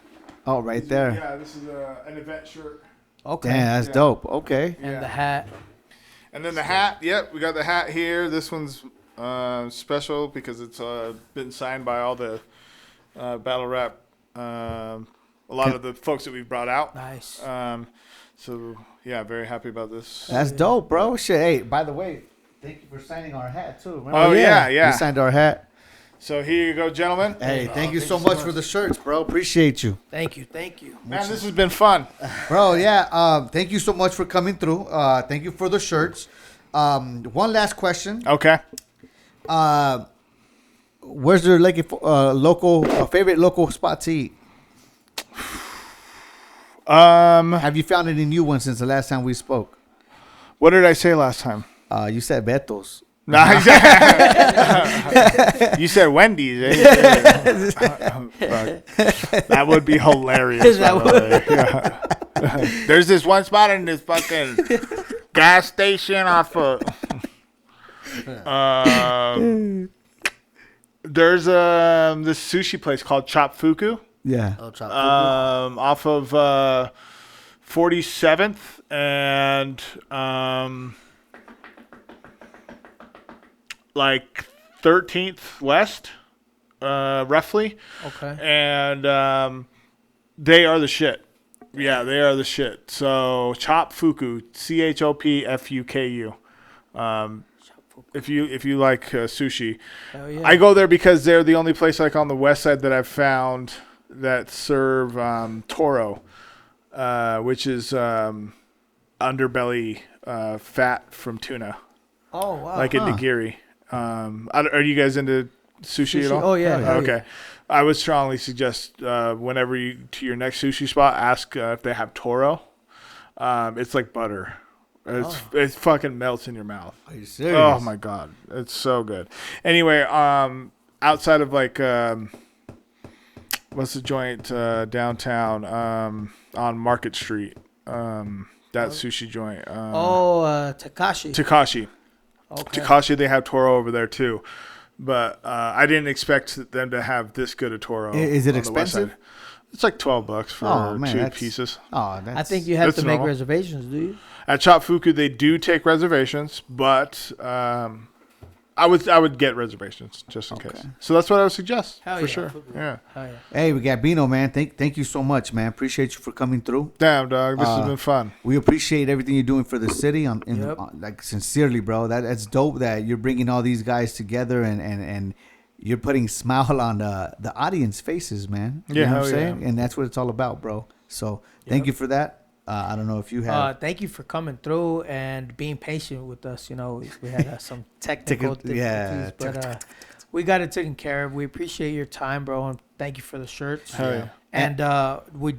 Speaker 4: Oh, right there.
Speaker 5: yeah, this is an event shirt.
Speaker 2: Okay.
Speaker 4: Damn, that's
Speaker 5: Yeah.
Speaker 4: dope. Okay.
Speaker 2: And
Speaker 5: Yeah.
Speaker 2: the hat.
Speaker 5: And then the hat, yep, we got the hat here. This one's special because it's been signed by all the battle rap, a lot of the folks that we've brought out.
Speaker 2: Nice.
Speaker 5: So yeah, very happy about this.
Speaker 4: That's dope, bro. Shit. Hey, by the way, thank you for signing our hat too. Remember?
Speaker 5: Oh, yeah.
Speaker 4: You signed our hat.
Speaker 5: So here you go, gentlemen.
Speaker 4: Hey, thank you so much for the shirts, bro. Appreciate you.
Speaker 2: Thank you. Thank you.
Speaker 5: Man, this has been fun.
Speaker 4: Bro, yeah. Thank you so much for coming through. Thank you for the shirts. One last question.
Speaker 5: Okay.
Speaker 4: Where's your favorite local spot to eat? Have you found any new ones since the last time we spoke?
Speaker 5: What did I say last time?
Speaker 4: You said Beto's.
Speaker 5: Nice. You said Wendy's. Eh? That would be hilarious. By the way. Yeah. There's this one spot in this fucking gas station off of. There's this sushi place called Chop Fuku.
Speaker 4: Yeah.
Speaker 3: Oh, Chop
Speaker 5: Off of 47th and like 13th West, roughly.
Speaker 2: Okay.
Speaker 5: And they are the shit. Yeah, they are the shit. So Chop Fuku, CHOPFUKU. If you like sushi,
Speaker 2: Hell yeah.
Speaker 5: I go there because they're the only place like on the west side that I've found that serve toro, which is underbelly fat from tuna,
Speaker 2: Oh wow.
Speaker 5: like in nigiri. Are you guys into sushi at all?
Speaker 2: Oh yeah. hell
Speaker 5: Okay.
Speaker 2: yeah.
Speaker 5: I would strongly suggest whenever you to your next sushi spot, ask if they have toro. It's like butter. It fucking melts in your mouth.
Speaker 4: Are you serious?
Speaker 5: Oh my god, it's so good. Anyway, outside of like what's the joint downtown on Market Street? That sushi joint.
Speaker 2: Takashi.
Speaker 5: Takashi.
Speaker 2: Okay.
Speaker 5: Takashi, they have toro over there too. But I didn't expect them to have this good a toro.
Speaker 4: Is it
Speaker 5: on the west
Speaker 4: expensive?
Speaker 5: side. It's like $12 for two pieces.
Speaker 4: Oh, that's,
Speaker 2: I think you have
Speaker 5: That's
Speaker 2: to make
Speaker 5: normal.
Speaker 2: reservations, do you?
Speaker 5: At Chop Fuku, they do take reservations, but I would get reservations just in case. So that's what I would suggest
Speaker 2: Hell
Speaker 5: for
Speaker 2: yeah.
Speaker 5: sure. Yeah.
Speaker 2: Hell yeah.
Speaker 4: Hey, we got Gabino, man. Thank you so much, man. Appreciate you for coming through.
Speaker 5: Damn, dog, this has been fun.
Speaker 4: We appreciate everything you're doing for the city.
Speaker 2: Yep.
Speaker 4: Like sincerely, bro. That's dope that you're bringing all these guys together and you're putting smile on the audience faces, man. You
Speaker 5: Yeah,
Speaker 4: know what I'm
Speaker 5: hell
Speaker 4: saying?
Speaker 5: yeah.
Speaker 4: And that's what it's all about, bro. So thank you for that. I don't know if you have.
Speaker 2: Thank you for coming through and being patient with us. You know, we had some technical difficulties, but we got it taken care of. We appreciate your time, bro, and thank you for the shirts.
Speaker 5: Hell yeah.
Speaker 2: And we've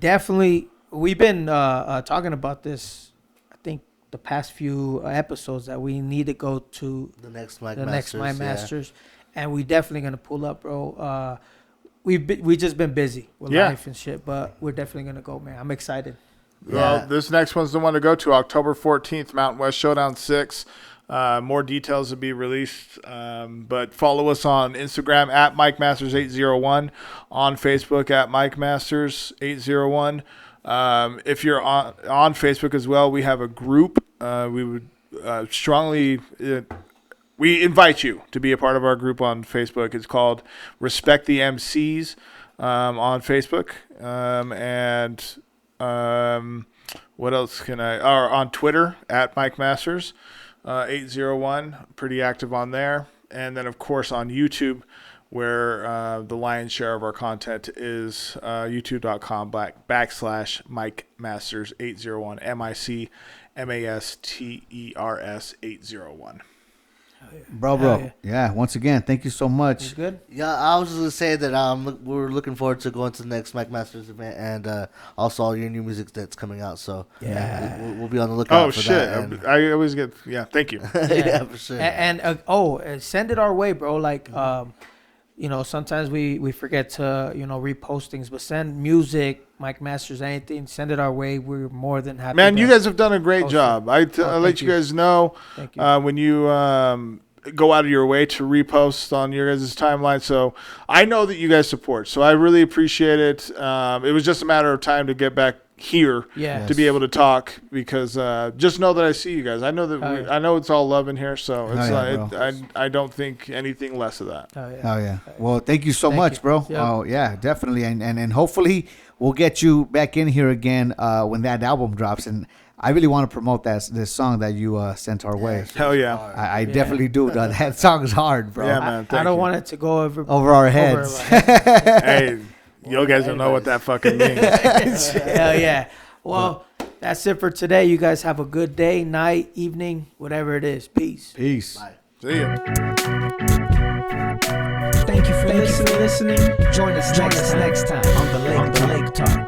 Speaker 2: been talking about this, I think, the past few episodes, that we need to go to
Speaker 3: The next
Speaker 2: Mike Masters, and we definitely gonna pull up, bro. We just been busy with life and shit, but we're definitely gonna go, man. I'm excited.
Speaker 5: Well, this next one's the one to go to, October 14th, Mountain West Showdown 6. More details will be released, but follow us on Instagram at Mike Masters 801, on Facebook at Mike Masters 801. If you're on Facebook as well, we have a group. We would strongly we invite you to be a part of our group on Facebook. It's called Respect the MCs on Facebook, what else can or on Twitter at Mike Masters 801, pretty active on there. And then of course on YouTube, where the lion's share of our content is youtube.com/Mike Masters 801, MICMASTERS 801.
Speaker 4: Bro. Yeah. Once again, thank you so much.
Speaker 2: You good?
Speaker 3: Yeah, I was just gonna say that we're looking forward to going to the next Mike Masters event, and also all your new music that's coming out. So we'll be on the lookout for that.
Speaker 5: Oh shit! I always get thank you.
Speaker 3: Yeah, for sure.
Speaker 2: And send it our way, bro. Like you know, sometimes we forget to repost things, but send music, Mike Masters, anything. Send it our way. We're more than happy.
Speaker 5: Man, you guys have done a great job. I'll let you guys know when you go out of your way to repost on your guys' timeline. So I know that you guys support. So I really appreciate it. It was just a matter of time to get back here to be able to talk, because just know that I see you guys. I know that I know it's all love in here, so it's I don't think anything less of that.
Speaker 4: Hell yeah. Well, thank you so much, bro. Yep. Oh yeah, definitely, and hopefully we'll get you back in here again when that album drops. And I really want to promote this song that you sent our way.
Speaker 5: Hell yeah.
Speaker 4: I definitely do. That song is hard, bro.
Speaker 5: Yeah, man.
Speaker 2: I don't want it to go over
Speaker 4: our heads.
Speaker 5: Hey, you guys don't know what that fucking means.
Speaker 2: Hell yeah. Well, that's it for today. You guys have a good day, night, evening, whatever it is. Peace.
Speaker 3: Bye.
Speaker 5: See ya.
Speaker 7: Thank you for listening. Join us next time on the Lake Talk.